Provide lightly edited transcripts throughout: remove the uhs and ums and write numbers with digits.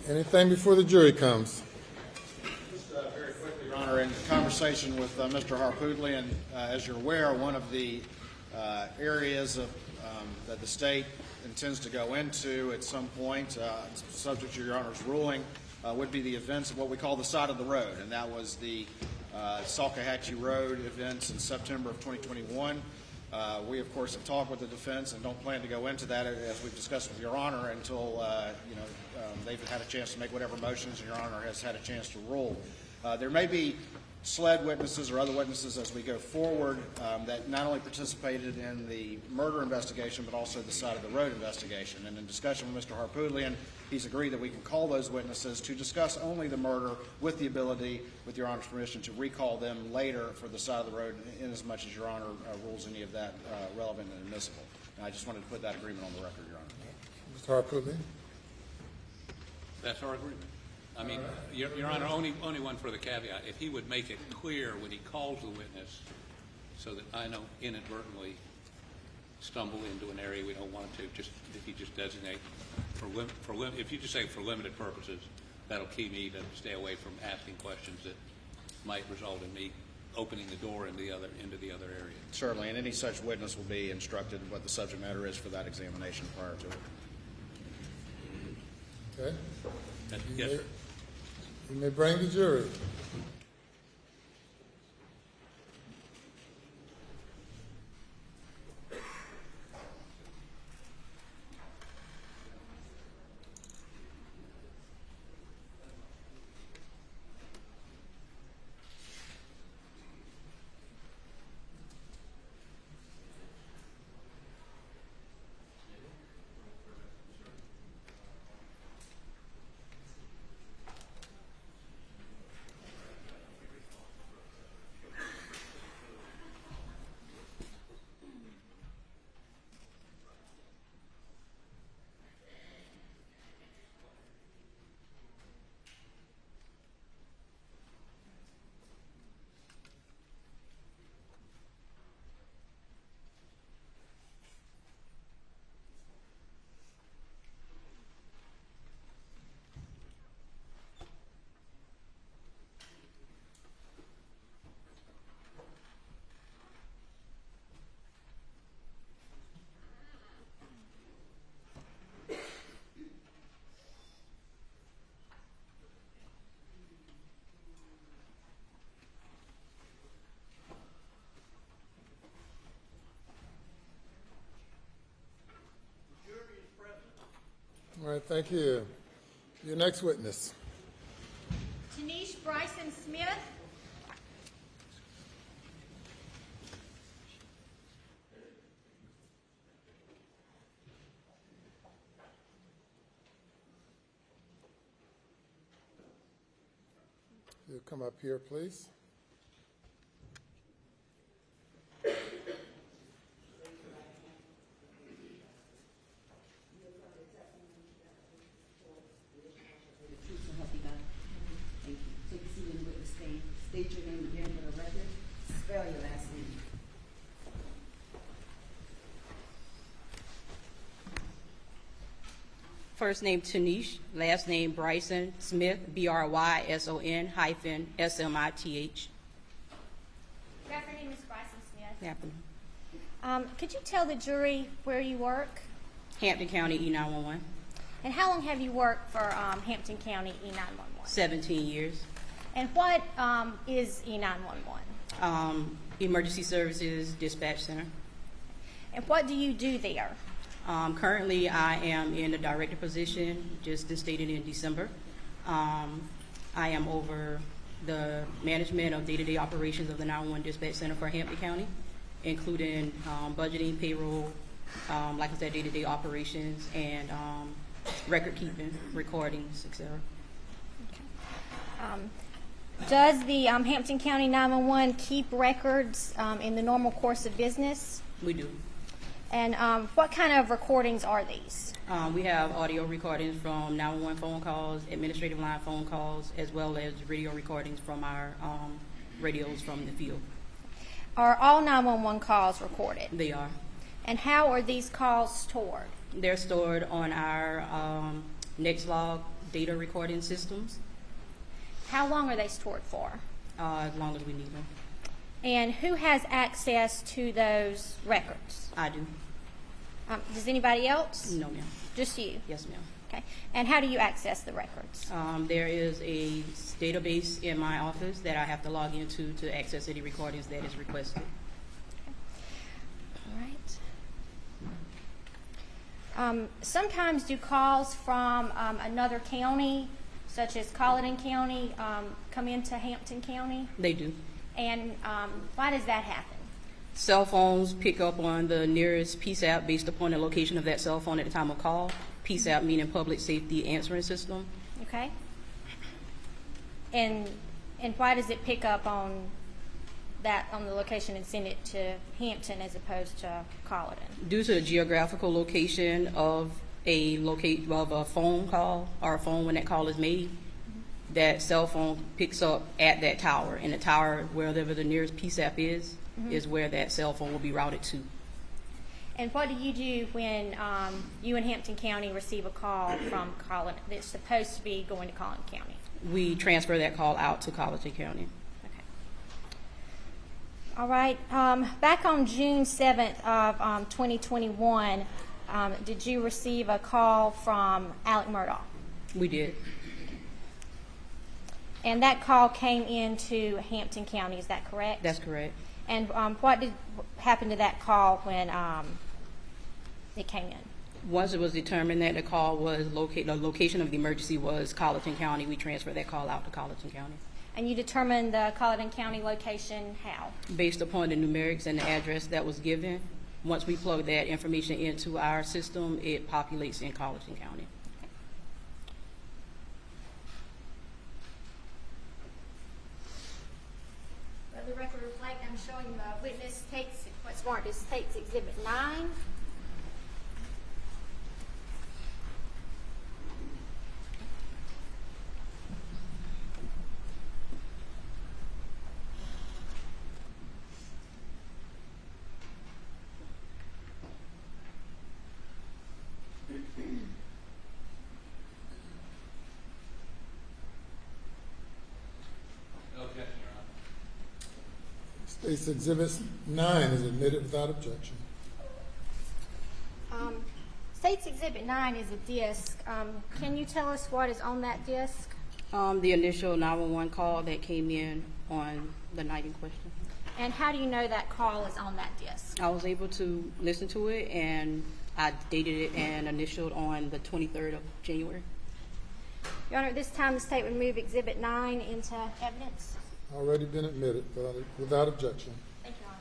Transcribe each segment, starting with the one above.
Anything before the jury comes? Just very quickly, Your Honor, in conversation with Mr. Harpootlian, as you're aware, one of the areas of, that the state intends to go into at some point, subject to Your Honor's ruling, would be the events of what we call the side of the road, and that was the Salkehatchie Road events in September of 2021. We, of course, have talked with the defense and don't plan to go into that, as we've discussed with Your Honor, until they've had a chance to make whatever motions and Your Honor has had a chance to rule. There may be SLED witnesses or other witnesses as we go forward that not only participated in the murder investigation but also the side of the road investigation. And in discussion with Mr. Harpootlian, he's agreed that we can call those witnesses to discuss only the murder with the ability, with Your Honor's permission, to recall them later for the side of the road in as much as Your Honor rules any of that relevant and admissible. And I just wanted to put that agreement on the record, Your Honor. Mr. Harpootlian? That's our agreement. I mean, Your Honor, only one further caveat. If he would make it clear when he calls the witness so that I don't inadvertently stumble into an area we don't want to, just if you just designate if you just say for limited purposes, that'll keep me to stay away from asking questions that might result in me opening the door into the other area. Certainly, and any such witness will be instructed what the subject matter is for that examination prior to it. Okay. Yes, sir. You may bring the jury. All right, thank you. Your next witness. Tanish Bryson Smith. You'll come up here, please. State your name again for the record. Spell your last name. First name Tanish, last name Bryson Smith, Bryson hyphen Smith. Good afternoon, Ms. Bryson Smith. Good afternoon. Could you tell the jury where you work? Hampton County E911, And how long have you worked for Hampton County E911? 17 years. And what is E911? Emergency Services Dispatch Center. And what do you do there? Currently, I am in the director position, just instated in December. I am over the management of day-to-day operations of the 911 Dispatch Center for Hampton County, including budgeting, payroll, like I said, day-to-day operations, and record keeping, recordings, etc. Okay. Does the Hampton County 911 keep records in the normal course of business? We do. And what kind of recordings are these? We have audio recordings from 911 phone calls, administrative line phone calls, as well as radio recordings from our radios from the field. Are all 911 calls recorded? They are. And how are these calls stored? They're stored on our Nextlog data recording systems, How long are they stored for? as long as we need them. And who has access to those records? I do. Does anybody else? No, ma'am. Just you? Yes, ma'am. Okay. And how do you access the records? There is a database in my office that I have to log into to access any recordings that is requested. All right. Sometimes do calls from another county, such as Colleton County, come into Hampton County? They do. And why does that happen? Cell phones pick up on the nearest PSAP based upon the location of that cell phone at the time of call. PSAP meaning Public Safety Answering System. Okay. And why does it pick up on that on the location and send it to Hampton as opposed to Colleton? Due to the geographical location of a phone call or a phone when that call is made, that cell phone picks up at that tower, and the tower, wherever the nearest PSAP is where that cell phone will be routed to. And what do you do when you in Hampton County receive a call from Colleton that's supposed to be going to Colleton County? We transfer that call out to Colleton County. Okay. All right. Back on June 7th of 2021, did you receive a call from Alex Murdaugh? We did. And that call came into Hampton County, is that correct? That's correct. And what did happen to that call when it came in? Once it was determined that the call was the location of the emergency was Colleton County, we transferred that call out to Colleton County. And you determined the Colleton County location how? Based upon the numerics and the address that was given, once we plug that information into our system, it populates in Colleton County. The record reflect, I'm showing the witness takes, what's marked as takes Exhibit 9. Okay, Your Honor. States Exhibit 9 is admitted without objection. States Exhibit 9 is a disc. Can you tell us what is on that disc? The initial 911 call that came in on the night in question. And how do you know that call is on that disc? I was able to listen to it, and I dated it and initialed on the 23rd of January. Your Honor, at this time the state would move Exhibit 9 into evidence. Already been admitted without objection. Thank you, Your Honor.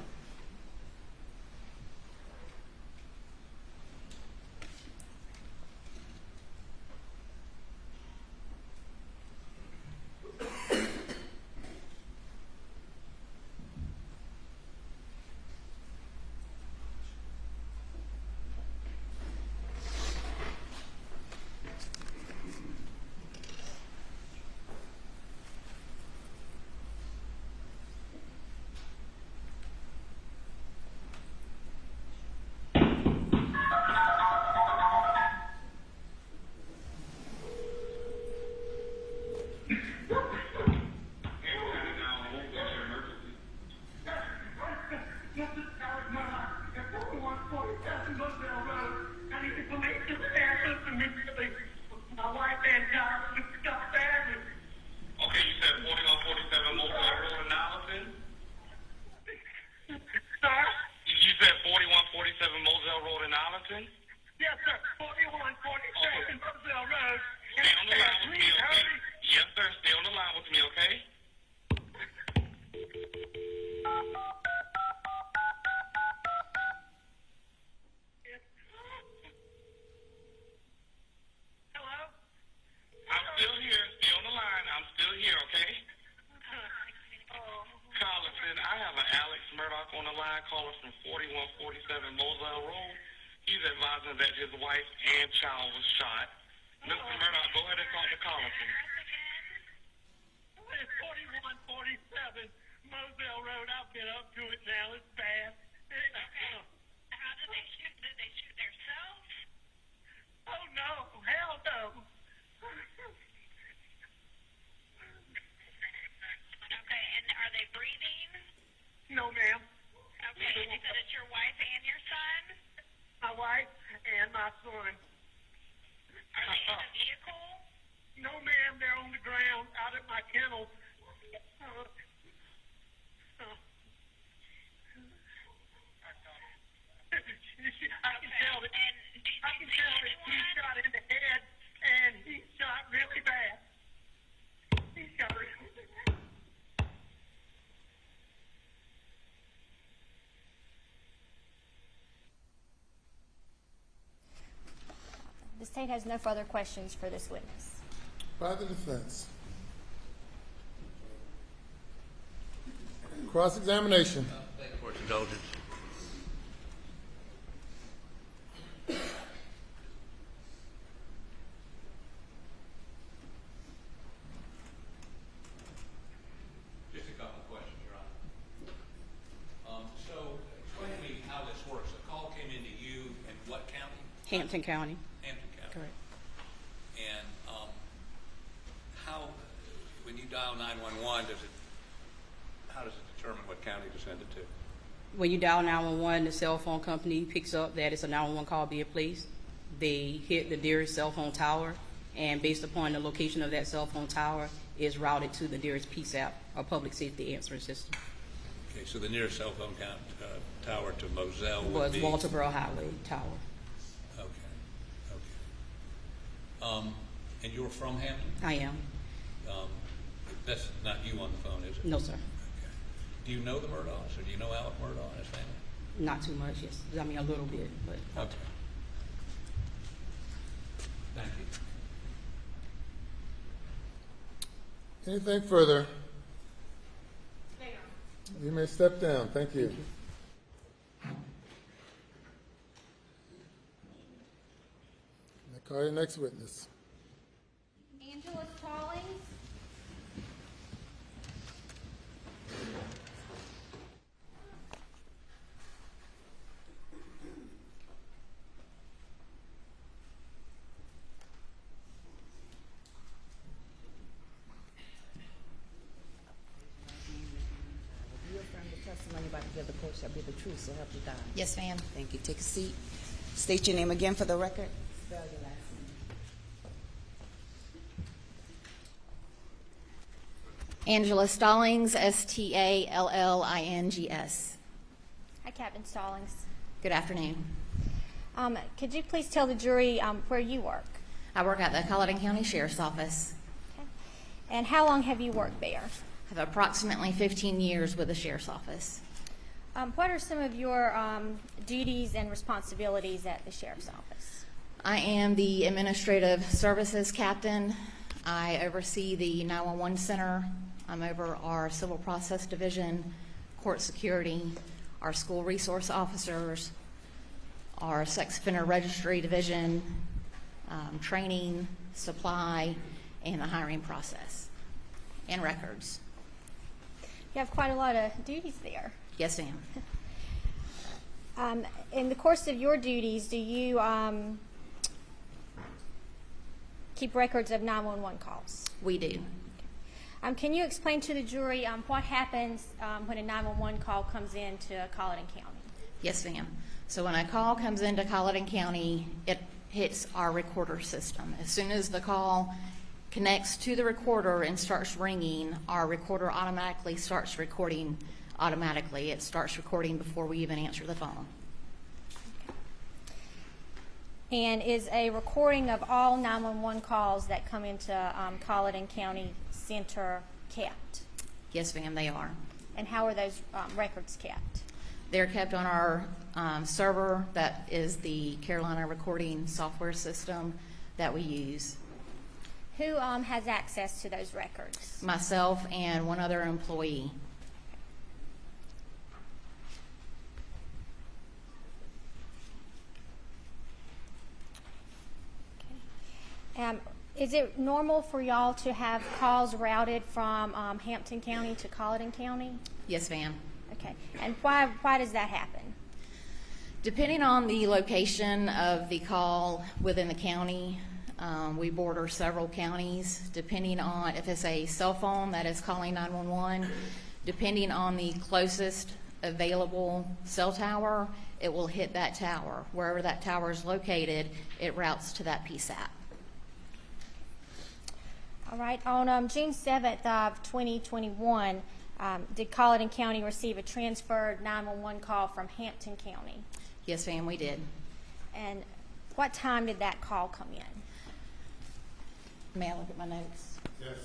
Okay, you said 4147 Moselle Road in Allison? Sir? You said 4147 Moselle Road in Allison? Yes, sir. 4147 Moselle Road. Stay on the line with me, Please okay? hurry. Yes, sir. Stay on the line with me, okay? Hello? I'm still here. Stay on the line. I'm still here, okay? Oh, Collison, I have an Alex Murdaugh on the line calling from 4147 Moselle Road. He's advising that his wife and child was shot. Mr. Murdaugh, go ahead and talk to Collison. it's 4147 Moselle Road. I've been up to it now. It's bad. How did they shoot? Did they shoot themselves? Oh, no. Hell no. mental. I can tell that he's shot in the head, and he's shot really bad. He's shot really bad. The state has no further questions for this witness. By the defense. Cross-examination. Thank you for its indulgence. Just a couple of questions, Your Honor. So explain to me how this works. A call came into you in what county? Hampton County. Hampton County. Correct. And how, when you dial 911, how does it determine what county to send it to? When you dial 911, the cell phone company picks up that it's a 911 call being placed. They hit the nearest cell phone tower, and based upon the location of that cell phone tower, is routed to the nearest PSAP, or Public Safety Answering System. Okay, so the nearest cell phone tower to Moselle would Was be? Walterboro Highway Tower. Okay, okay. And you're from Hampton? I am. That's not you on the phone, is it? No, sir. Okay. Do you know the Murdaughs, or do you know Alex Murdaugh and his family? Not too much, yes. I mean, a little bit, but. Okay. Thank you. Anything further? You may step down. Thank you. Now call your next witness. Angela Stallings. You affirm the testimony about to give the court shall be the truth, so help you God. Yes, ma'am. Thank you. Take a seat. State your name again for the record. Spell your last name. Angela Stallings, Stallings. Hi, Captain Stallings. Good afternoon. Could you please tell the jury where you work? I work at the Colleton County Sheriff's Office. Okay. And how long have you worked there? I have approximately 15 years with the Sheriff's Office. What are some of your duties and responsibilities at the Sheriff's Office? I am the Administrative Services Captain. I oversee the 911 Center. I'm over our Civil Process Division, Court Security, our School Resource Officers, our Sex Offender Registry Division, training, supply, and the hiring process, and records. You have quite a lot of duties there. Yes, ma'am. In the course of your duties, do you keep records of 911 calls? We do. Can you explain to the jury what happens when a 911 call comes into Colleton County? Yes, ma'am. So when a call comes into Colleton County, it hits our recorder system. As soon as the call connects to the recorder and starts ringing, our recorder automatically starts recording automatically. It starts recording before we even answer the phone. And is a recording of all 911 calls that come into Colleton County Center kept? Yes, ma'am, they are. And how are those records kept? They're kept on our server that is the Carolina recording software system that we use. Who has access to those records? Myself and one other employee. Is it normal for y'all to have calls routed from Hampton County to Colleton County? Yes, ma'am. Okay. And why does that happen? Depending on the location of the call within the county, we border several counties. Depending on if it's a cell phone that is calling 911, depending on the closest available cell tower, it will hit that tower. Wherever that tower is located, it routes to that PSAP. All right, on June 7th of 2021, did Colleton County receive a transferred 911 call from Hampton County? Yes, ma'am, we did. And what time did that call come in? May I look at my notes? Yes.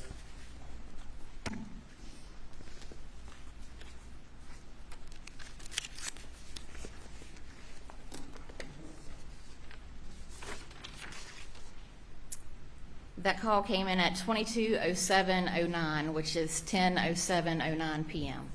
That call came in at 22:07:09, which is 10:07:09 p.m.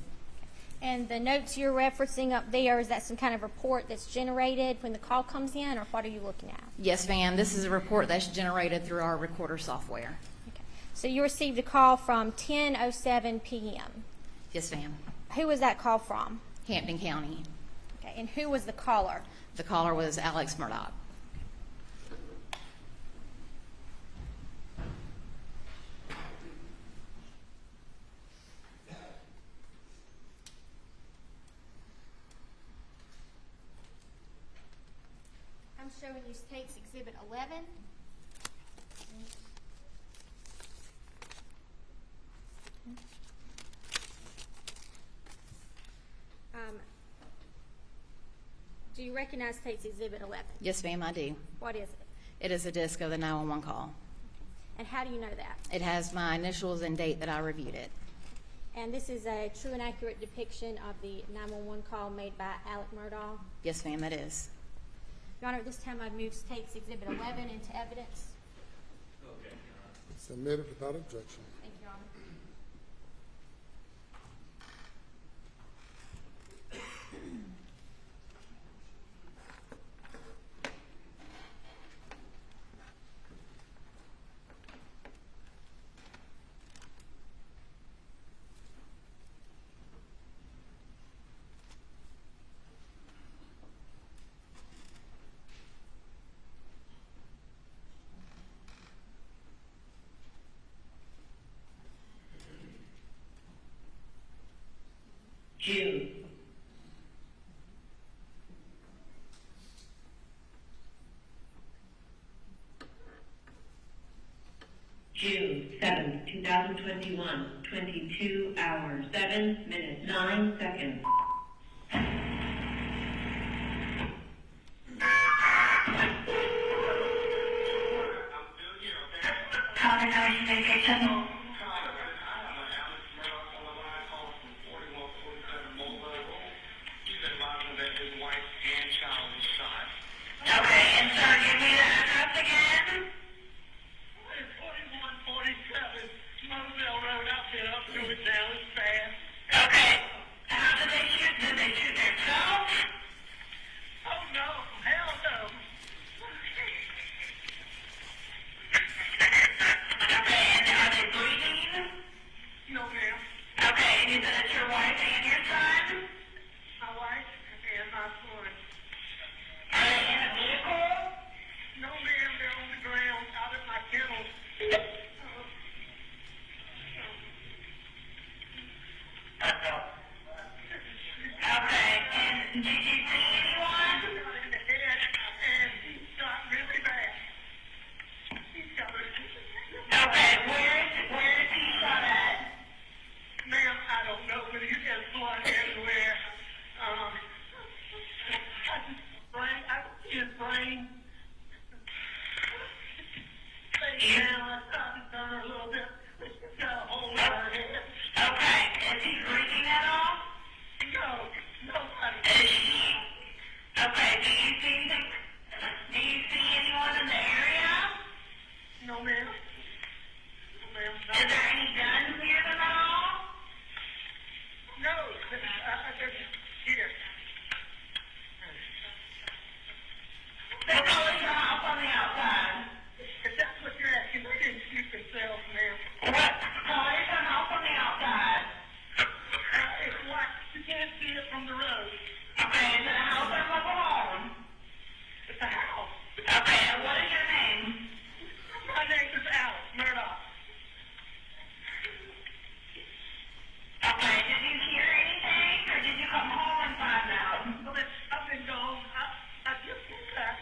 And the notes you're referencing up there, is that some kind of report that's generated when the call comes in, or what are you looking at? Yes, ma'am, this is a report that's generated through our recorder software. Okay. So you received a call from 10:07 p.m. Yes, ma'am. Who was that call from? Hampton County. Okay. And who was the caller? The caller was Alex Murdaugh. I'm showing you State's Exhibit 11. Do you recognize State's Exhibit 11? Yes, ma'am, I do. What is it? It is a disc of the 911 call. And how do you know that? It has my initials and date that I reviewed it. And this is a true and accurate depiction of the 911 call made by Alex Murdaugh. Yes, ma'am, it is. Your Honor, at this time I've moved State's Exhibit 11 into evidence. Submitted without objection. Thank you, Your Honor. June. June 7th, 2021, 22 hours, 7 minutes, 9 seconds. Okay, and sir, give me the address again. It's 4147 Moselle Road. I've been up to it now. It's fast. Okay. How did they shoot? Did they shoot themselves? Oh, no. Hell no. Okay, and are they breathing? No, ma'am. Okay, and you said it's your wife and your son? My wife and my son. Are they in a vehicle? No, ma'am. They're on the ground out at my kennel. Okay, and did you see anyone? Shot in the head, and he shot really bad. He shot really bad. Okay, where is he shot at? Ma'am, I don't know, but he has blood everywhere. I see his brain. Face down, I shot his gun a little bit. He's got a hole in her head. Okay, is he breathing at all? No, nobody. Is she? Okay, do you see anyone in the area? No, ma'am. No, ma'am. No. Is there any guns near them at all? No, they're just here. They're calling the house on the outside. If that's what you're asking, they didn't shoot themselves, ma'am. What? Calling the house on the outside. It's white. You can't see it from the road. Okay, is it a house or a mobile home? It's a house. Okay, and what is your name? My name is Alex Murdaugh. Okay, did you hear anything, or did you come home and find out? Well, I've been gone. I just came back.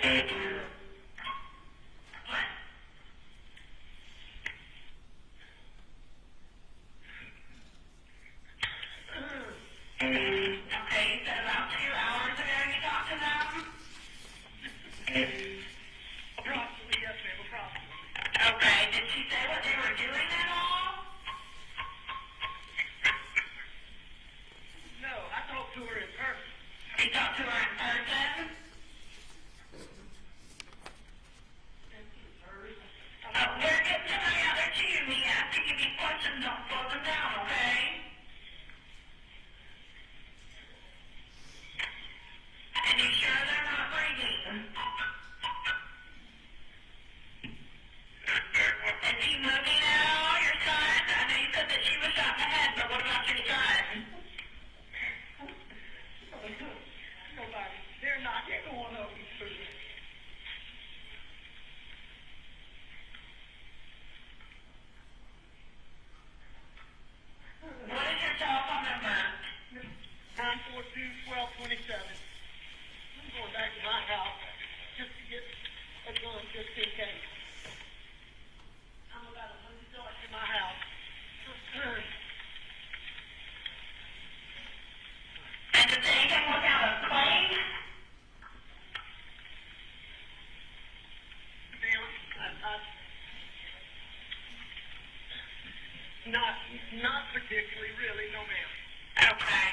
Okay, you said about 2 hours ago you talked to them? Approximately, yes, ma'am, approximately. Okay, did she say what they were doing at all? No, I talked to her in person. You talked to her in person? We're getting somebody out there too. We asking you these questions, don't slow them down, okay? And you sure they're not breathing? Is he moving at all, your son? I know you said that she was shot in the head, but what about your son? Nobody. They're not. They're going over these food. What is your telephone number? 942-1227. I'm going back to my house just to get a gun just in case. I'm about 100 yards from my house. And did anything look out of place? Not particularly, really, no ma'am. Okay.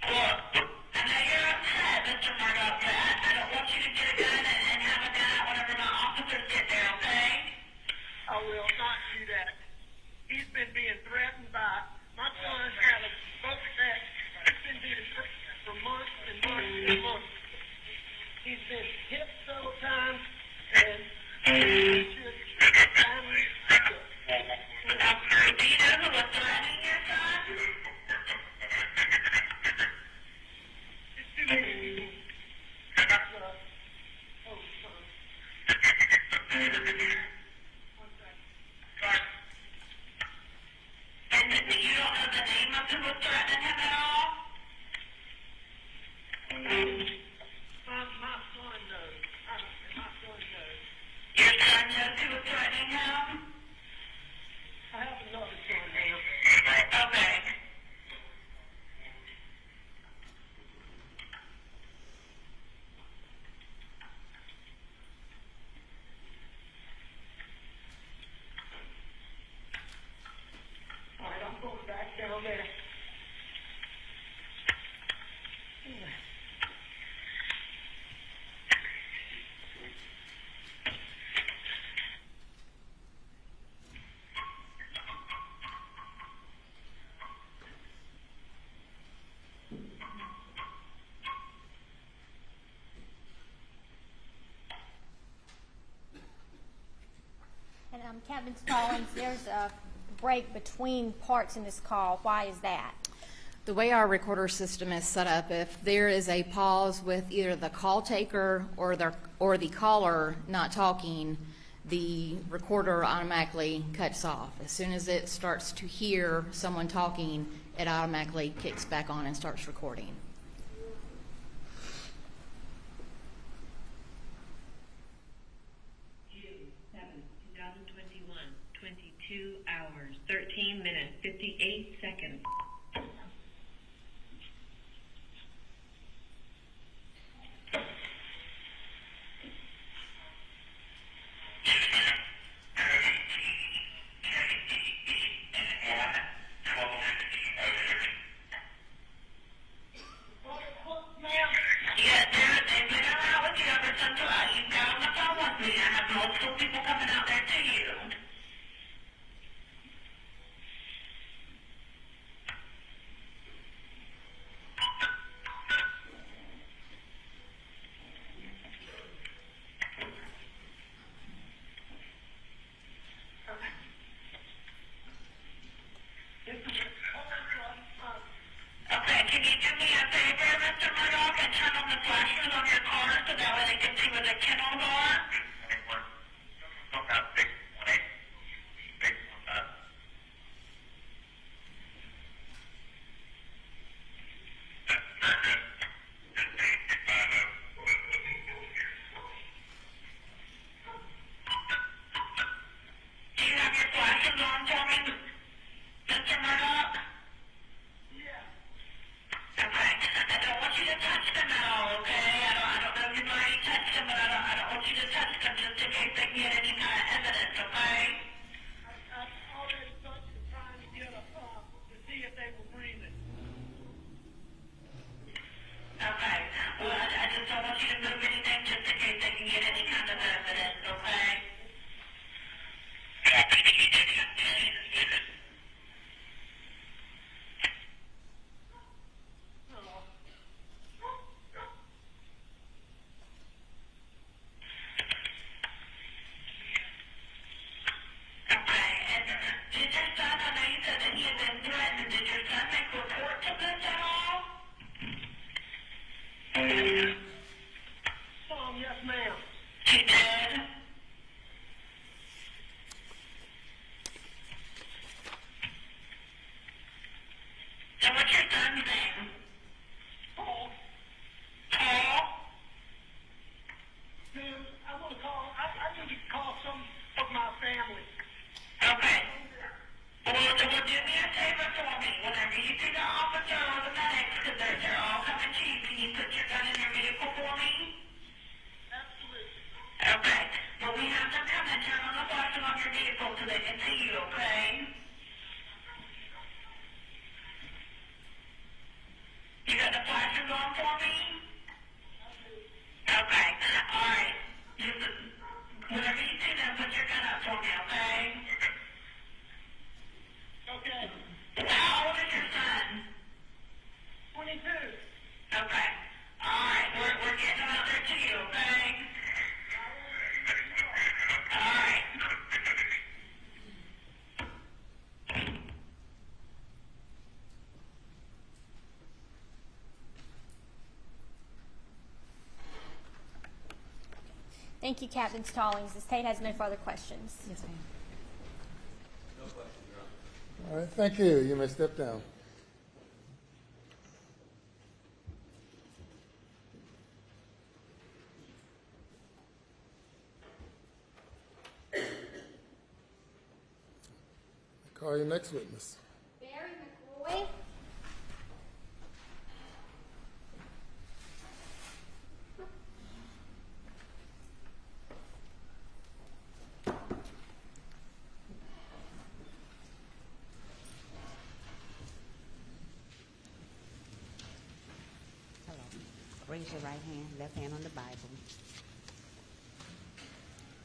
Look, I know you're upset, Mr. Murdaugh, but I don't want you to get a gun and have a gun out whenever my officers get there, okay? I will not do that. He's been being threatened by my son had a boat attack. He's been being threatened for months and months and months. He's been hit several times and he's just family. Do you know who was threatening your son? It's too many people. Oh, son. One second. And you don't know the name of who was threatening him at all? My son knows. My son knows. Your son knows who was threatening him? I have another son now. Okay. All right, I'm going back down there. And Captain Stallings, there's a break between parts in this call. Why is that? The way our recorder system is set up, if there is a pause with either the call taker or the caller not talking, the recorder automatically cuts off. As soon as it starts to hear someone talking, it automatically kicks back on and starts recording. June 7th, 2021, 22 hours, 13 minutes, 58 seconds. So what's your son's name? Paul. Paul? Ma'am, I want to call, I need to call some of my family. Okay. Well, do me a favor for me. Whenever you see the officer or the medics, because they're all coming to you, can you put your gun in your vehicle for me? Absolutely. Okay. Well, we have them come and turn on the flashing on your vehicle so they can see you, okay? You got the flashers on for me? Okay. All right. Just, whenever you see them, put your gun up for me, okay? Okay. How old is your son? 22. Okay. All right. We're getting them out there to you, okay? All right. Thank you, Captain Stallings. The state has no further questions. Yes, ma'am. All right, thank you. You may step down. Call your next witness. Barry McCoy. Hello. Raise your right hand, left hand on the Bible.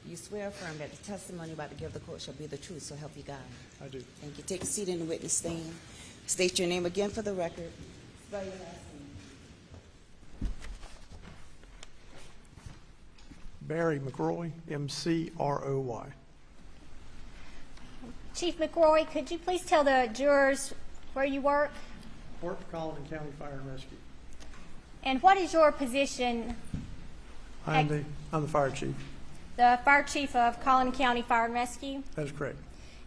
You swear affirm that the testimony you're about to give the court shall be the truth, so help you God. I do. Thank you. Take a seat in the witness stand. State your name again for the record. Spell your last name. Barry McRoy, McRoy. Chief McRoy, could you please tell the jurors where you work? Work for Colleton County Fire and Rescue. And what is your position? I'm the fire chief. The fire chief of Colleton County Fire and Rescue? That is correct.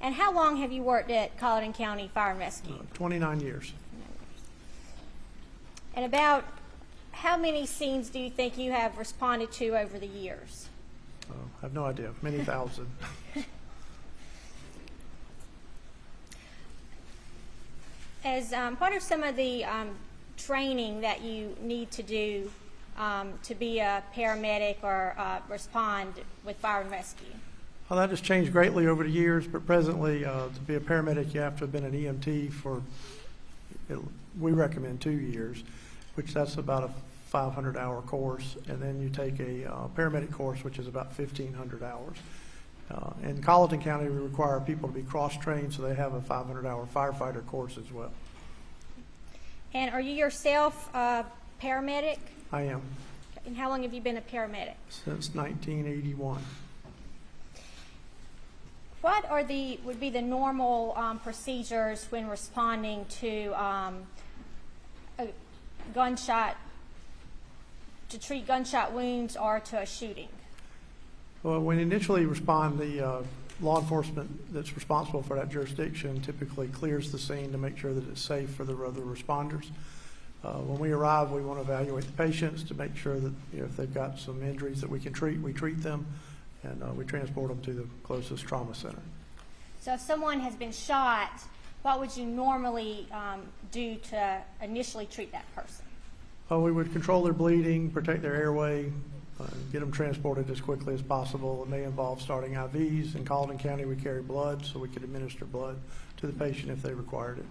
And how long have you worked at Colleton County Fire and Rescue? 29 years. And about how many scenes do you think you have responded to over the years? I have no idea. Many thousand. What are some of the training that you need to do to be a paramedic or respond with fire and rescue? Well, that has changed greatly over the years, but presently, to be a paramedic, you have to have been an EMT for, we recommend 2 years, which that's about a 500-hour course, and then you take a paramedic course, which is about 1,500 hours. In Colleton County, we require people to be cross-trained, so they have a 500-hour firefighter course as well. And are you yourself a paramedic? I am, And how long have you been a paramedic? since 1981. What are would be the normal procedures when responding to a gunshot, to treat gunshot wounds or to a shooting? Well, when you initially respond, the law enforcement that's responsible for that jurisdiction typically clears the scene to make sure that it's safe for the other responders. When we arrive, we want to evaluate the patients to make sure that if they've got some injuries that we can treat, we treat them, and we transport them to the closest trauma center. So if someone has been shot, what would you normally do to initially treat that person? We would control their bleeding, protect their airway, get them transported as quickly as possible. It may involve starting IVs. In Colleton County, we carry blood, so we could administer blood to the patient if they required it.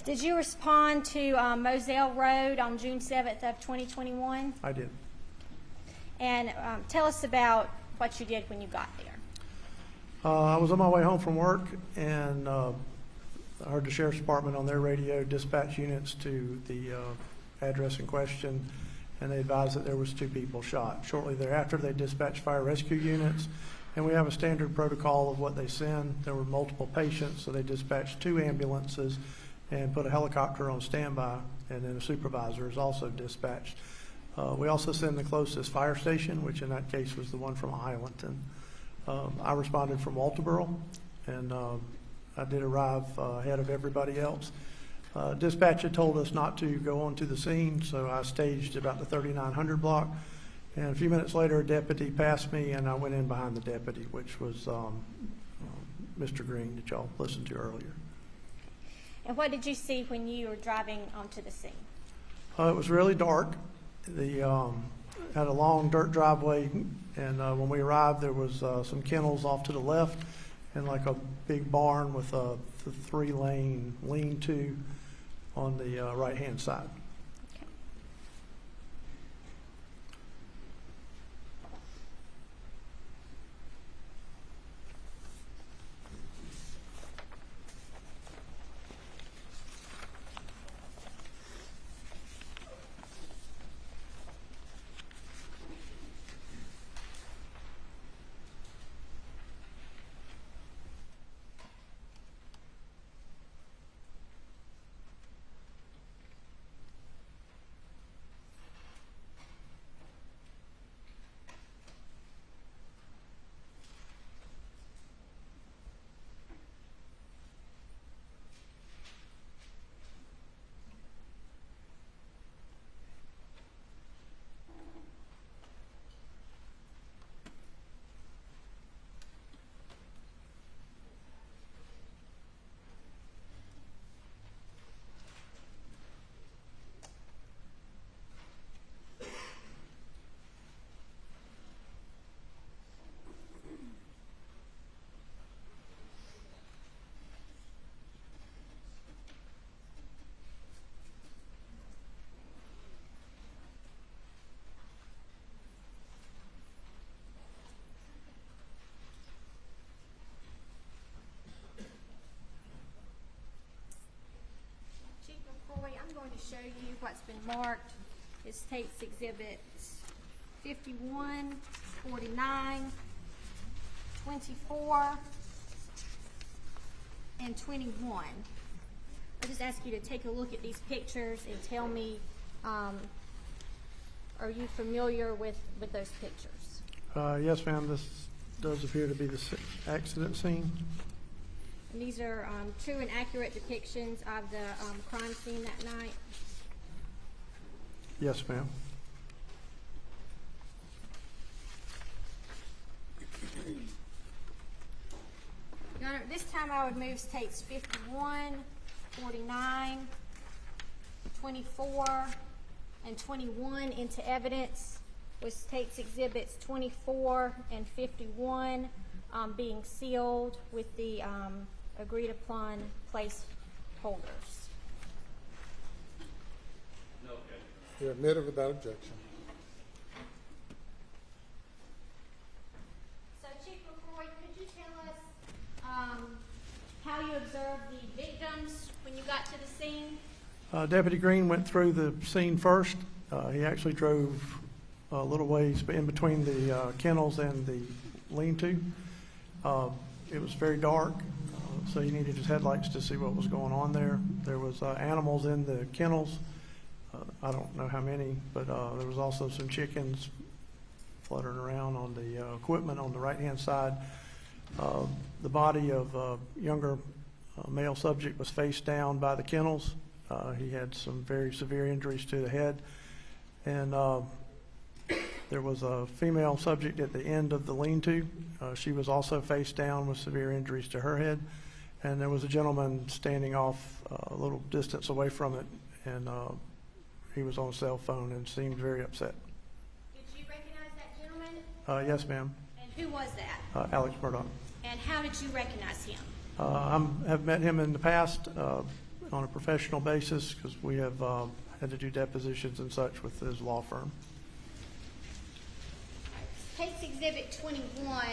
Did you respond to Moselle Road on June 7th of 2021? I did. And tell us about what you did when you got there. I was on my way home from work, and I heard the sheriff's department on their radio dispatch units to the address in question, and they advised that there was 2 people shot. Shortly thereafter, they dispatched fire rescue units, and we have a standard protocol of what they send. There were multiple patients, so they dispatched 2 ambulances and put a helicopter on standby, and then a supervisor is also dispatched. We also send the closest fire station, which in that case was the one from Highlandton. I responded from Walterboro, and I did arrive ahead of everybody else. Dispatch had told us not to go onto the scene, so I staged about the 3900 block. And a few minutes later, a deputy passed me, and I went in behind the deputy, which was Mr. Green that y'all listened to earlier. And what did you see when you were driving onto the scene? It was really dark. Had a long dirt driveway, and when we arrived, there was some kennels off to the left, and like a big barn with a 3-lane lean-to on the right-hand side. Okay. Chief McCoy, I'm going to show you what's been marked as Tate's exhibits 51, 49, 24, and 21. I'll just ask you to take a look at these pictures and tell me, are you familiar with those pictures? Yes, ma'am. This does appear to be the accident scene. And these are true and accurate depictions of the crime scene that night. Yes, ma'am. Your Honor, this time I would move Tate's 51, 49, 24, and 21 into evidence, with Tate's exhibits 24 and 51 being sealed with the agreed upon place holders. No objection. You're admitted without objection. So, Chief McCoy, could you tell us how you observed the victims when you got to the scene? Deputy Green went through the scene first. He actually drove a little ways in between the kennels and the lean-to. It was very dark, so he needed his headlights to see what was going on there. There was animals in the kennels. I don't know how many, but there was also some chickens fluttering around on the equipment on the right-hand side. The body of a younger male subject was face down by the kennels. He had some very severe injuries to the head. And there was a female subject at the end of the lean-to. She was also face down with severe injuries to her head. And there was a gentleman standing off a little distance away from it, and he was on a cell phone and seemed very upset. Did you recognize that gentleman? Yes, ma'am. And who was that? Alex Murdaugh. And how did you recognize him? I have met him in the past on a professional basis because we have had to do depositions and such with his law firm. Tate's Exhibit 21.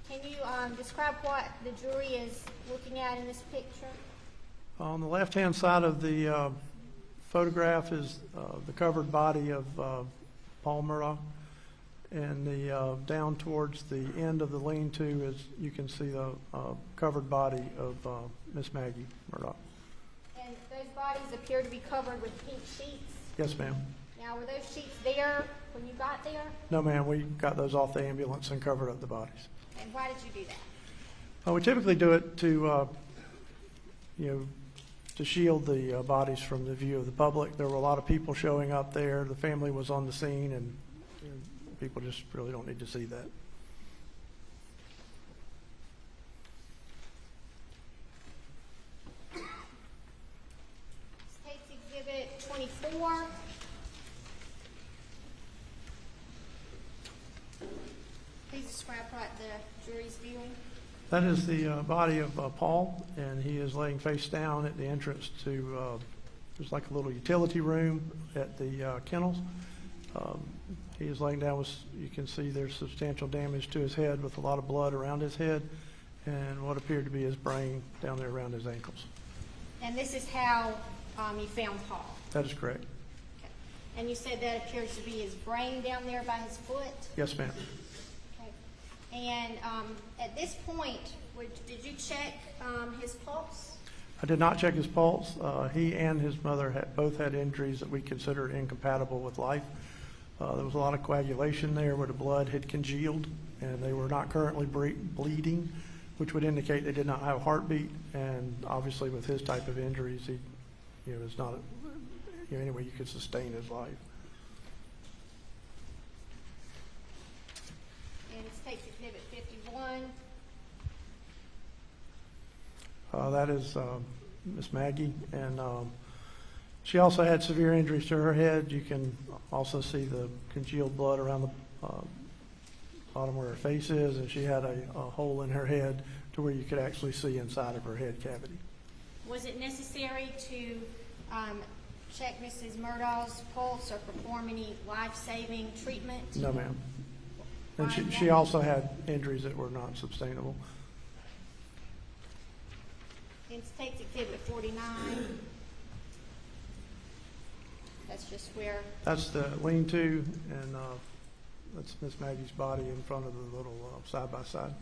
Can you describe what the jury is looking at in this picture? On the left-hand side of the photograph is the covered body of Paul Murdaugh, and the down towards the end of the lean-to is you can see the covered body of Miss Maggie Murdaugh. And those bodies appear to be covered with pink sheets. Yes, ma'am. Now, were those sheets there when you got there? No, ma'am, we got those off the ambulance and covered up the bodies. And why did you do that? We typically do it to, to shield the bodies from the view of the public. There were a lot of people showing up there. The family was on the scene, and people just really don't need to see that. State's Exhibit 24. Please describe what the jury's viewing. That is the body of Paul, and he is laying face down at the entrance to, there's like a little utility room at the kennels. He is laying down with, you can see there's substantial damage to his head with a lot of blood around his head and what appeared to be his brain down there around his ankles. And this is how you found Paul. That is correct. Okay. And you said that appears to be his brain down there by his foot? Yes, ma'am. Okay. And at this point, did you check his pulse? I did not check his pulse. He and his mother both had injuries that we consider incompatible with life. There was a lot of coagulation there where the blood had congealed, and they were not currently bleeding, which would indicate they did not have a heartbeat. And obviously, with his type of injuries, he, is not any way you could sustain his life. And State's Exhibit 51. That is Miss Maggie, and she also had severe injuries to her head. You can also see the congealed blood around the bottom where her face is, and she had a hole in her head to where you could actually see inside of her head cavity. Was it necessary to check Mrs. Murdaugh's pulse or perform any life-saving treatment? No, ma'am. And Why she not? also had injuries that were not sustainable. In State's Exhibit 49. That's just where, That's the lean-to, and that's Miss Maggie's body in front of the little side-by-side.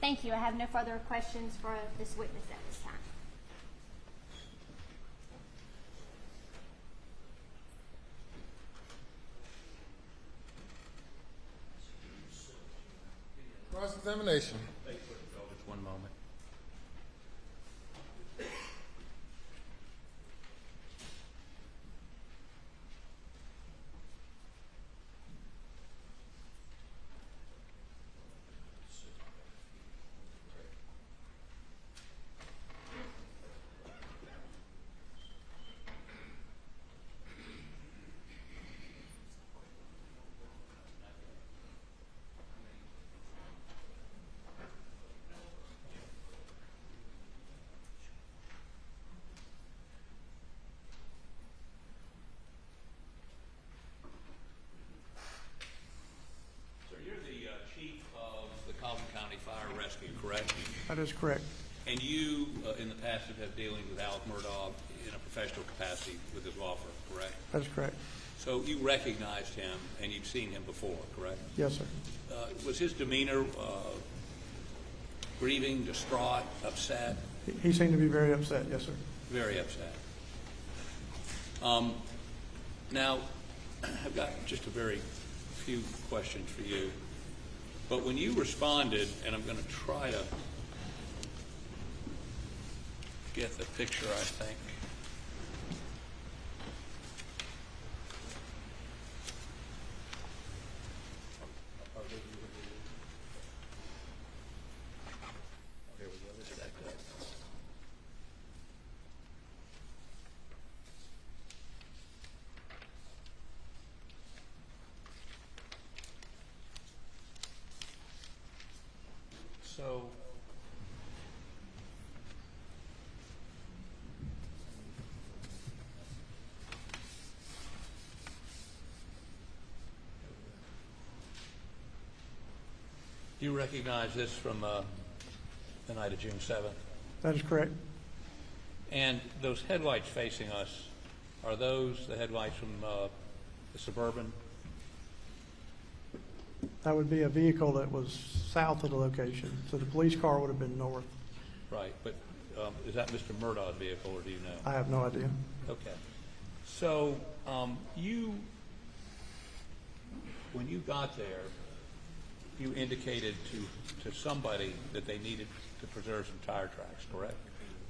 thank you. I have no further questions for this witness at this time. Cross-examination. Just one moment. Fire Rescue, correct? That is correct. And you, in the past, have had dealings with Alex Murdaugh in a professional capacity with his law firm, correct? That is correct. So you recognized him, and you've seen him before, correct? Yes, sir. Was his demeanor grieving, distraught, upset? He seemed to be very upset, yes, sir. Very upset. Now, I've got just a very few questions for you. But when you responded, and I'm going to try to get the picture, I think. So, you recognize this from the night of June 7th? That is correct. And those headlights facing us, are those the headlights from the Suburban? That would be a vehicle that was south of the location, so the police car would have been north. Right, but is that Mr. Murdaugh's vehicle, or do you know? I have no idea. Okay. So when you got there, you indicated to somebody that they needed to preserve some tire tracks, correct?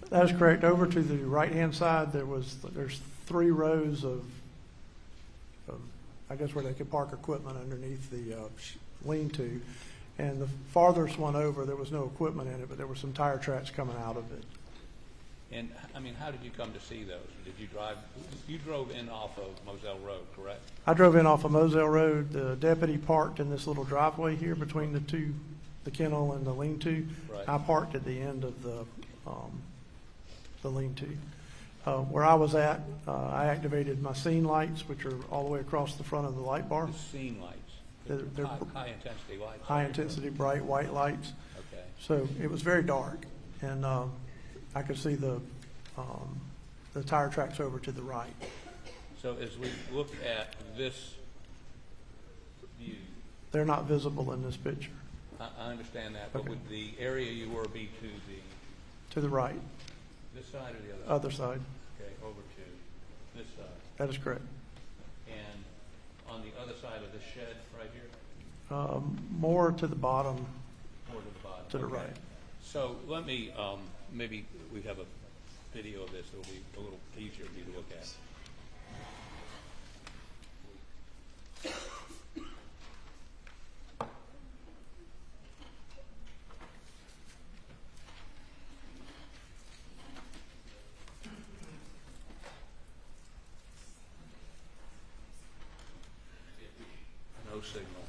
That is correct. Over to the right-hand side, there's 3 rows of, I guess, where they could park equipment underneath the lean-to. And the farthest one over, there was no equipment in it, but there were some tire tracks coming out of it. And, I mean, how did you come to see those? Did you drive, you drove in off of Moselle Road, correct? I drove in off of Moselle Road. The deputy parked in this little driveway here between the kennel and the lean-to. Right. I parked at the end of the lean-to. Where I was at, I activated my scene lights, which are all the way across the front of the light bar. The scene lights, They're high-intensity lights. high-intensity, bright white lights. Okay. So it was very dark, and I could see the tire tracks over to the right. So as we look at this view, They're not visible in this picture. I understand that, but Okay. would the area you were be to To the right, this side or the other? other side. Okay, over to this side. That is correct. And on the other side of the shed right here? More to the bottom, More to the bottom? to the Okay. right. So let me, maybe we have a video of this that will be a little easier for you to look at. No signal.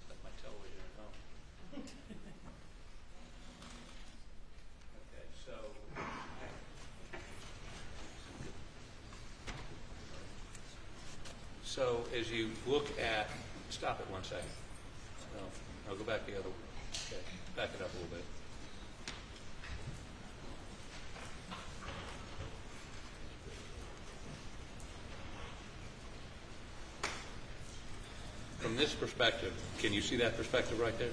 Like my television at home. Okay, so. So as you look at, stop it 1 second. No, I'll go back the other way. Okay, back it up a little bit. From this perspective, can you see that perspective right there?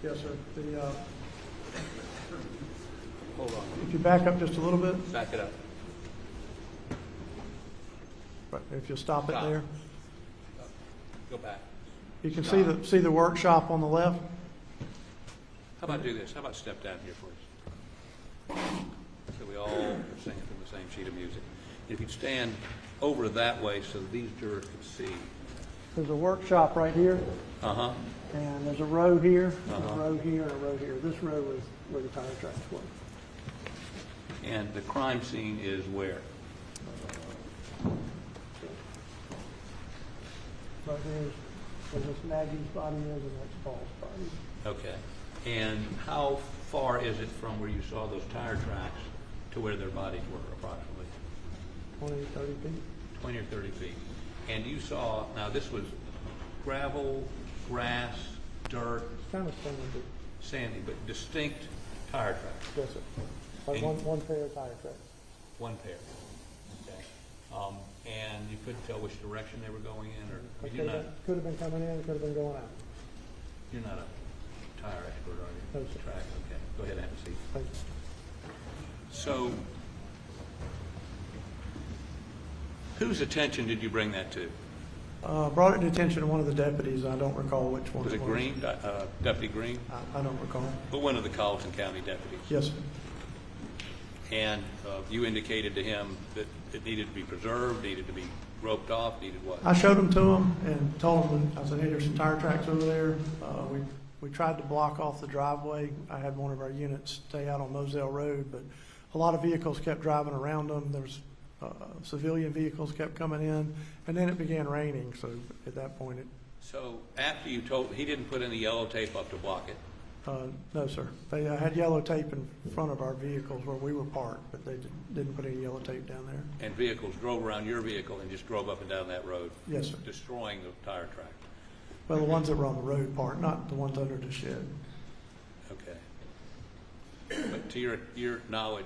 Yes, sir. Hold on, If you back up just a little bit, back it up. if you'll stop it Stop. there, Go back. you can see the workshop on the left. How about do this? How about step down here for us? So we all are singing from the same sheet of music. If you'd stand over that way so these jurors can see. There's a workshop right here, Uh-huh. and there's a row here, Uh-huh. a row here, and a row here. This row is where the tire tracks were. And the crime scene is where? Right here's where Miss Maggie's body is, and that's Paul's body. Okay. And how far is it from where you saw those tire tracks to where their bodies were approximately? 20, 30 feet. 20 or 30 feet. And you saw, now this was gravel, grass, dirt, It's kind of sandy. sandy, but distinct tire tracks. Yes, sir. Like And- one pair of tire tracks. One pair. Okay. And you couldn't tell which direction they were going in, or Could you're not, have been coming in, could have been going out. you're not a tire expert, are you? No, sir. Track, okay. Go ahead and have a seat. Thank you. So, whose attention did you bring that to? Brought it to the attention of one of the deputies. I don't recall which one Was it it was. Green, Deputy Green? I don't recall. But one of the Colleton County deputies? Yes, sir. And you indicated to him that it needed to be preserved, needed to be roped off, needed what? I showed them to him and told him, I said, hey, there's some tire tracks over there. We tried to block off the driveway. I had one of our units stay out on Moselle Road, but a lot of vehicles kept driving around them. There was civilian vehicles kept coming in, and then it began raining, so at that point So after you told, he didn't put any yellow tape up to block it? no, sir. They had yellow tape in front of our vehicles where we were parked, but they didn't put any yellow tape down there. And vehicles drove around your vehicle and just drove up and down that road? Yes, sir. Destroying the tire track? Well, the ones that were on the road part, not the ones under the shed. Okay. But to your knowledge,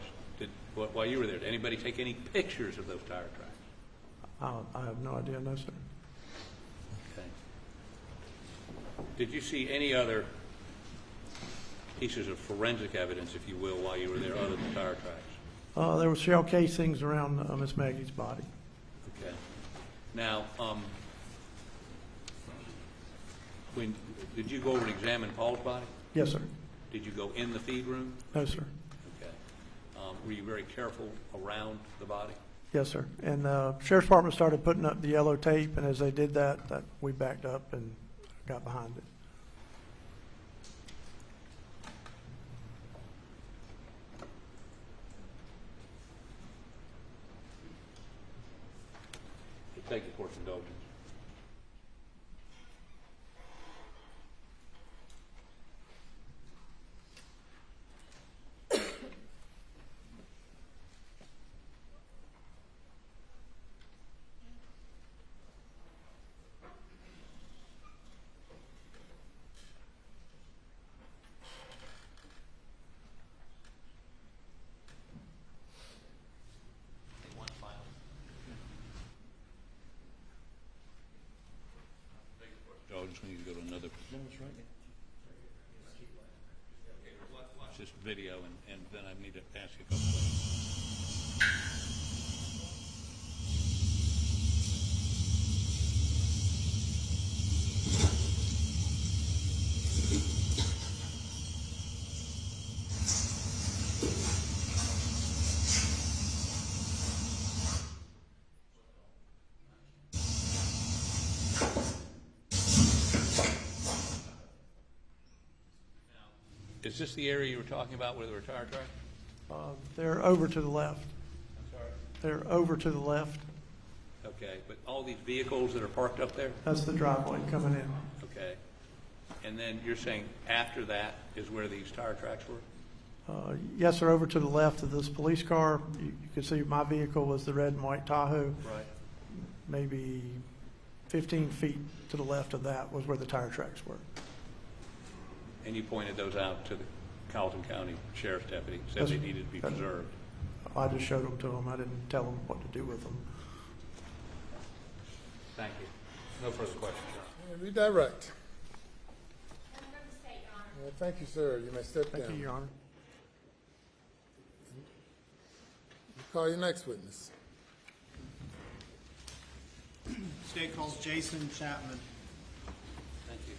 while you were there, did anybody take any pictures of those tire tracks? I have no idea, no, sir. Okay. Did you see any other pieces of forensic evidence, if you will, while you were there, other than tire tracks? There were shell casings around Miss Maggie's body. Okay. Now, did you go over and examine Paul's body? Yes, sir. Did you go in the feed room? No, sir. Okay. Were you very careful around the body? Yes, sir. And the Sheriff's Department started putting up the yellow tape, and as they did that we backed up and got behind it. Thank you, court's indulgence. Indulgence, we need to go to another. No, it's right. Watch this video, and then I need to ask you a couple questions. Is this the area you were talking about where there were tire tracks? They're over to the left. I'm sorry? They're over to the left. Okay, but all these vehicles that are parked up there? That's the driveway coming in. Okay. And then you're saying after that is where these tire tracks were? Yes, sir, over to the left of this police car. You can see my vehicle was the red and white Tahoe. Right. Maybe 15 feet to the left of that was where the tire tracks were. And you pointed those out to the Carlton County Sheriff's deputy, said they needed to be preserved. I just showed them to them. I didn't tell them what to do with them. Thank you. No further questions. Redirect. Thank you, sir. You may step down. Thank you, Your Honor. Call your next witness. State calls Jason Chapman. Thank you.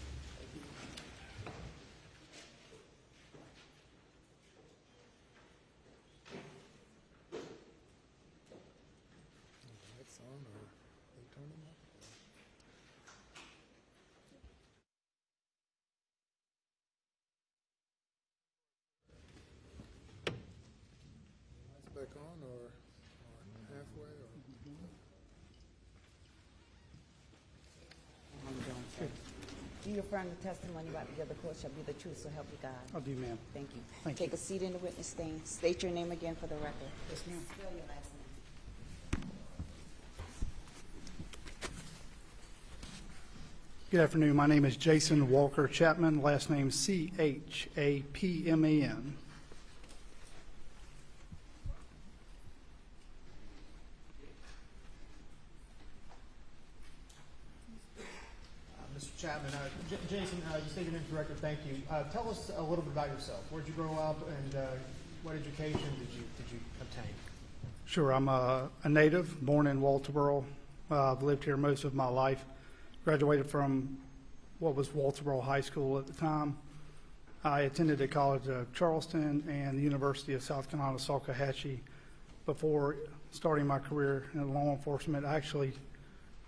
Lights on or they turn them off? Lights back on or halfway or? Do you affirm the testimony about the other court shall be the truth, so help you God? I do, ma'am. Thank you. Thank Take you. a seat in the witness stand. State your name again for the record. Yes, ma'am. Spell your last name. Good afternoon. My name is Jason Walker Chapman. Last name Chapman. Mr. Chapman, Jason, you stated your name for the record. Thank you. Tell us a little bit about yourself. Where'd you grow up, and what education did you obtain? Sure. I'm a native, born in Walterboro. I've lived here most of my life. Graduated from what was Walterboro High School at the time. I attended the College of Charleston and the University of South Carolina, Salkehatchie. Before starting my career in law enforcement, I actually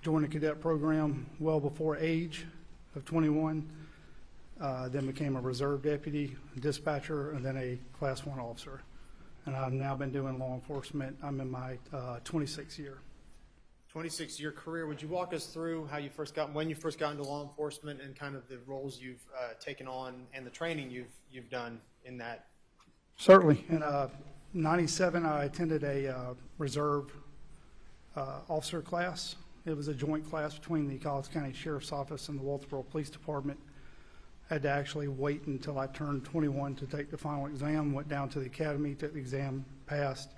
joined the cadet program well before age of 21, then became a reserve deputy, dispatcher, and then a Class 1 officer. And I've now been doing law enforcement. I'm in my 26th year. 26-year career. Would you walk us through how you when you first got into law enforcement, and kind of the roles you've taken on and the training you've done in that? Certainly. In '97, I attended a reserve officer class. It was a joint class between the Collinsville County Sheriff's Office and the Walterboro Police Department. I had to actually wait until I turned 21 to take the final exam. Went down to the academy, took the exam, passed,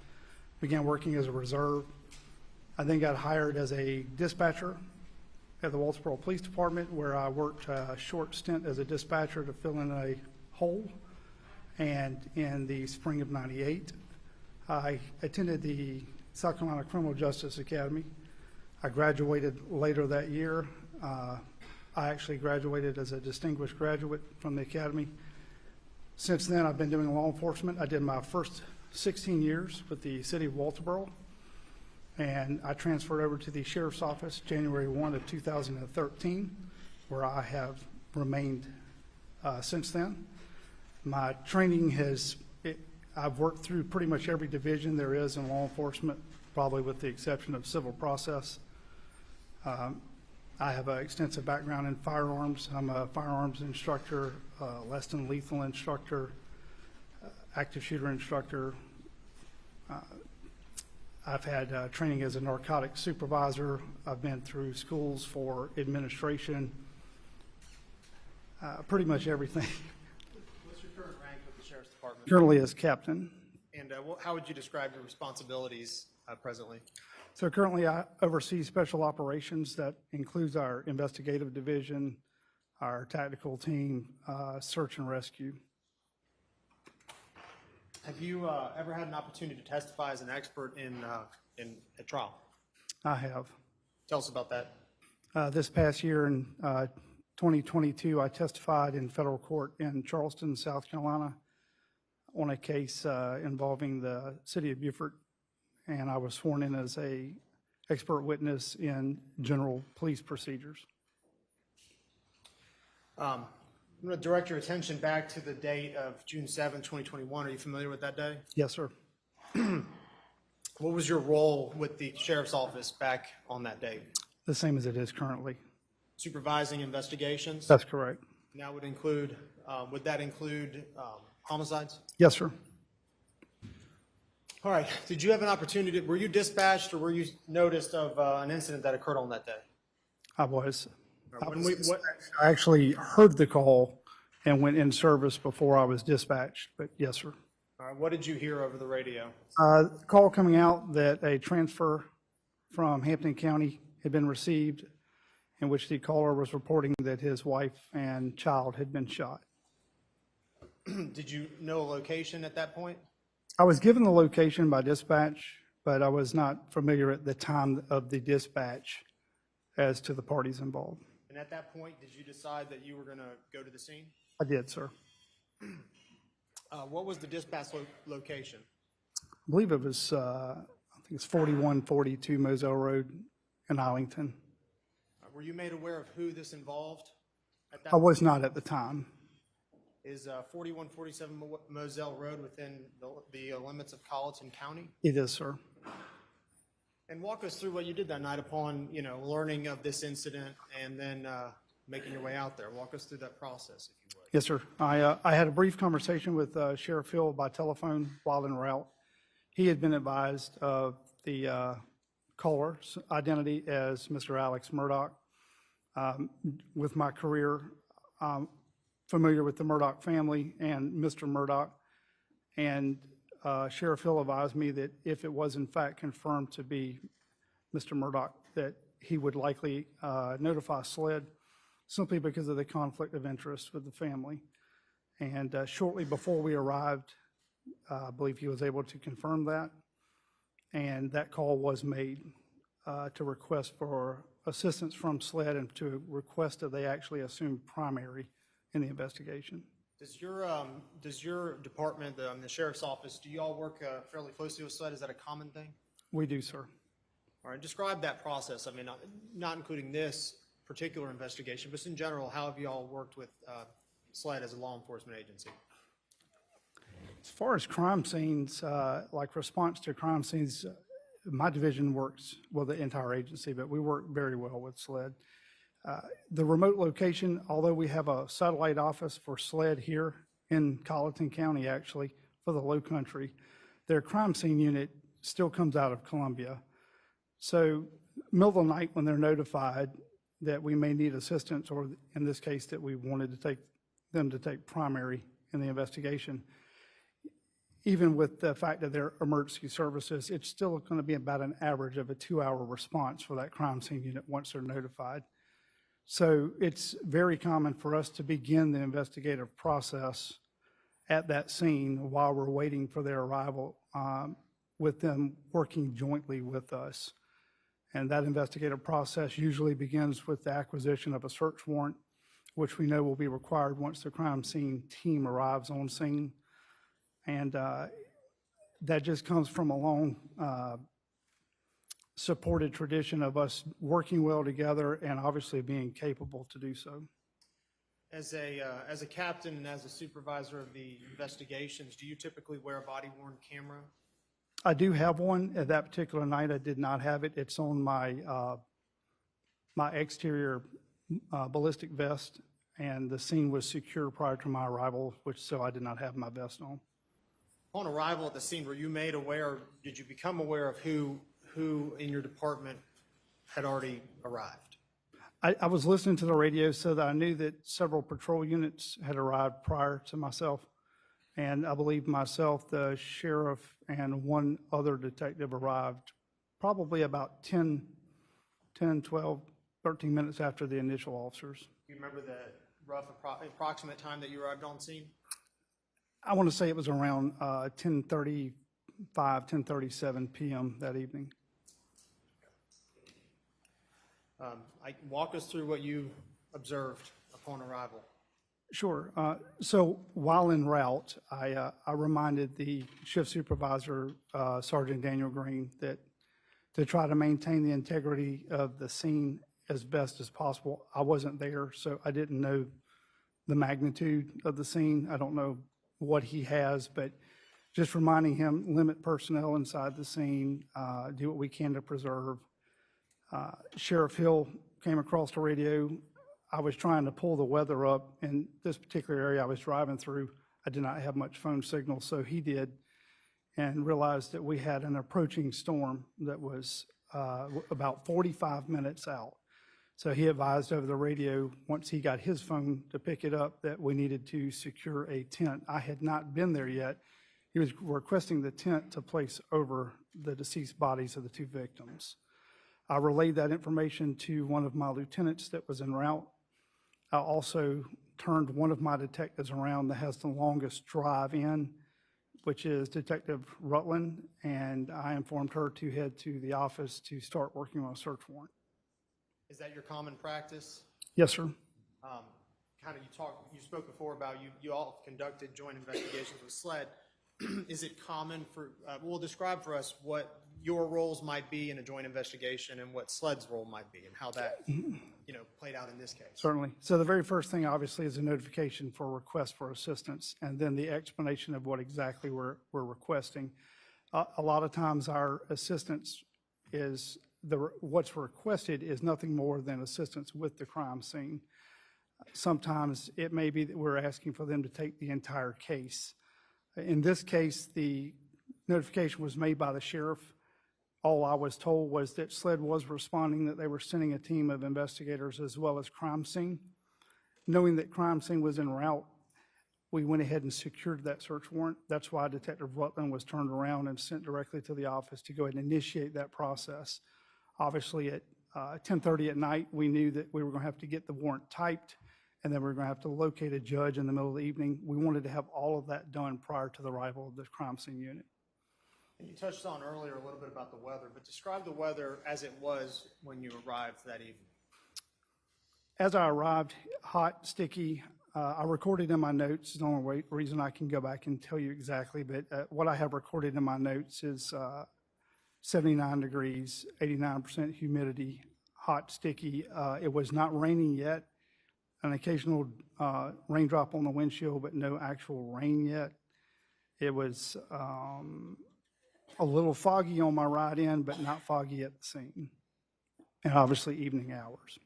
began working as a reserve. I then got hired as a dispatcher at the Walterboro Police Department, where I worked a short stint as a dispatcher to fill in a hole. And in the spring of '98, I attended the South Carolina Criminal Justice Academy. I graduated later that year. I actually graduated as a distinguished graduate from the academy. Since then, I've been doing law enforcement. I did my first 16 years with the city of Walterboro, and I transferred over to the sheriff's office January 1 of 2013, where I have remained since then. My training I've worked through pretty much every division there is in law enforcement, probably with the exception of civil process. I have an extensive background in firearms. I'm a firearms instructor, less than lethal instructor, active shooter instructor. I've had training as a narcotics supervisor. I've been through schools for administration, pretty much everything. What's your current rank with the Sheriff's Department? Currently as captain. And how would you describe your responsibilities presently? So currently I oversee special operations. That includes our investigative division, our tactical team, search and rescue. Have you ever had an opportunity to testify as an expert in a trial? I have. Tell us about that. This past year in 2022, I testified in federal court in Charleston, South Carolina, on a case involving the city of Beaufort, and I was sworn in as a expert witness in general police procedures. I'm going to direct your attention back to the date of June 7, 2021. Are you familiar with that day? Yes, sir. What was your role with the sheriff's office back on that date? The same as it is currently. Supervising investigations? That's correct. And that would that include homicides? Yes, sir. All right. Did you have an opportunity, were you dispatched or were you noticed of an incident that occurred on that day? I was. What, I actually heard the call and went in service before I was dispatched, but yes, sir. all right, what did you hear over the radio? Call coming out that a transfer from Hampton County had been received, in which the caller was reporting that his wife and child had been shot. Did you know a location at that point? I was given the location by dispatch, but I was not familiar at the time of the dispatch as to the parties involved. And at that point, did you decide that you were going to go to the scene? I did, sir. What was the dispatch location? I believe it was, I think it's 4142 Moselle Road in Arlington. Were you made aware of who this involved at that I was not at the time. Is 4147 Moselle Road within the limits of Colleton County? It is, sir. And walk us through what you did that night upon, learning of this incident and then making your way out there. Walk us through that process, if you would. Yes, sir. I had a brief conversation with Sheriff Hill by telephone while en route. He had been advised of the caller's identity as Mr. Alex Murdaugh. With my career, familiar with the Murdaugh family and Mr. Murdaugh, and Sheriff Hill advised me that if it was in fact confirmed to be Mr. Murdaugh, that he would likely notify SLED simply because of the conflict of interest with the family. And shortly before we arrived, I believe he was able to confirm that, and that call was made to request for assistance from SLED and to request that they actually assume primary in the investigation. Does your department, the sheriff's office, do you all work fairly closely with SLED? Is that a common thing? We do, sir. All right, describe that process. I mean, not including this particular investigation, but in general, how have you all worked with SLED as a law enforcement agency? As far as crime scenes, like response to crime scenes, my division works with the entire agency, but we work very well with SLED. The remote location, although we have a satellite office for SLED here in Colleton County, actually, for the Low Country, their crime scene unit still comes out of Columbia. So middle of the night when they're notified that we may need assistance, or in this case that we wanted to take them to take primary in the investigation, even with the fact that they're emergency services, it's still going to be about an average of a 2-hour response for that crime scene unit once they're notified. So it's very common for us to begin the investigative process at that scene while we're waiting for their arrival, with them working jointly with us. And that investigative process usually begins with the acquisition of a search warrant, which we know will be required once the crime scene team arrives on scene. And that just comes from a long supported tradition of us working well together and obviously being capable to do so. As a captain and as a supervisor of the investigations, do you typically wear a body-worn camera? I do have one. At that particular night, I did not have it. It's on my my exterior ballistic vest, and the scene was secure prior to my arrival, so I did not have my vest on. Upon arrival at the scene, were you made aware, did you become aware of who in your department had already arrived? I was listening to the radio so that I knew that several patrol units had arrived prior to myself. And I believe myself, the sheriff, and one other detective arrived probably about 10, 12, 13 minutes after the initial officers. Do you remember the rough approximate time that you arrived on scene? I want to say it was around 10:35, 10:37 p.m. that evening. Walk us through what you observed upon arrival. Sure. So while en route, I reminded the shift supervisor, Sergeant Daniel Green, that to try to maintain the integrity of the scene as best as possible. I wasn't there, so I didn't know the magnitude of the scene. I don't know what he has, but just reminding him, limit personnel inside the scene, do what we can to preserve. Sheriff Hill came across the radio. I was trying to pull the weather up. In this particular area I was driving through, I did not have much phone signal, so he did, and realized that we had an approaching storm that was about 45 minutes out. So he advised over the radio, once he got his phone to pick it up, that we needed to secure a tent. I had not been there yet. He was requesting the tent to place over the deceased bodies of the two victims. I relayed that information to one of my lieutenants that was en route. I also turned one of my detectives around that has the longest drive in, which is Detective Rutland, and I informed her to head to the office to start working on a search warrant. Is that your common practice? Yes, sir. You spoke before about you all conducted joint investigations with SLED. Is it common for, describe for us what your roles might be in a joint investigation and what SLED's role might be and how that, played out in this case? Certainly. So the very first thing, obviously, is a notification for a request for assistance, and then the explanation of what exactly we're requesting. A lot of times our assistance is, what's requested is nothing more than assistance with the crime scene. Sometimes it may be that we're asking for them to take the entire case. In this case, the notification was made by the sheriff. All I was told was that SLED was responding, that they were sending a team of investigators as well as crime scene. Knowing that crime scene was en route, we went ahead and secured that search warrant. That's why Detective Rutland was turned around and sent directly to the office to go ahead and initiate that process. Obviously, at 10:30 at night, we knew that we were going to have to get the warrant typed, and then we were going to have to locate a judge in the middle of the evening. We wanted to have all of that done prior to the arrival of the crime scene unit. And you touched on earlier a little bit about the weather, but describe the weather as it was when you arrived that evening. As I arrived, hot, sticky. I recorded in my notes. It's the only reason I can go back and tell you exactly, but what I have recorded in my notes is 79 degrees, 89% humidity, hot, sticky. It was not raining yet. An occasional raindrop on the windshield, but no actual rain yet. It was a little foggy on my ride in, but not foggy at the scene. And obviously evening hours.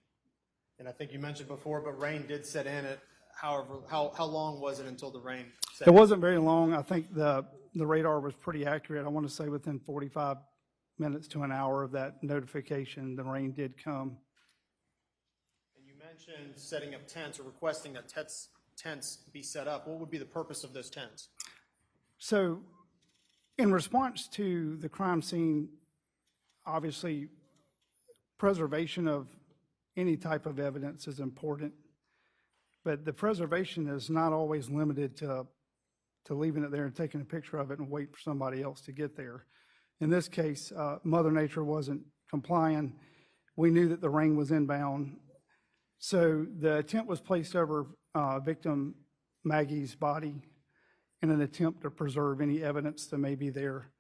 And I think you mentioned before, but rain did set in at, however, how long was it until the rain set in? It wasn't very long. I think the radar was pretty accurate. I want to say within 45 minutes to an hour of that notification, the rain did come. And you mentioned setting up tents or requesting that tents be set up. What would be the purpose of those tents? So in response to the crime scene, obviously preservation of any type of evidence is important, but the preservation is not always limited to leaving it there and taking a picture of it and wait for somebody else to get there. In this case, Mother Nature wasn't complying. We knew that the rain was inbound. So the tent was placed over victim Maggie's body in an attempt to preserve any evidence that may be there.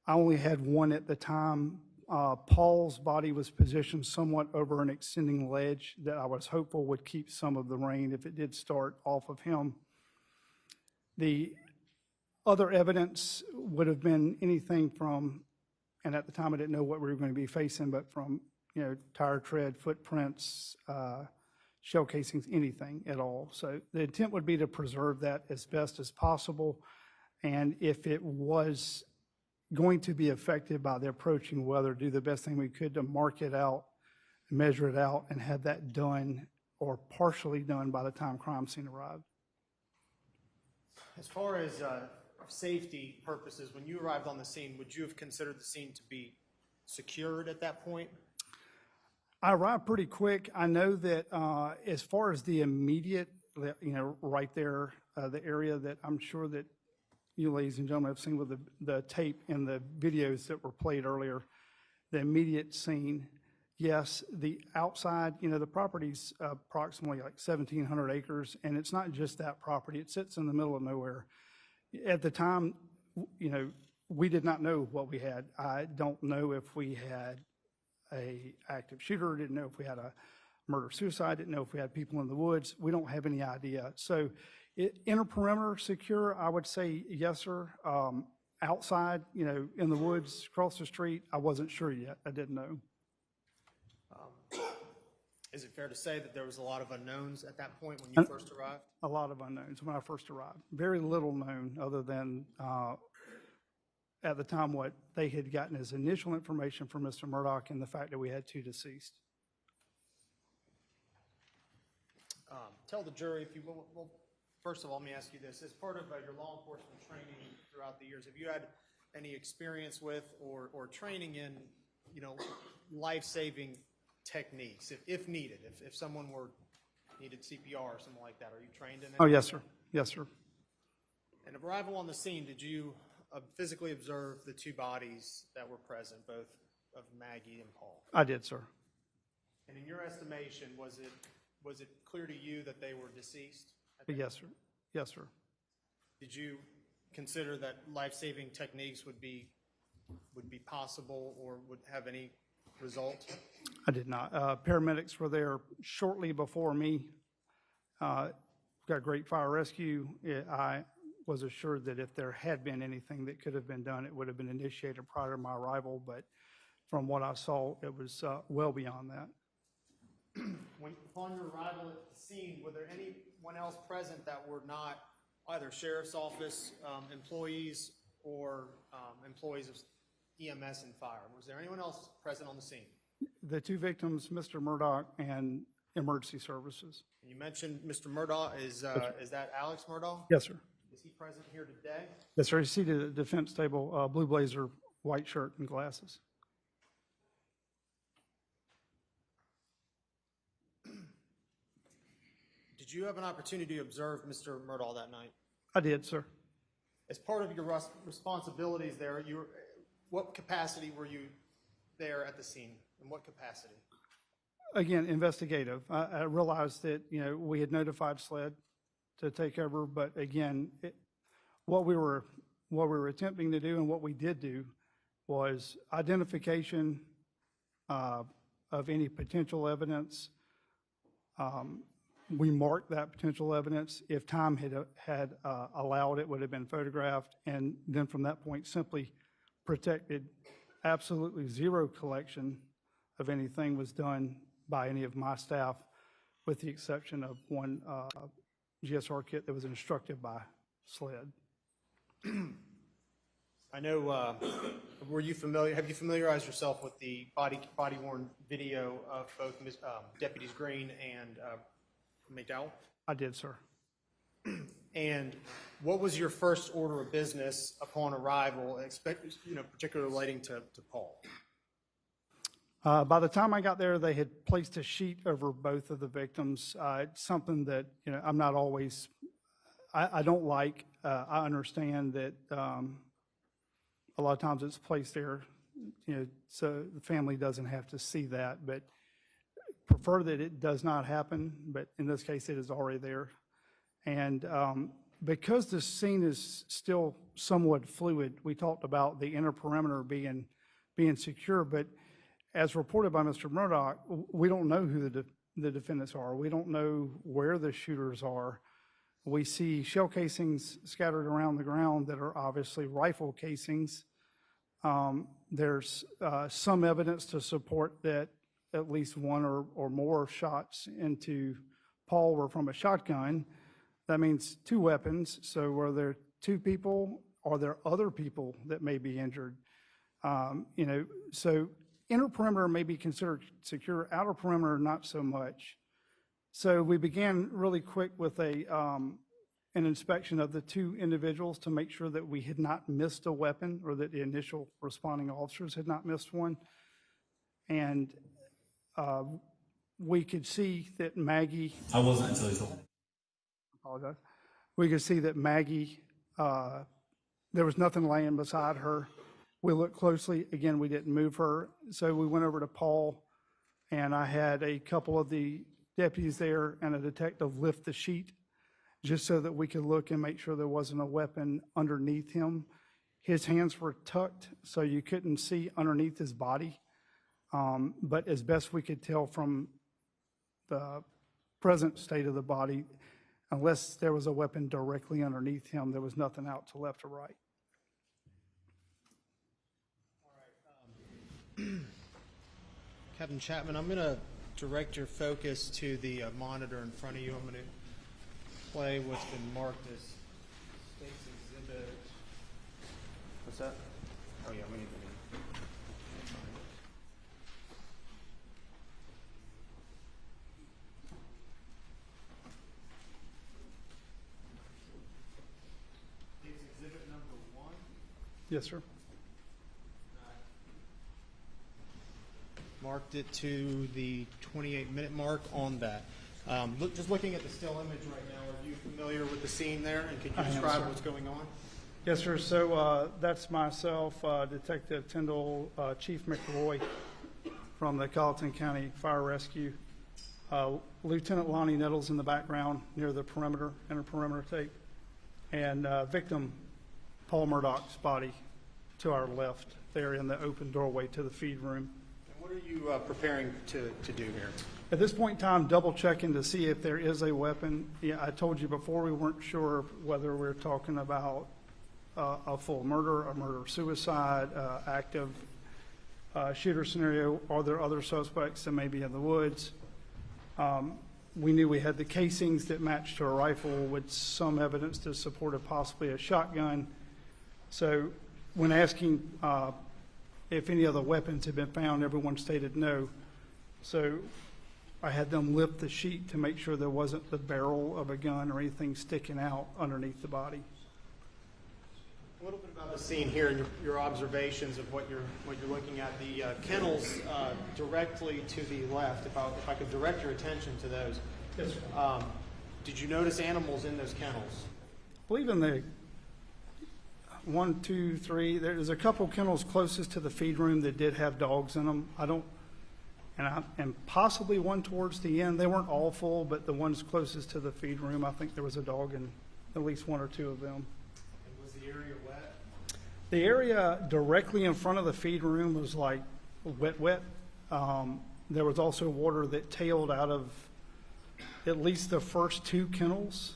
I only had one at the time. Paul's body was positioned somewhat over an extending ledge that I was hopeful would keep some of the rain if it did start off of him. The other evidence would have been anything from, and at the time I didn't know what we were going to be facing, but from, tire tread, footprints, shell casings, anything at all. So the intent would be to preserve that as best as possible. And if it was going to be affected by the approaching weather, do the best thing we could to mark it out, measure it out, and have that done or partially done by the time crime scene arrived. As far as safety purposes, when you arrived on the scene, would you have considered the scene to be secured at that point? I arrived pretty quick. I know that as far as the immediate, right there, the area that I'm sure that you ladies and gentlemen have seen with the tape and the videos that were played earlier, the immediate scene, yes, the outside, the property's approximately like 1,700 acres, and it's not just that property. It sits in the middle of nowhere. At the time, we did not know what we had. I don't know if we had a active shooter, didn't know if we had a murder-suicide, didn't know if we had people in the woods. We don't have any idea. So inner perimeter secure, I would say yes, sir. Outside, in the woods, across the street, I wasn't sure yet. I didn't know. Is it fair to say that there was a lot of unknowns at that point when you first arrived? A lot of unknowns when I first arrived. Very little known other than at the time what they had gotten as initial information from Mr. Murdaugh and the fact that we had 2 deceased. Tell the jury, if you will, well, first of all, let me ask you this. As part of your law enforcement training throughout the years, have you had any experience with or training in, life-saving techniques, if needed, if someone needed CPR or something like that? Are you trained in that? Oh, yes, sir. Yes, sir. And arrival on the scene, did you physically observe the 2 bodies that were present, both of Maggie and Paul? I did, sir. And in your estimation, was it clear to you that they were deceased? Yes, sir. Yes, sir. Did you consider that life-saving techniques would be possible or would have any result? I did not. Paramedics were there shortly before me. Got great fire rescue. I was assured that if there had been anything that could have been done, it would have been initiated prior to my arrival, but from what I saw, it was well beyond that. Upon your arrival at the scene, were there anyone else present that were not either sheriff's office employees or employees of EMS and fire? Was there anyone else present on the scene? The 2 victims, Mr. Murdaugh and emergency services. And you mentioned Mr. Murdaugh. Is that Alex Murdaugh? Yes, sir. Is he present here today? Yes, sir. He's seated at the defense table, blue blazer, white shirt, and glasses. Did you have an opportunity to observe Mr. Murdaugh that night? I did, sir. As part of your responsibilities there, what capacity were you there at the scene? In what capacity? Again, investigative. I realized that, we had notified SLED to take over, but again, what we were attempting to do and what we did do was identification of any potential evidence. We marked that potential evidence. If time had allowed, it would have been photographed, and then from that point simply protected. Absolutely zero collection of anything was done by any of my staff, with the exception of one GSR kit that was instructed by SLED. I know, have you familiarized yourself with the body-worn video of both Deputies Green and McDowell? I did, sir. And what was your first order of business upon arrival, particularly relating to Paul? By the time I got there, they had placed a sheet over both of the victims. It's something that, I'm not always, I don't like. I understand that a lot of times it's placed there, so the family doesn't have to see that, but prefer that it does not happen, but in this case, it is already there. And because the scene is still somewhat fluid, we talked about the inner perimeter being secure, but as reported by Mr. Murdaugh, we don't know who the defendants are. We don't know where the shooters are. We see shell casings scattered around the ground that are obviously rifle casings. There's some evidence to support that at least one or more shots into Paul were from a shotgun. That means two weapons. So were there two people? Are there other people that may be injured? So inner perimeter may be considered secure, outer perimeter not so much. So we began really quick with an inspection of the two individuals to make sure that we had not missed a weapon, or that the initial responding officers had not missed one. And we could see that Maggie... I wasn't until he told me. Apologize. We could see that Maggie, there was nothing laying beside her. We looked closely. Again, we didn't move her. So we went over to Paul, and I had a couple of the deputies there and a detective lift the sheet just so that we could look and make sure there wasn't a weapon underneath him. His hands were tucked, so you couldn't see underneath his body. But as best we could tell from the present state of the body, unless there was a weapon directly underneath him, there was nothing out to left or right. Captain Chapman, I'm going to direct your focus to the monitor in front of you. I'm going to play what's been marked as State's Exhibit. What's that? Oh, yeah, we need to. State's Exhibit number 1. Yes, sir. Marked it to the 28-minute mark on that. Just looking at the still image right now, are you familiar with the scene there? And can you describe what's going on? Yes, sir. So that's myself, Detective Tyndall, Chief McRoy from the Colleton County Fire Rescue. Lieutenant Lonnie Nettles in the background near the perimeter, inner perimeter tape. And victim Paul Murdaugh's body to our left there in the open doorway to the feed room. What are you preparing to do here? At this point in time, double checking to see if there is a weapon. Yeah, I told you before we weren't sure whether we're talking about a full murder, a murder-suicide, active shooter scenario. Are there other suspects that may be in the woods? We knew we had the casings that matched to a rifle with some evidence to support it possibly a shotgun. So when asking if any other weapons had been found, everyone stated no. So I had them lift the sheet to make sure there wasn't the barrel of a gun or anything sticking out underneath the body. A little bit about the scene here and your observations of what you're looking at. The kennels directly to the left. If I could direct your attention to those. Yes, sir. Did you notice animals in those kennels? I believe in the 1, 2, 3. There's a couple kennels closest to the feed room that did have dogs in them. And possibly one towards the end. They weren't all full, but the ones closest to the feed room, I think there was a dog in at least 1 or 2 of them. And was the area wet? The area directly in front of the feed room was like wet. There was also water that tailed out of at least the first 2 kennels.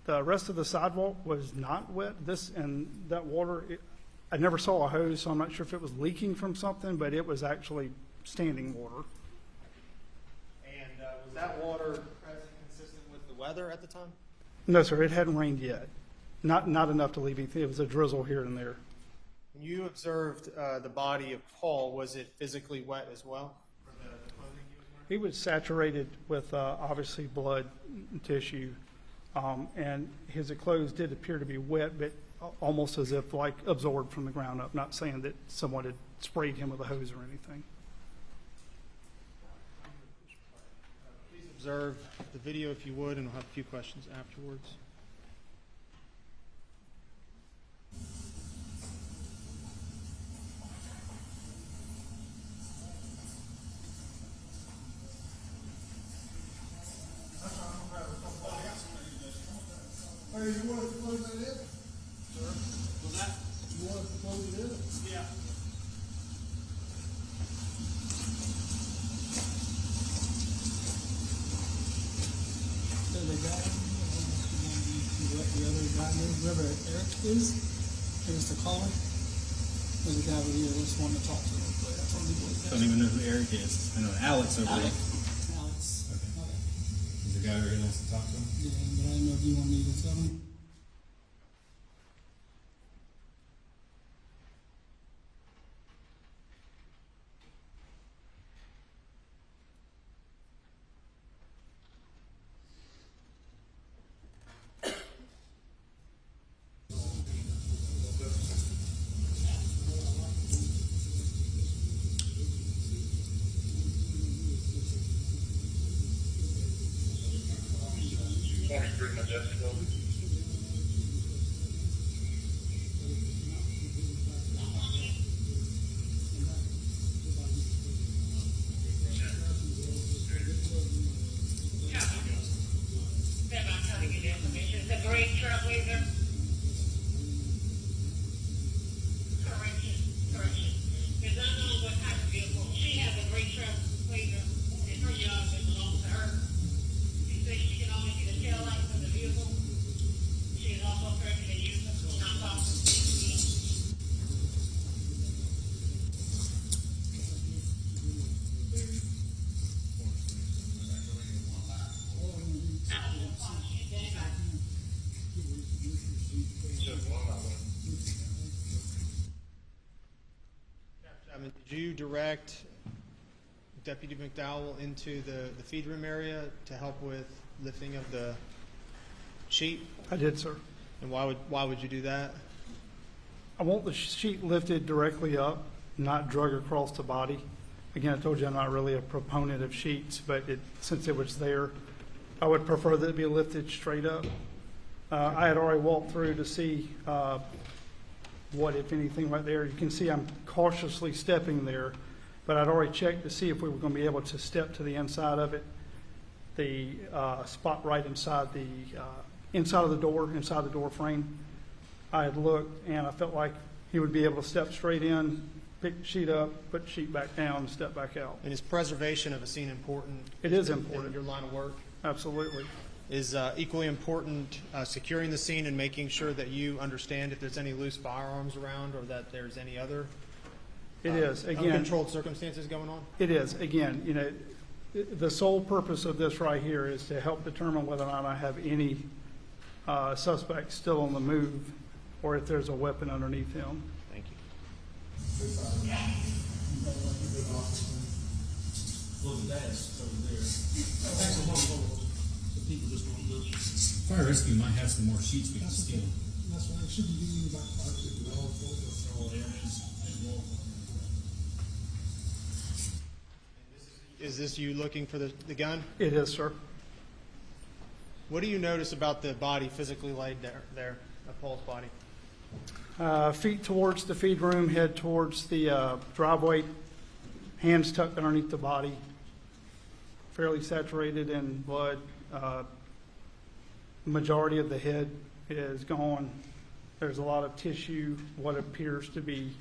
The rest of the sidewalk was not wet. That water, I never saw a hose, so I'm not sure if it was leaking from something, but it was actually standing water. And was that water present consistent with the weather at the time? No, sir, it hadn't rained yet. Not enough to leave anything. It was a drizzle here and there. When you observed the body of Paul, was it physically wet as well? For the clothing he was wearing? He was saturated with obviously blood tissue. And his clothes did appear to be wet, but almost as if like absorbed from the ground up. Not saying that someone had sprayed him with a hose or anything. observe the video if you would, and we'll have a few questions afterwards. Hey, you want to close that in? Sir? Was that? You want to close it in? Yeah. So the guy, the other guy, whoever Eric is the caller. There's a guy over here that's wanting to talk to him. Don't even know who Eric is. I know Alex over there. Alex. Okay. Is the guy over here that wants to talk to him? Yeah, but I don't know if you want me to tell him. It's a great trailblazer. Correction. It's unknown what type of vehicle. She has a great trailblazer. It's her yard that belongs to her. She says she can only see the tail light from the vehicle. She is also correcting the use of non-toxic. Did you direct Deputy McDowell into the feed room area to help with lifting of the sheet? I did, sir. And why would you do that? I want the sheet lifted directly up, not drug across the body. Again, I told you I'm not really a proponent of sheets, but since it was there, I would prefer that it be lifted straight up. I had already walked through to see what, if anything, right there. You can see I'm cautiously stepping there, but I'd already checked to see if we were going to be able to step to the inside of it, the spot right inside the inside of the door, inside the door frame. I had looked, and I felt like he would be able to step straight in, pick the sheet up, put the sheet back down, and step back out. And is preservation of a scene important? It is important. In your line of work? Absolutely. Is equally important securing the scene and making sure that you understand if there's any loose firearms around or that there's any other It is. Again, uncontrolled circumstances going on? It is. Again, you know, the sole purpose of this right here is to help determine whether or not I have any suspects still on the move or if there's a weapon underneath him. Thank you. Well, the desk over there. People just don't know. Fire rescue might have some more sheets we can steal. That's why it shouldn't be about Is this you looking for the gun? It is, sir. What do you notice about the body physically laid there, Paul's body? Feet towards the feed room, head towards the driveway, hands tucked underneath the body, fairly saturated in blood. Majority of the head is gone. There's a lot of tissue, what appears to be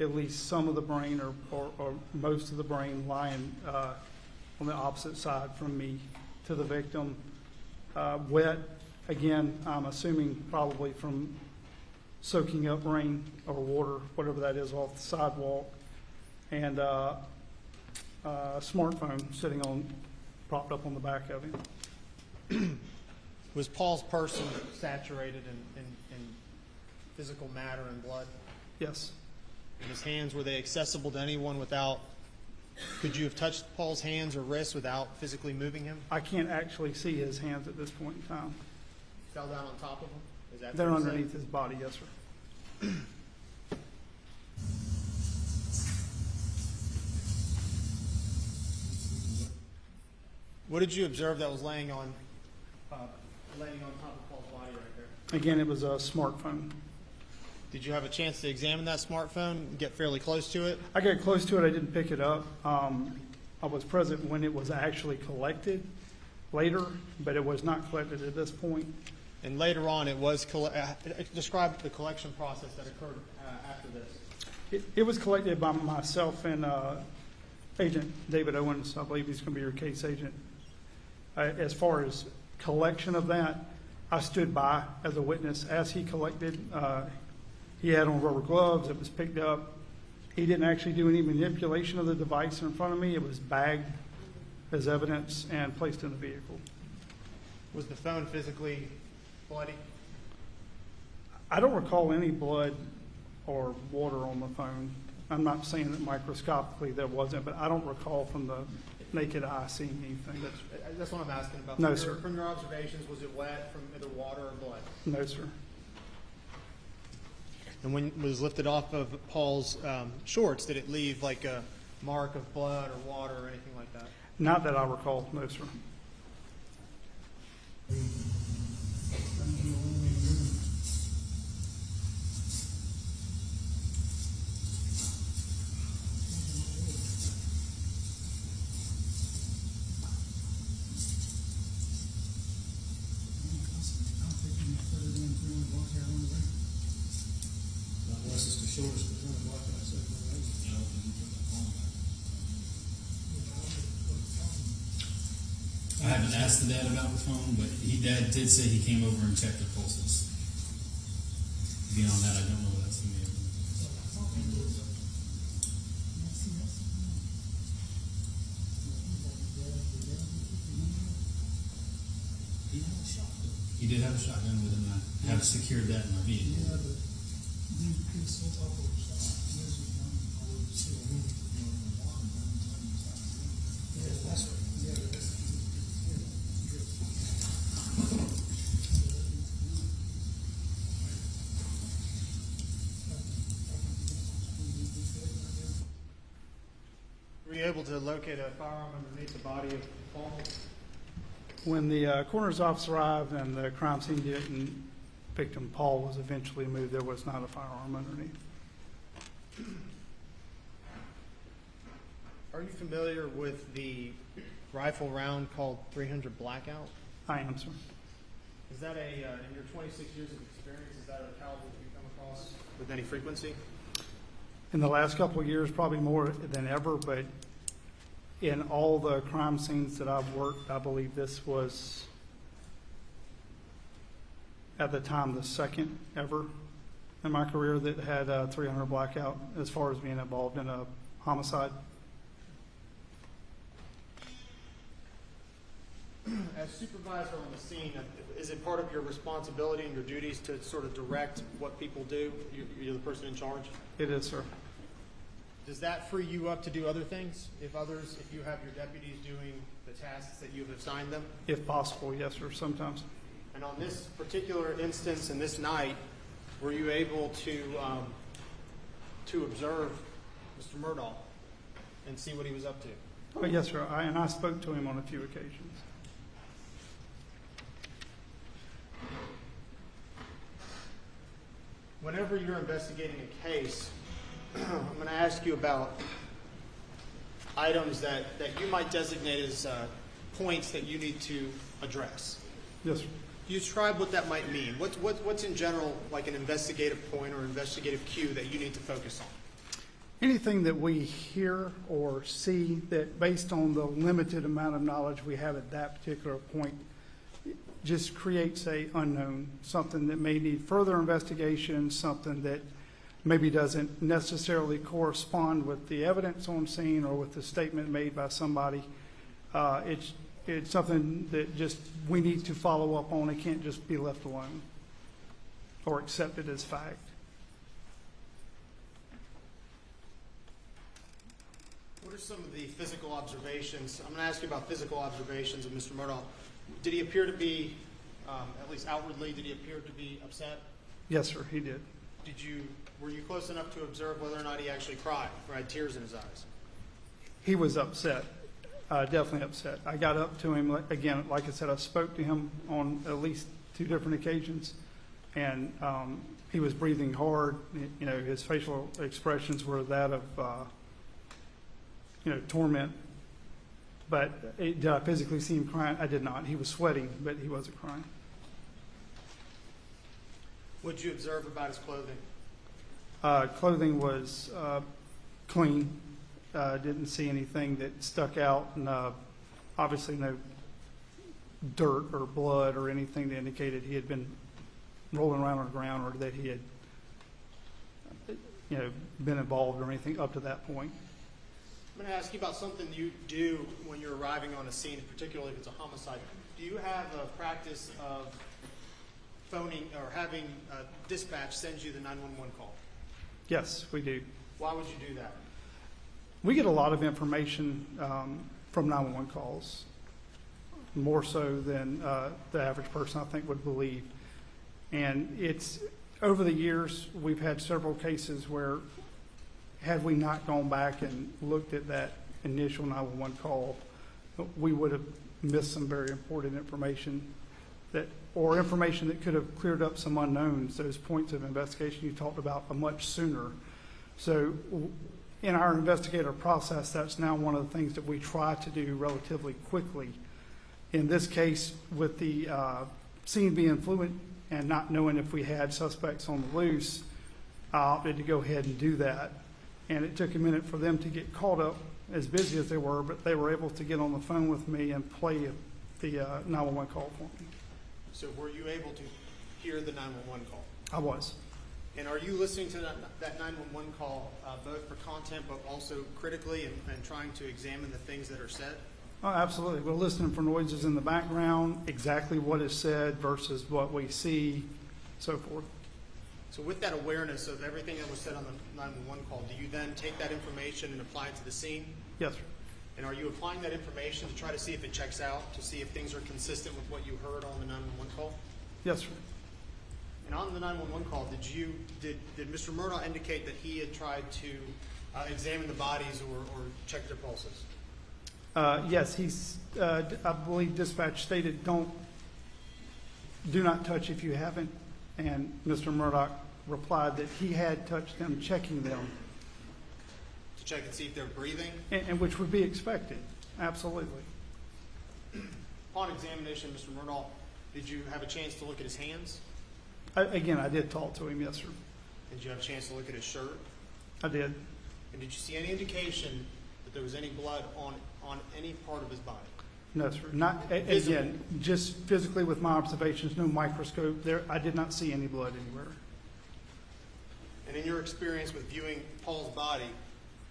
at least some of the brain or most of the brain lying on the opposite side from me to the victim. Wet, again, I'm assuming probably from soaking up rain or water, whatever that is, off the sidewalk. And a smartphone sitting propped up on the back of him. Was Paul's person saturated in physical matter and blood? Yes. And his hands, were they accessible to anyone without, could you have touched Paul's hands or wrists without physically moving him? I can't actually see his hands at this point in time. Fell down on top of him? Is that They're fair to say? underneath his body, yes, sir. What did you observe that was laying on top of Paul's body right there? Again, it was a smartphone. Did you have a chance to examine that smartphone and get fairly close to it? I got close to it. I didn't pick it up. I was present when it was actually collected later, but it was not collected at this point. And later on, it was describe the collection process that occurred after this. It was collected by myself and Agent David Owens. I believe he's going to be your case agent. As far as collection of that, I stood by as a witness as he collected. He had on rubber gloves. It was picked up. He didn't actually do any manipulation of the device in front of me. It was bagged as evidence and placed in the vehicle. Was the phone physically bloody? I don't recall any blood or water on the phone. I'm not saying that microscopically there wasn't, but I don't recall from the naked eye seeing anything. That's what I'm asking about. No, sir. From your observations, was it wet from either water or blood? No, sir. And when it was lifted off of Paul's shorts, did it leave like a mark of blood or water or anything like that? Not that I recall, no, sir. I haven't asked the dad about the phone, but dad did say he came over and checked the pulses. Beyond that, I don't know what else he may have done. He did have a shotgun with him. I have secured that in my vehicle. Were you able to locate a firearm underneath the body of Paul? When the coroner's office arrived and the crime scene didn't victim Paul was eventually moved, there was not a firearm underneath. Are you familiar with the rifle round called 300 Blackout? I am, sir. Is that in your 26 years of experience, is that a caliber that you've come across with any frequency? In the last couple of years, probably more than ever, but in all the crime scenes that I've worked, I believe this was, at the time, the second ever in my career that had a 300 Blackout as far as being involved in a homicide. As supervisor on the scene, is it part of your responsibility and your duties to sort of direct what people do? You're the person in charge? It is, sir. Does that free you up to do other things? If you have your deputies doing the tasks that you've assigned them? If possible, yes, sir, sometimes. And on this particular instance and this night, were you able to observe Mr. Murdaugh and see what he was up to? Oh, yes, sir. I spoke to him on a few occasions. Whenever you're investigating a case, I'm going to ask you about items that you might designate as points that you need to address. Yes, sir. Can you describe what that might mean? What's in general like an investigative point or investigative cue that you need to focus on? Anything that we hear or see that, based on the limited amount of knowledge we have at that particular point, just creates a unknown, something that may need further investigation, something that maybe doesn't necessarily correspond with the evidence on scene or with the statement made by somebody. It's something that just we need to follow up on. It can't just be left alone or accepted as fact. What are some of the physical observations? I'm going to ask you about physical observations of Mr. Murdaugh. Did he appear to be, at least outwardly, did he appear to be upset? Yes, sir, he did. Were you close enough to observe whether or not he actually cried or had tears in his eyes? He was upset. Definitely upset. I got up to him, again, like I said, I spoke to him on at least 2 different occasions, and he was breathing hard. You know, his facial expressions were that of, torment. But did I physically see him crying? I did not. He was sweating, but he wasn't crying. What did you observe about his clothing? Clothing was clean. Didn't see anything that stuck out, and obviously no dirt or blood or anything that indicated he had been rolling around on the ground or that he had, been involved or anything up to that point. I'm going to ask you about something you do when you're arriving on a scene, particularly if it's a homicide. Do you have a practice of phoning or having dispatch send you the 911 call? Yes, we do. Why would you do that? We get a lot of information from 911 calls, more so than the average person, I think, would believe. And it's, over the years, we've had several cases where, had we not gone back and looked at that initial 911 call, we would have missed some very important information or information that could have cleared up some unknowns, those points of investigation you talked about much sooner. So in our investigative process, that's now one of the things that we try to do relatively quickly. In this case, with the scene being fluid and not knowing if we had suspects on the loose, I opted to go ahead and do that. And it took a minute for them to get caught up, as busy as they were, but they were able to get on the phone with me and play the 911 call for me. So were you able to hear the 911 call? I was. And are you listening to that 911 call both for content but also critically and trying to examine the things that are said? Oh, absolutely. We're listening for noises in the background, exactly what is said versus what we see, so forth. So with that awareness of everything that was said on the 911 call, do you then take that information and apply it to the scene? Yes, sir. And are you applying that information to try to see if it checks out, to see if things are consistent with what you heard on the 911 call? Yes, sir. And on the 911 call, did Mr. Murdaugh indicate that he had tried to examine the bodies or check their pulses? Yes, I believe dispatch stated, do not touch if you haven't. And Mr. Murdaugh replied that he had touched them, checking them. To check and see if they're breathing? And which would be expected, absolutely. Upon examination, Mr. Murdaugh, did you have a chance to look at his hands? Again, I did talk to him, yes, sir. Did you have a chance to look at his shirt? I did. And did you see any indication that there was any blood on any part of his body? No, sir. Not, again, just physically with my observations, no microscope there. I did not see any blood anywhere. And in your experience with viewing Paul's body,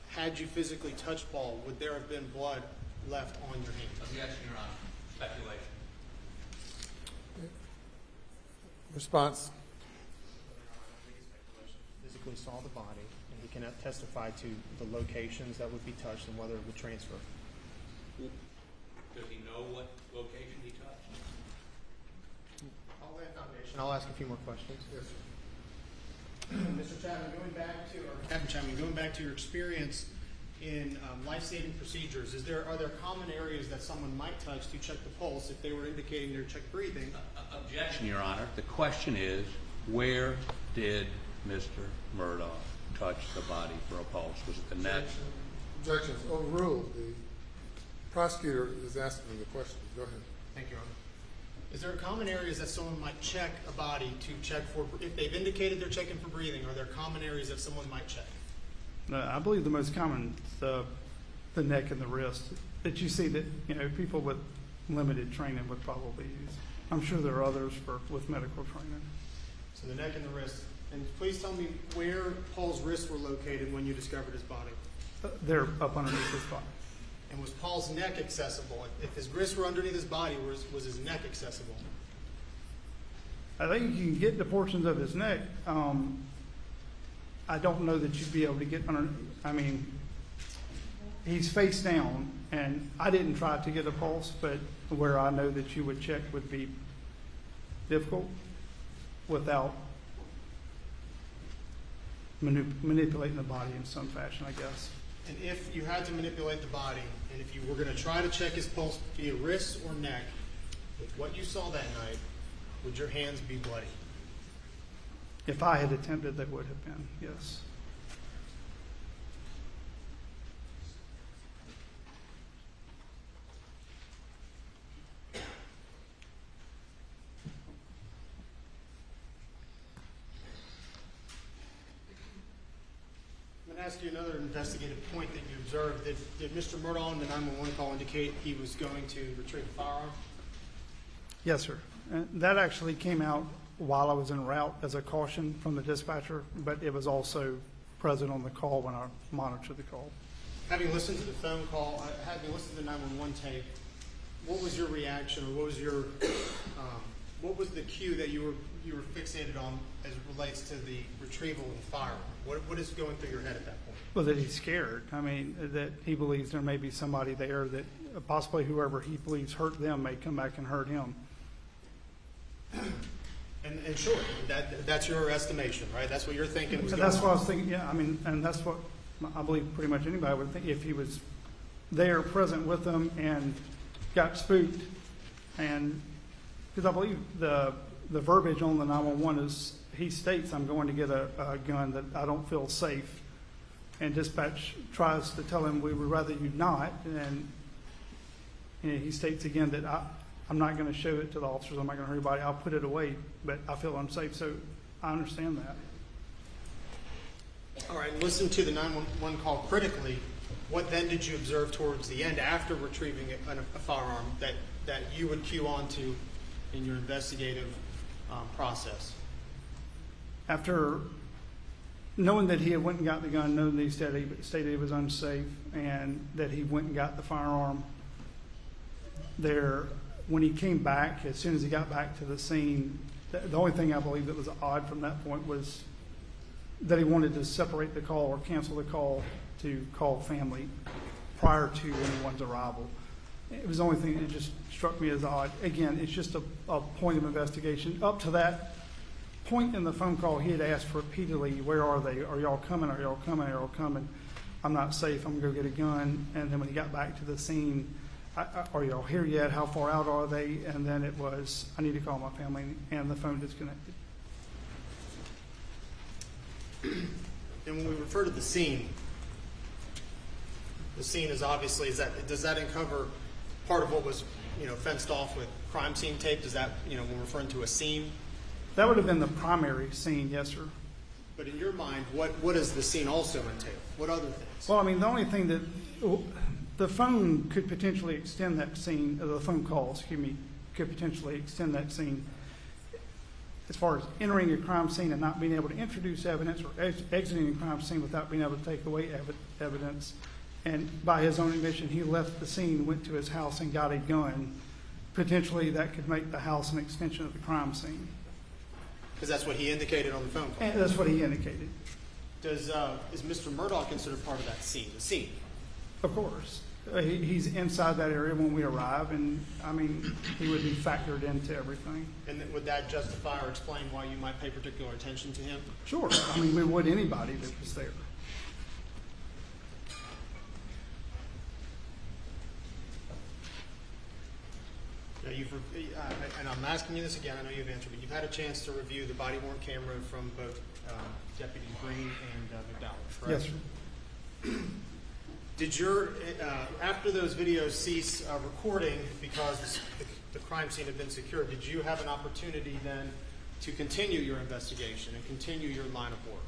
had you physically touched Paul, would there have been blood left on your hand? Objection, Your Honor. Speculation. Response. Physically saw the body, and he cannot testify to the locations that would be touched and whether it would transfer. Does he know what location he touched? I'll lay a foundation. I'll ask a few more questions. Yes, sir. Mr. Chapman, Captain Chapman, going back to your experience in life-saving procedures, are there common areas that someone might touch to check the pulse if they were indicating their check breathing? Objection, Your Honor. The question is, where did Mr. Murdaugh touch the body for a pulse? Was it the neck? Objections overruled. The prosecutor is asking the question. Go ahead. Thank you, Your Honor. Is there common areas that someone might check a body to check for, if they've indicated they're checking for breathing, are there common areas that someone might check? I believe the most common is the neck and the wrist that you see that people with limited training would probably use. I'm sure there are others with medical training. So the neck and the wrist. And please tell me where Paul's wrists were located when you discovered his body. They're up underneath his body. And was Paul's neck accessible? If his wrists were underneath his body, was his neck accessible? I think you can get the portions of his neck. I don't know that you'd be able to get under. I mean, he's face down, and I didn't try to get a pulse, but where I know that you would check would be difficult without manipulating the body in some fashion, I guess. and if you had to manipulate the body, and if you were going to try to check his pulse via wrist or neck, with what you saw that night, would your hands be bloody? If I had attempted, they would have been, yes. I'm going to ask you another investigative point that you observed. Did Mr. Murdaugh in the 911 call indicate he was going to retrieve a firearm? Yes, sir. And that actually came out while I was en route as a caution from the dispatcher, but it was also present on the call when I monitored the call. Having listened to the phone call, having listened to the 911 tape, what was your reaction, or what was the cue that you were fixated on as it relates to the retrieval of the firearm? What is going through your head at that point? Well, that he's scared. I mean, that he believes there may be somebody there that possibly whoever he believes hurt them may come back and hurt him. And sure, that's your estimation, right? That's what you're thinking was going on. That's what I was thinking, yeah. I mean, and that's what I believe pretty much anybody would think if he was there present with them and got spooked. And because I believe the verbiage on the 911 is, he states, I'm going to get a gun that I don't feel safe. And dispatch tries to tell him we would rather you not. And you know, he states again that I'm not going to show it to the officers. I'm not going to hurt anybody. I'll put it away, but I feel unsafe. So I understand that. All right, listen to the 911 call critically. What then did you observe towards the end after retrieving a firearm that you would cue on to in your investigative process? After knowing that he had went and got the gun, knowing that he stated he was unsafe, and that he went and got the firearm, when he came back, as soon as he got back to the scene, the only thing I believe that was odd from that point was that he wanted to separate the call or cancel the call to call family prior to anyone's arrival. It was the only thing that just struck me as odd. Again, it's just a point of investigation. Up to that point in the phone call, he had asked repeatedly, where are they? Are y'all coming? Are y'all coming? Are y'all coming? I'm not safe. I'm going to go get a gun. And then when he got back to the scene, are y'all here yet? How far out are they? And then it was, I need to call my family, and the phone disconnected. And when we refer to the scene is obviously, does that uncover part of what was, fenced off with crime scene tape? Does that, when we're referring to a scene? That would have been the primary scene, yes, sir. But in your mind, what does the scene also entail? What other things? Well, I mean, the only thing that the phone could potentially extend that scene, the phone call, could potentially extend that scene as far as entering a crime scene and not being able to introduce evidence, or exiting a crime scene without being able to take away evidence. And by his own admission, he left the scene, went to his house, and got a gun. Potentially, that could make the house an extension of the crime scene. Because that's what he indicated on the phone call. And that's what he indicated. Is Mr. Murdaugh considered part of that scene? The scene? Of course. He's inside that area when we arrive, and I mean, he would be factored into everything. And would that justify or explain why you might pay particular attention to him? Sure. I mean, we would anybody that was there. Now and I'm asking you this again, I know you've answered, but you've had a chance to review the body-worn camera from both Deputy Green and McDowell, correct? Yes, sir. Did after those videos cease recording because the crime scene had been secured, did you have an opportunity then to continue your investigation and continue your line of work?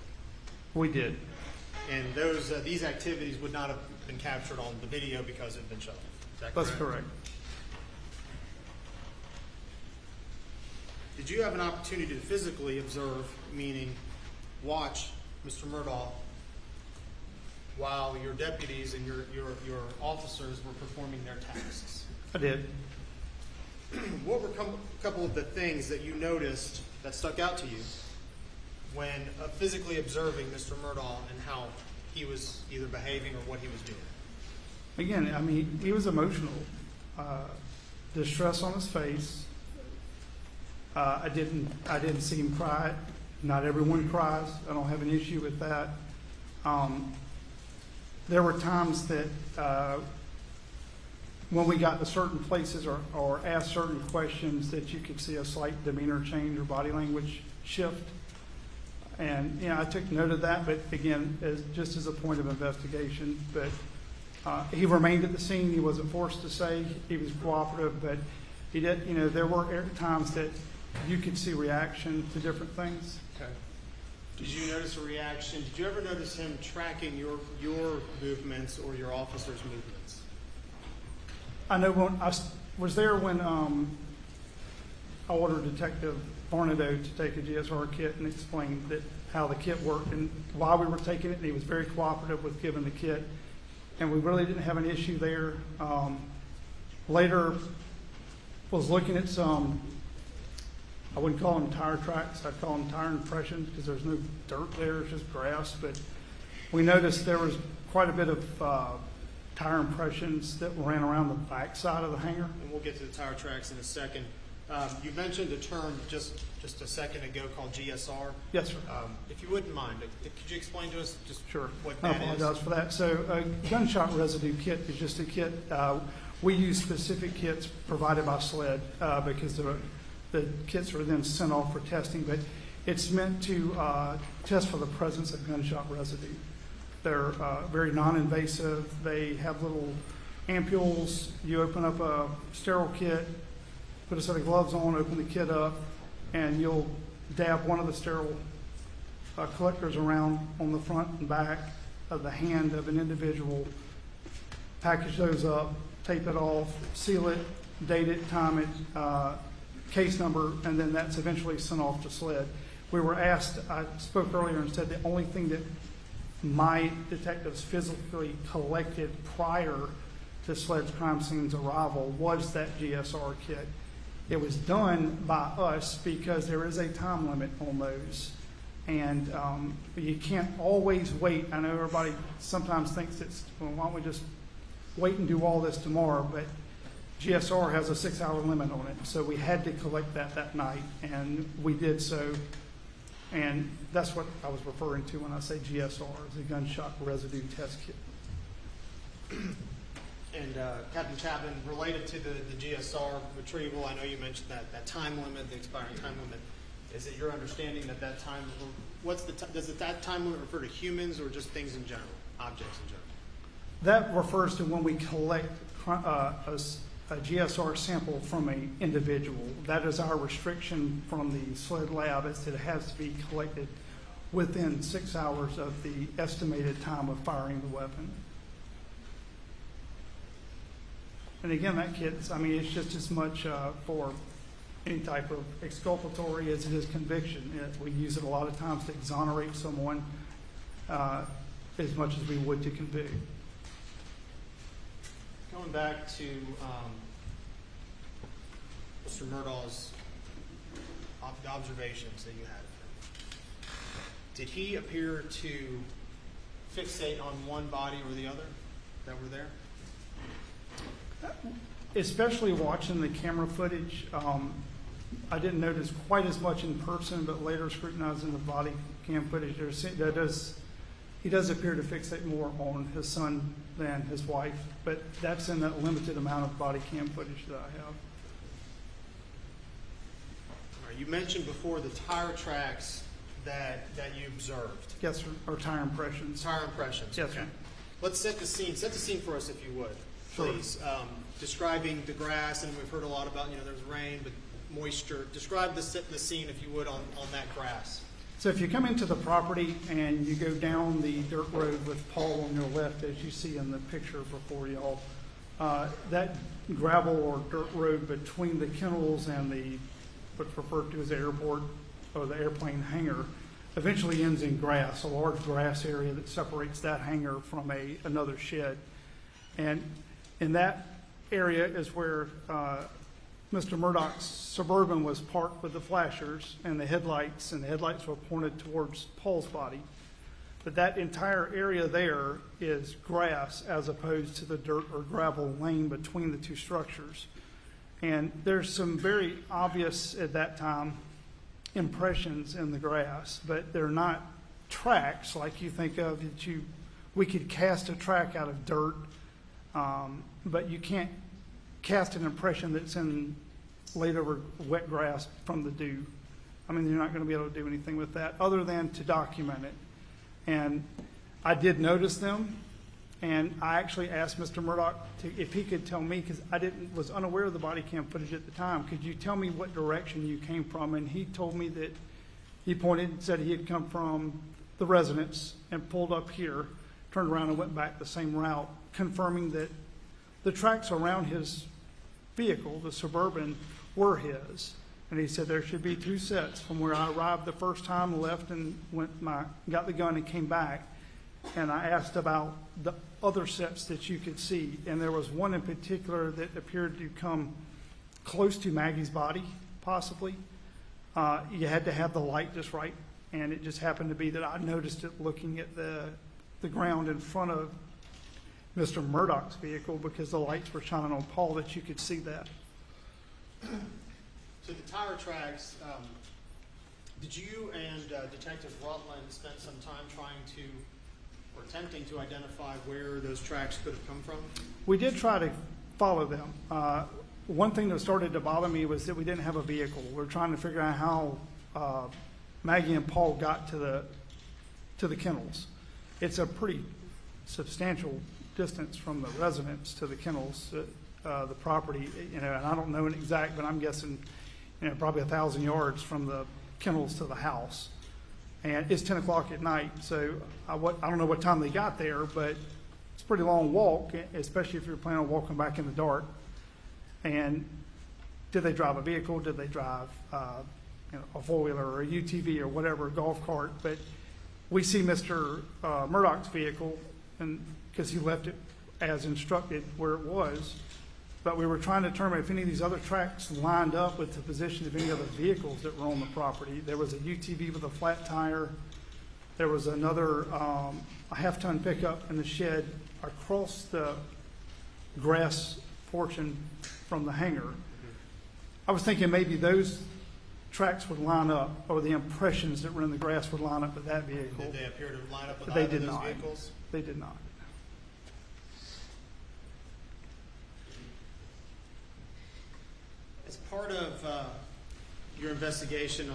We did. And these activities would not have been captured on the video because it had been shut off. Is that correct? That's correct. Did you have an opportunity to physically observe, meaning watch Mr. Murdaugh while your deputies and your officers were performing their tasks? I did. What were a couple of the things that you noticed that stuck out to you when physically observing Mr. Murdaugh and how he was either behaving or what he was doing? Again, I mean, he was emotional. Distress on his face. I didn't see him cry. Not everyone cries. I don't have an issue with that. there were times that when we got to certain places or asked certain questions that you could see a slight demeanor change or body language shift. And, you know, I took note of that, but again, just as a point of investigation. But he remained at the scene. He wasn't forced to say. He was cooperative, but he did, you know, there were times that you could see reaction to different things. Okay. Did you notice a reaction? Did you ever notice him tracking your movements or your officers' movements? I know when I was there when I ordered Detective Murdaugh to take a GSR kit and explain that how the kit worked and why we were taking it, and he was very cooperative with giving the kit, and we really didn't have an issue there. Later, was looking at some, I wouldn't call them tire tracks, I'd call them tire impressions because there's no dirt there, it's just grass, but we noticed there was quite a bit of tire impressions that ran around the back side of the hangar. And we'll get to the tire tracks in a second. You mentioned a term just a second ago called GSR. Yes, sir. If you wouldn't mind, could you explain to us just Sure. what I that is? apologize for that. So a gunshot residue kit is just a kit. We use specific kits provided by SLED because the kits are then sent off for testing, but it's meant to test for the presence of gunshot residue. They're very non-invasive. They have little ampules. You open up a sterile kit, put a set of gloves on, open the kit up, and you'll dab one of the sterile collectors around on the front and back of the hand of an individual, package those up, tape it off, seal it, date it, time it, case number, and then that's eventually sent off to SLED. We were asked, I spoke earlier and said the only thing that my detectives physically collected prior to SLED's crime scene's arrival was that GSR kit. It was done by us because there is a time limit on those. And you can't always wait. I know everybody sometimes thinks it's, well, why don't we just wait and do all this tomorrow? But GSR has a 6-hour limit on it. So we had to collect that night, and we did so. And that's what I was referring to when I say GSR, is a gunshot residue test kit. And Captain Chapman, related to the GSR retrieval, I know you mentioned that time limit, the expiring time limit. Is it your understanding that time, does that time limit refer to humans or just things in general, objects in general? That refers to when we collect a GSR sample from an individual. That is our restriction from the SLED lab, is that it has to be collected within 6 hours of the estimated time of firing the weapon. And again, that kit's, I mean, it's just as much for any type of exculpatory as it is conviction. We use it a lot of times to exonerate someone as much as we would to convict. Going back to Mr. Murdaugh's observations that you had of him, did he appear to fixate on one body or the other that were there? Especially watching the camera footage, I didn't notice quite as much in person, but later scrutinizing the body cam footage, he does appear to fixate more on his son than his wife, but that's in that limited amount of body cam footage that I have. All right, you mentioned before the tire tracks that you observed. Yes, sir, or tire impressions. Tire impressions. Yes, okay. sir. Let's set the scene. Set the scene for us, if you would, please. Sure. Describing the grass, and we've heard a lot about, there's rain, but moisture. Describe the scene, if you would, on that grass. So if you come into the property and you go down the dirt road with Paul on your left, as you see in the picture before y'all, that gravel or dirt road between the kennels and what's referred to as the airport or the airplane hangar eventually ends in grass, a large grass area that separates that hangar from another shed. And in that area is where Mr. Murdaugh's Suburban was parked with the flashers and the headlights were pointed towards Paul's body. But that entire area there is grass as opposed to the dirt or gravel lane between the two structures. And there's some very obvious, at that time, impressions in the grass, but they're not tracks like you think of that you we could cast a track out of dirt, but you can't cast an impression that's in laid over wet grass from the dew. I mean, you're not going to be able to do anything with that other than to document it. And I did notice them, and I actually asked Mr. Murdaugh if he could tell me, because was unaware of the body cam footage at the time. Could you tell me what direction you came from? And he told me that he pointed and said he had come from the residence and pulled up here, turned around and went back the same route, confirming that the tracks around his vehicle, the Suburban, were his. And he said there should be 2 sets from where I arrived the first time, left and got the gun and came back. And I asked about the other sets that you could see. And there was one in particular that appeared to come close to Maggie's body, possibly. You had to have the light just right. And it just happened to be that I noticed it looking at the ground in front of Mr. Murdaugh's vehicle, because the lights were shining on Paul, that you could see that. So the tire tracks, did you and Detective Rutland spend some time trying to, or attempting to identify where those tracks could have come from? We did try to follow them. One thing that started to bother me was that we didn't have a vehicle. We were trying to figure out how Maggie and Paul got to the kennels. It's a pretty substantial distance from the residence to the kennels, the property, and I don't know an exact, but I'm guessing, probably 1,000 yards from the kennels to the house. And it's 10 o'clock at night, so I don't know what time they got there, but it's a pretty long walk, especially if you're planning on walking back in the dark. And did they drive a vehicle? Did they drive a four-wheeler or a UTV or whatever, a golf cart? But we see Mr. Murdaugh's vehicle, and because he left it as instructed where it was. But we were trying to determine if any of these other tracks lined up with the position of any other vehicles that were on the property. There was a UTV with a flat tire. There was another a half-ton pickup in the shed across the grass portion from the hangar. I was thinking maybe those tracks would line up, or the impressions that were in the grass would line up with that vehicle. Did they appear to line up with They either did of those not. vehicles? They did not. As part of your investigation,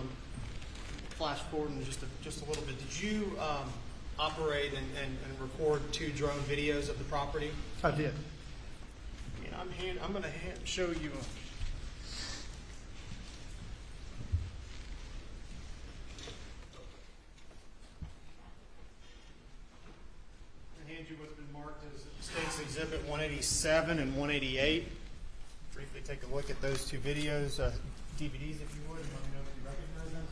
flash forward in just a little bit, did you operate and record 2 drone videos of the property? I did. And I'm going to show you. I hand you what's been marked as State's Exhibit 187 and 188. Briefly take a look at those 2 videos, DVDs if you would, and let me know if you recognize them.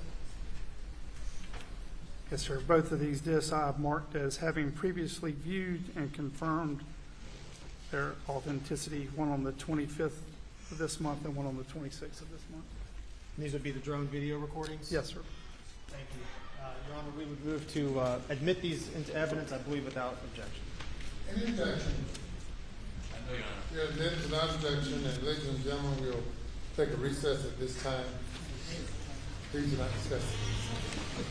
Yes, sir. Both of these discs I have marked as having previously viewed and confirmed their authenticity, one on the 25th of this month and one on the 26th of this month. And these would be the drone video recordings? Yes, sir. Thank you. Your Honor, we would move to admit these into evidence, I believe, without objection. Any objection? You're admitted without objection, and ladies and gentlemen, we'll take a recess at this time. Please do not discuss it.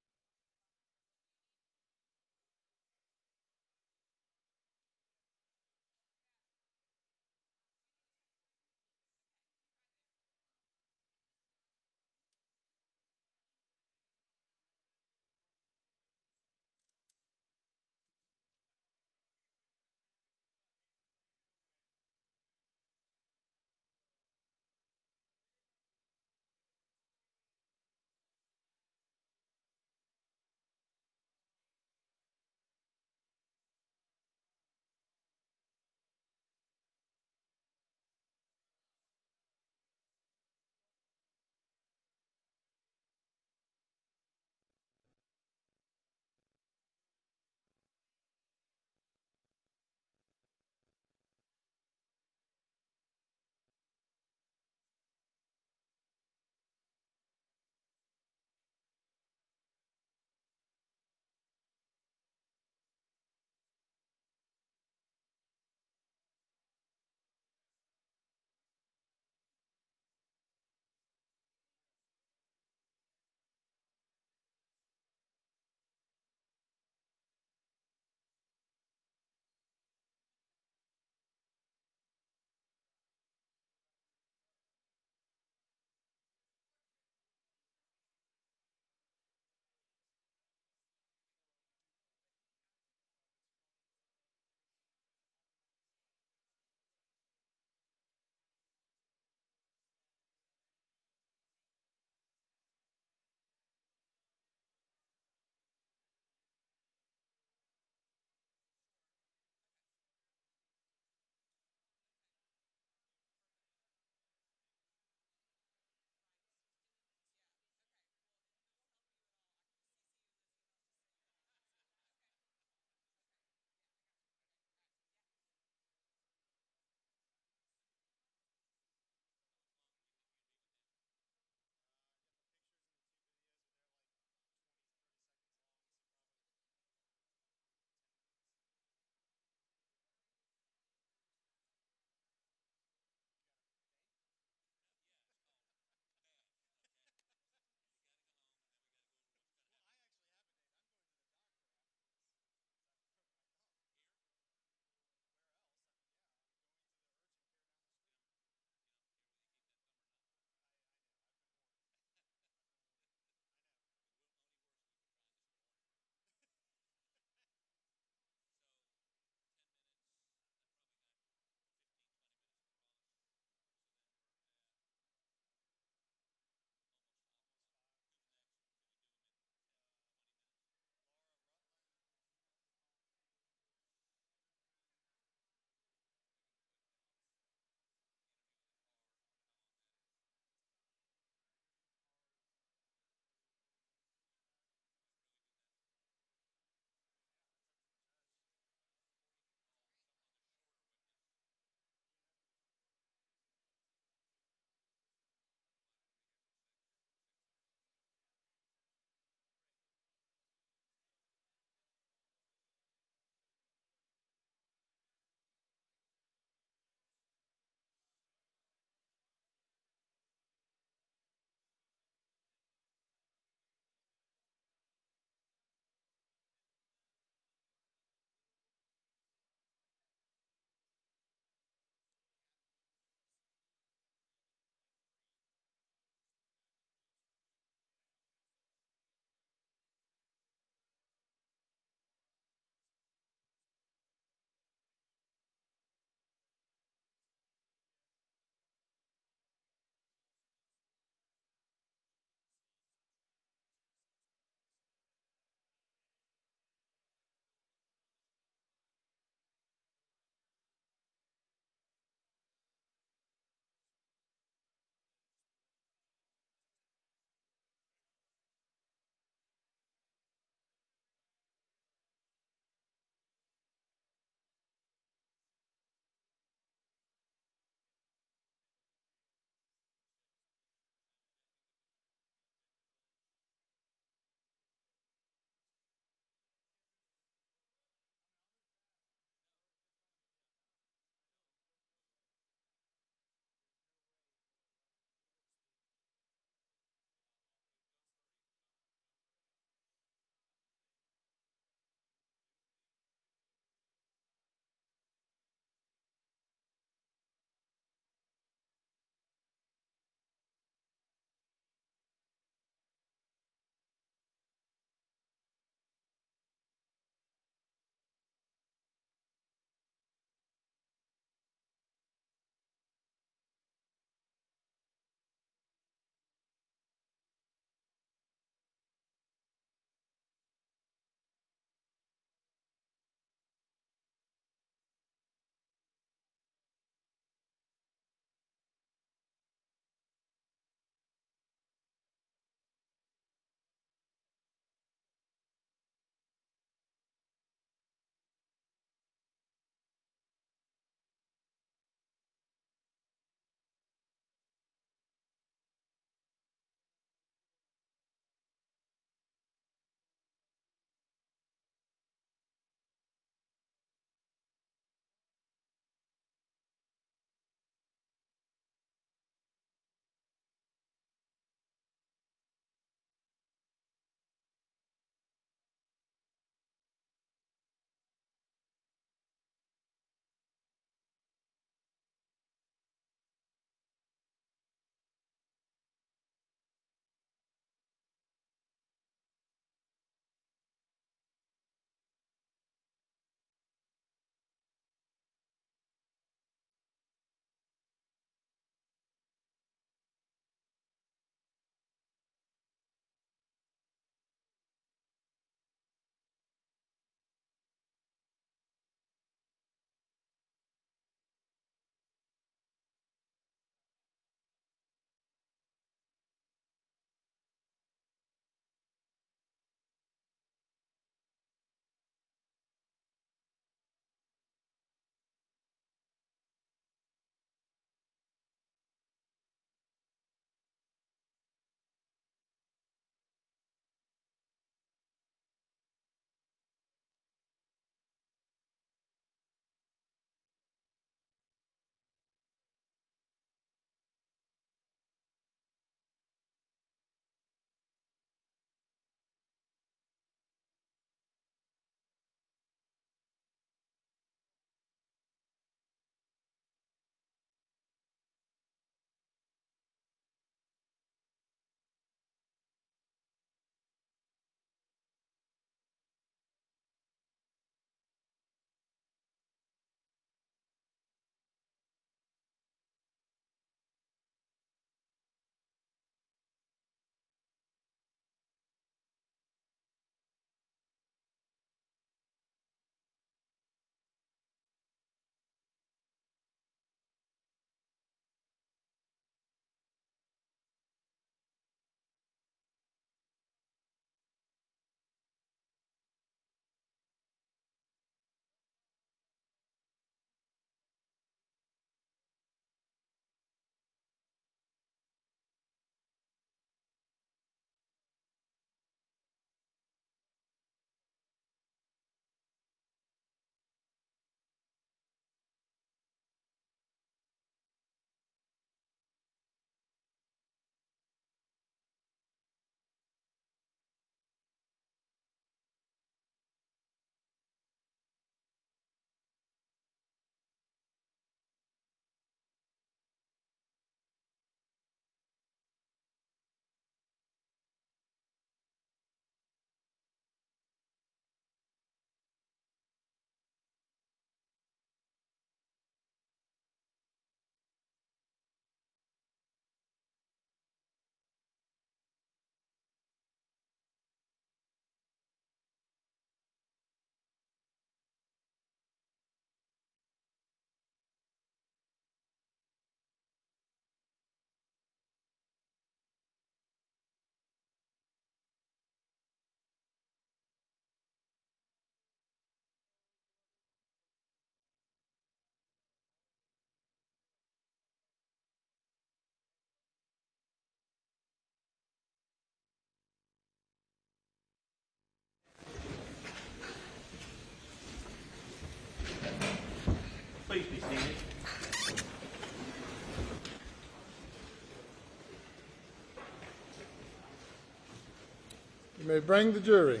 May bring the jury.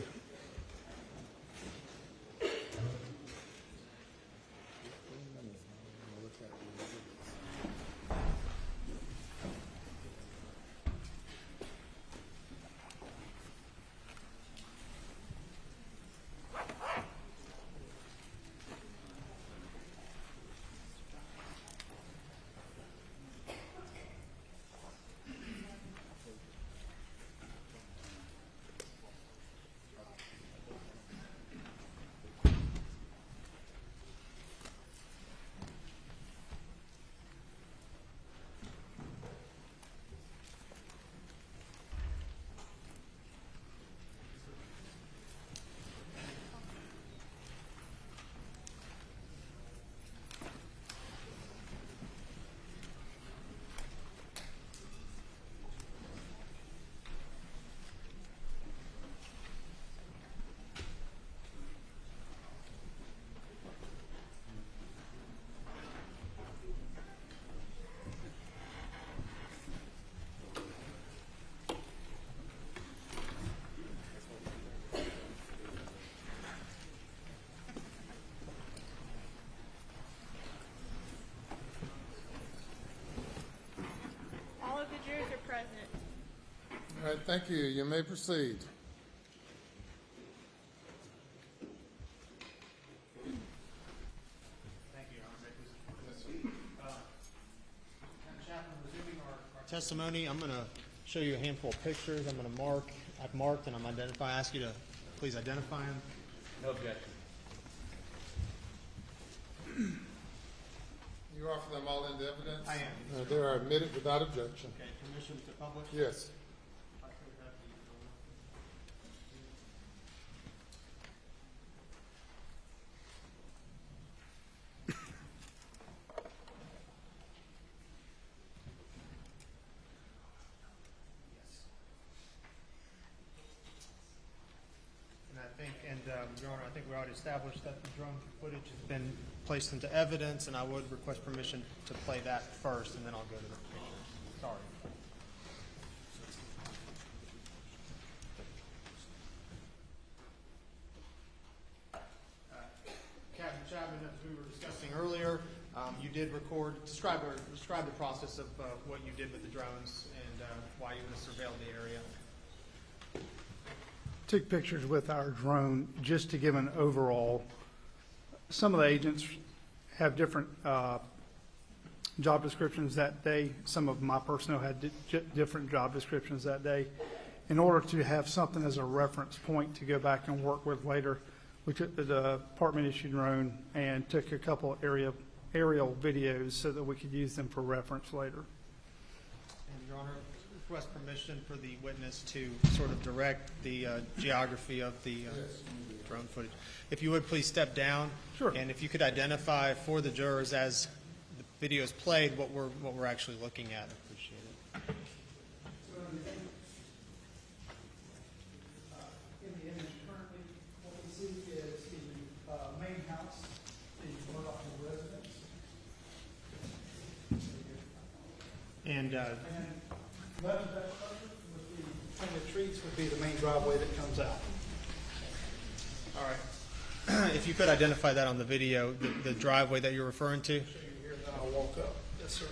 All of the jurors are present. All right, thank you. You may proceed. Thank you, Your Honor. Madam Chaplain, resuming our testimony, I'm going to show you a handful of pictures. I'm going to mark. I've marked and I'm identify. I ask you to please identify them. No objection. You offer them all into evidence? I am. They are admitted without objection. Okay, permission to publish? Yes. Your Honor, I think we already established that the drone footage has been placed into evidence, and I would request permission to play that first, and then I'll go to the picture. Sorry. Captain Chapman, as we were discussing earlier, you did describe the process of what you did with the drones and why you would have surveilled the area. Took pictures with our drone just to give an overall. Some of the agents have different job descriptions that day. Some of my personnel had different job descriptions that day. In order to have something as a reference point to go back and work with later, we took the department-issued drone and took a couple aerial videos so that we could use them for reference later. And Your Honor, request permission for the witness to sort of direct the geography of the drone footage. If you would please step down. Sure. And if you could identify for the jurors as the video is played what we're actually looking at. I appreciate it. In the image currently, what we see is the main house, the Murdaugh residence. And left of that structure would be, between the trees would be the main driveway that comes out. all right. If you could identify that on the video, the driveway that you're referring to. Show you here, then I'll walk up. Yes, sir.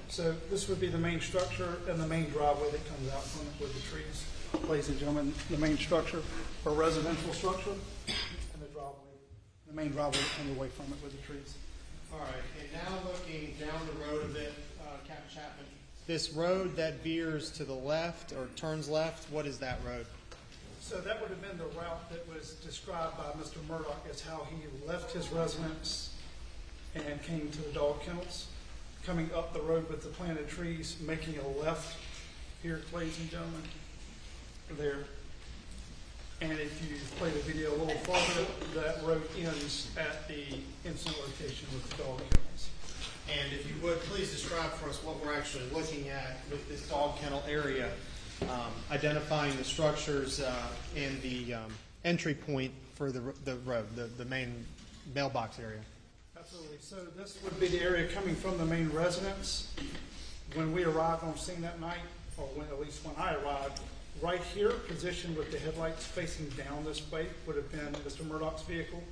So this would be the main structure and the main driveway that comes out from it with the trees. Ladies and gentlemen, the main structure, or residential structure, and the driveway, the main driveway that comes away from it with the trees. All right. And now looking down the road a bit, Captain Chapman, this road that veers to the left or turns left, what is that road? So that would have been the route that was described by Mr. Murdaugh as how he left his residence and came to the dog kennels, coming up the road with the planted trees, making a left here, ladies and gentlemen, there. And if you play the video a little farther, that road ends at the incident location with the dog kennels. And if you would, please describe for us what we're actually looking at with this dog kennel area, identifying the structures and the entry point for the road, the main mailbox area. Absolutely. So this would be the area coming from the main residence. When we arrived on scene that night, or when, at least when I arrived, Right here, positioned with the headlights facing down this way, would have been Mr. Murdaugh's vehicle.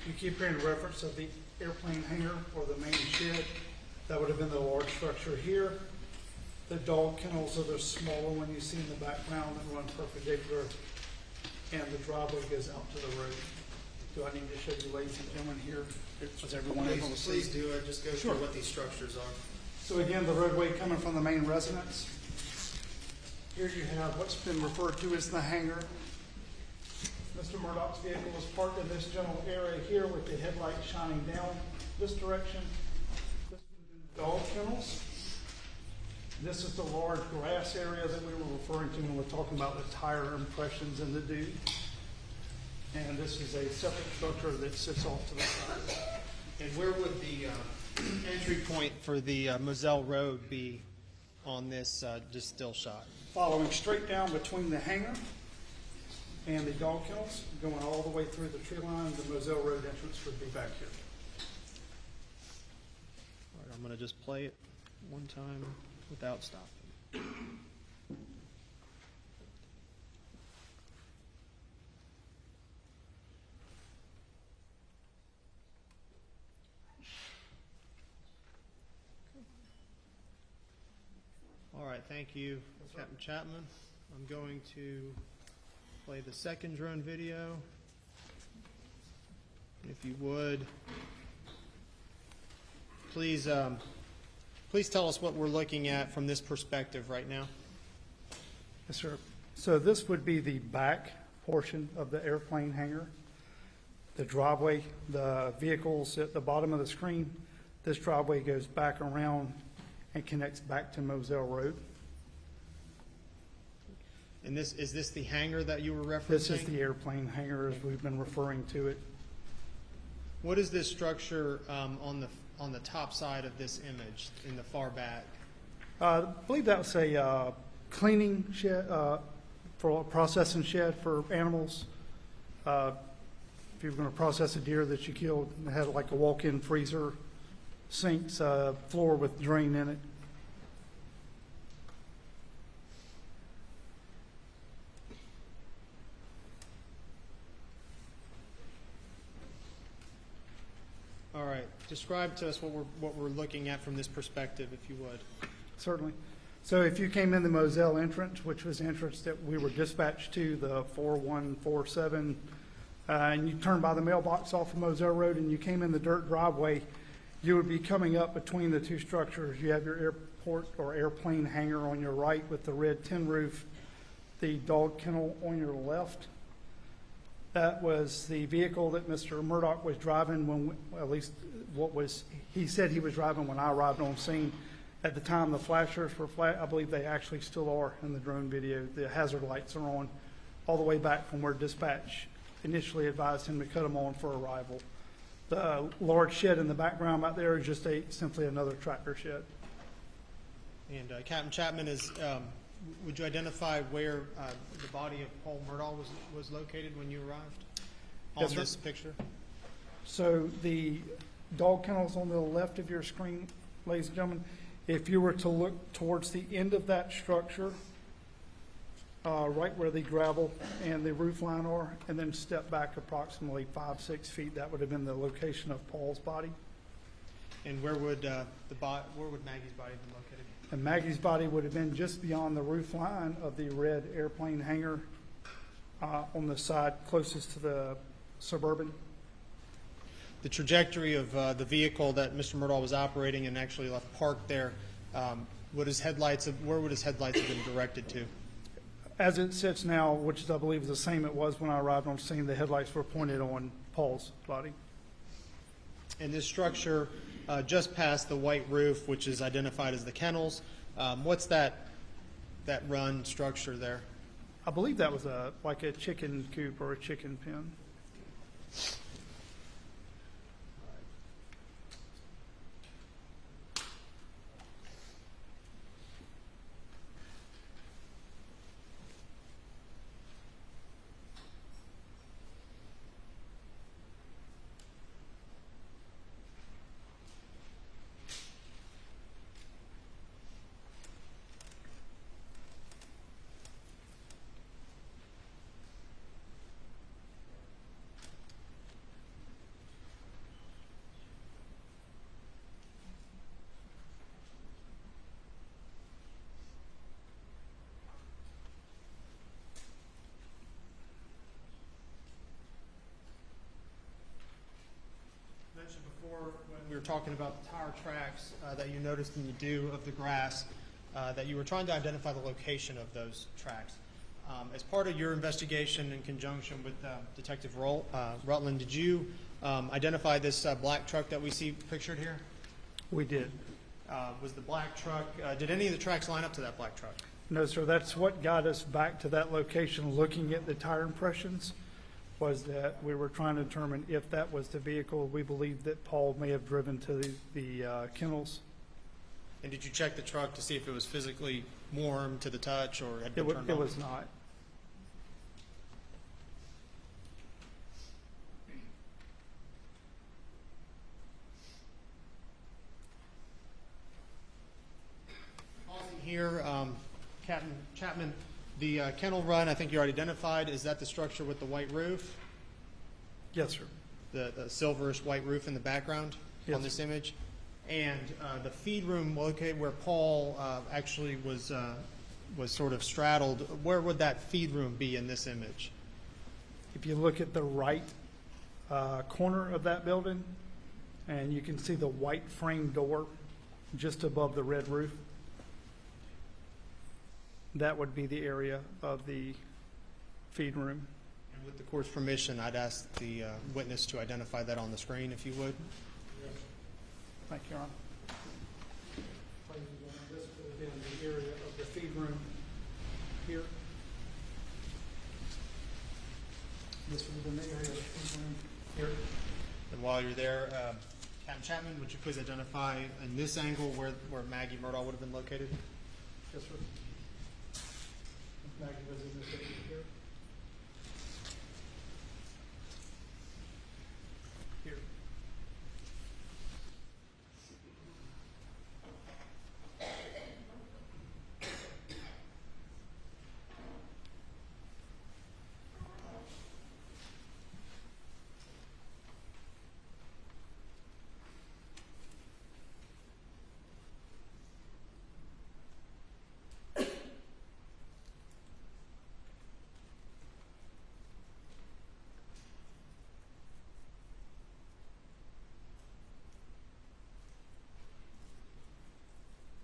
You keep hearing reference of the airplane hangar or the main shed. That would have been the large structure here. The dog kennels are the smaller one you see in the background that run perpendicular, and the driveway goes out to the road. Do I need to show you, ladies and gentlemen, here? Was everyone able to see? Please do it. Just go through what these structures are. So again, the roadway coming from the main residence. Here you have what's been referred to as the hangar. Mr. Murdaugh's vehicle was parked in this general area here with the headlight shining down this direction. This is the dog kennels. This is the large grass area that we were referring to when we were talking about the tire impressions in the dew. And this is a separate structure that sits off to the side. And where would the entry point for the Moselle Road be on this just still shot? Following straight down between the hangar and the dog kennels, going all the way through the tree line, the Moselle Road entrance would be back here. All right, I'm going to just play it one time without stopping. All right, thank you, Captain Chapman. I'm going to play the second drone video. If you would, please, please tell us what we're looking at from this perspective right now. Yes, sir. So this would be the back portion of the airplane hangar. The driveway, the vehicles at the bottom of the screen. This driveway goes back around and connects back to Moselle Road. And is this the hangar that you were referencing? This is the airplane hangar as we've been referring to it. What is this structure on the top side of this image in the far back? I believe that was a cleaning shed, for a processing shed for animals. If you were going to process a deer that you killed, it had like a walk-in freezer, sinks, floor with drain in it. All right. Describe to us what we're looking at from this perspective, if you would. Certainly. So if you came in the Moselle entrance, which was the entrance that we were dispatched to, the 4147, and you turned by the mailbox off of Moselle Road and you came in the dirt driveway, you would be coming up between the two structures. You have your airport or airplane hangar on your right with the red tin roof, the dog kennel on your left. That was the vehicle that Mr. Murdaugh was driving when, at least what was, he said he was driving when I arrived on scene. At the time, the flashers were flat. I believe they actually still are in the drone video. The hazard lights are on all the way back from where dispatch initially advised him to cut them on for arrival. The large shed in the background out there is just simply another tractor shed. And Captain Chapman, would you identify where the body of Paul Murdaugh was located when you arrived on Yes, sir. this picture? So the dog kennels on the left of your screen, ladies and gentlemen, if you were to look towards the end of that structure, right where the gravel and the roof line are, and then step back approximately 5-6 feet, that would have been the location of Paul's body. And where would Maggie's body be located? And Maggie's body would have been just beyond the roof line of the red airplane hangar on the side closest to the Suburban. The trajectory of the vehicle that Mr. Murdaugh was operating and actually left parked there, where would his headlights have been directed to? As it sits now, which I believe is the same it was when I arrived on scene, the headlights were pointed on Paul's body. And this structure just past the white roof, which is identified as the kennels, what's that run structure there? I believe that was like a chicken coop or a chicken pen. we were talking about the tire tracks that you noticed in the dew of the grass, that you were trying to identify the location of those tracks. As part of your investigation in conjunction with Detective Rutland, did you identify this black truck that we see pictured here? We did. Was the black truck, did any of the tracks line up to that black truck? No, sir. That's what got us back to that location, looking at the tire impressions, was that we were trying to determine if that was the vehicle we believed that Paul may have driven to the kennels. And did you check the truck to see if it was physically warm to the touch or had been turned on? It was not. Pausing here, Captain Chapman, the kennel run, I think you already identified, is that the structure with the white roof? Yes, sir. The silverish white roof in the background on this image? And the feed room located where Paul actually was sort of straddled, where would that feed room be in this image? If you look at the right corner of that building, and you can see the white frame door just above the red roof, that would be the area of the feed room. And with the court's permission, I'd ask the witness to identify that on the screen, if you would. Thank you, Your Honor. This would have been the area of the feed room here. This would have been the area of the feed room here. And while you're there, Captain Chapman, would you please identify in this angle where Maggie Murdaugh would have been located? Yes, sir. Maggie was in this area here. Here.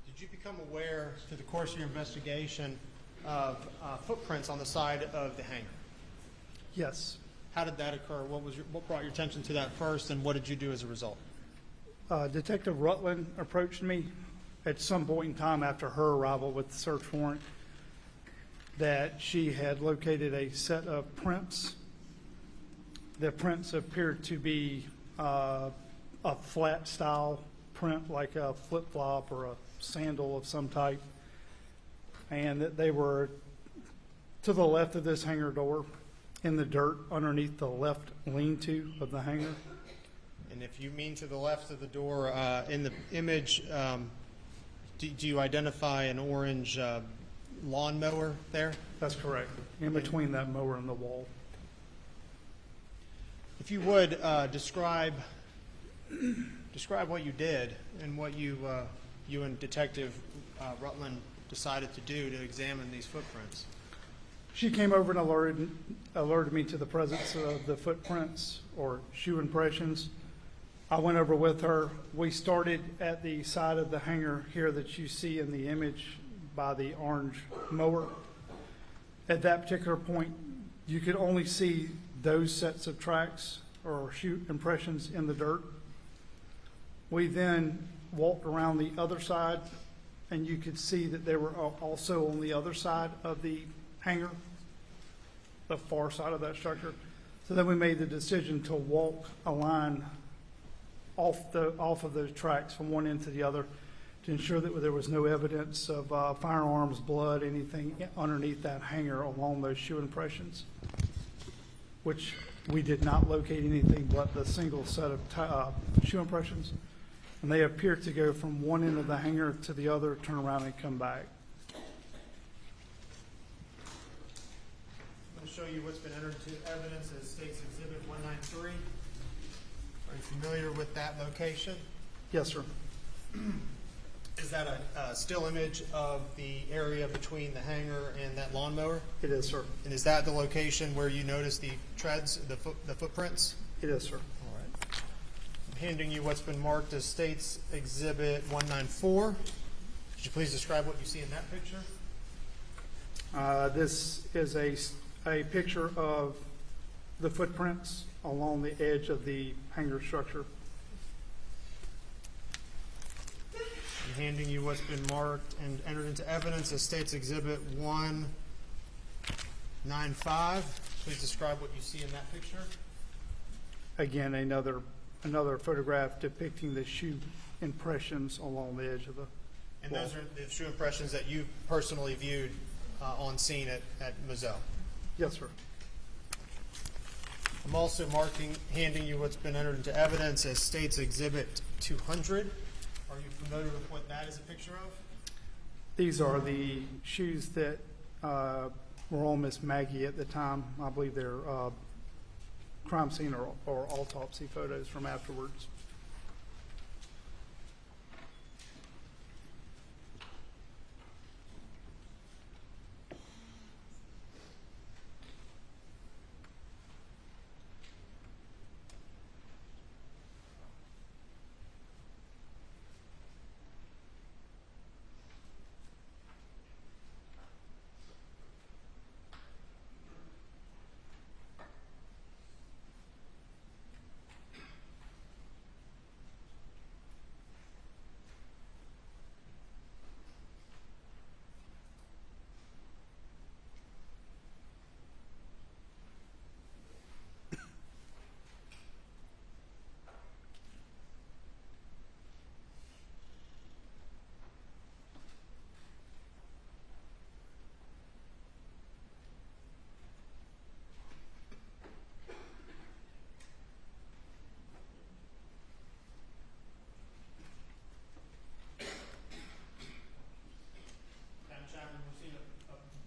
Did you become aware, through the course of your investigation, of footprints on the side of the hangar? Yes. How did that occur? What brought your attention to that first, and what did you do as a result? Detective Rutland approached me at some point in time after her arrival with the search warrant that she had located a set of prints. The prints appeared to be a flat style print, like a flip-flop or a sandal of some type, and that they were to the left of this hangar door in the dirt underneath the left lean-to of the hangar. And if you mean to the left of the door, in the image, do you identify an orange lawnmower there? That's correct, in between that mower and the wall. If you would, describe what you did and what you and Detective Rutland decided to do to examine these footprints. She came over and alerted me to the presence of the footprints or shoe impressions. I went over with her. We started at the side of the hangar here that you see in the image by the orange mower. At that particular point, you could only see those sets of tracks or shoe impressions in the dirt. We then walked around the other side, and you could see that they were also on the other side of the hangar, the far side of that structure. So then we made the decision to walk a line off of those tracks from one end to the other to ensure that there was no evidence of firearms, blood, anything underneath that hangar along those shoe impressions, which we did not locate anything but the single set of shoe impressions. And they appear to go from one end of the hangar to the other, turn around and come back. I'm going to show you what's been entered into evidence as State's Exhibit 193. Are you familiar with that location? Yes, sir. Is that a still image of the area between the hangar and that lawnmower? It is, sir. And is that the location where you notice the treads, the footprints? It is, sir. All right. handing you what's been marked as State's Exhibit 194. Could you please describe what you see in that picture? This is a picture of the footprints along the edge of the hangar structure. I'm handing you what's been marked and entered into evidence as State's Exhibit 195. Please describe what you see in that picture. Again, another photograph depicting the shoe impressions along the edge of the And wall. those are the true impressions that you personally viewed on scene at Moselle. Yes, sir. I'm also handing you what's been entered into evidence as State's Exhibit 200. Are you familiar with what that is a picture of? These are the shoes that were on Miss Maggie at the time. I believe they're crime scene or autopsy photos from afterwards.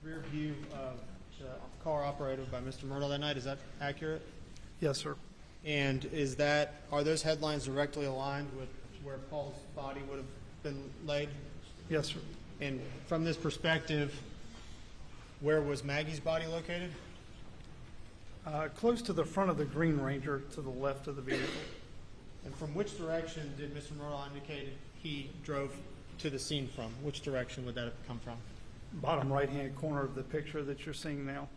Rear view of the car operated by Mr. Murdaugh that night. Is that accurate? Yes, sir. And are those headlines directly aligned with where Paul's body would have been laid? Yes, sir. And from this perspective, where was Maggie's body located? Close to the front of the Green Ranger to the left of the vehicle. And from which direction did Mr. Murdaugh indicate he drove to the scene from? Which direction would that have come from? Bottom right-hand corner of the picture that you're seeing now.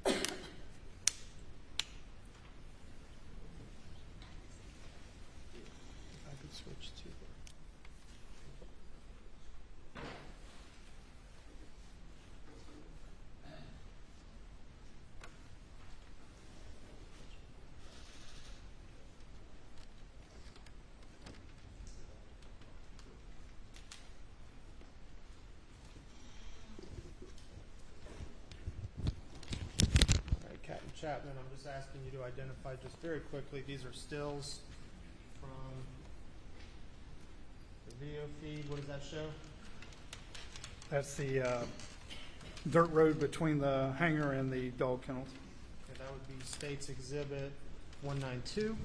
I could switch to Captain Chapman, I'm just asking you to identify just very quickly. These are stills from the video feed. What does that show? That's the dirt road between the hangar and the dog kennels. Okay, that would be State's Exhibit 192.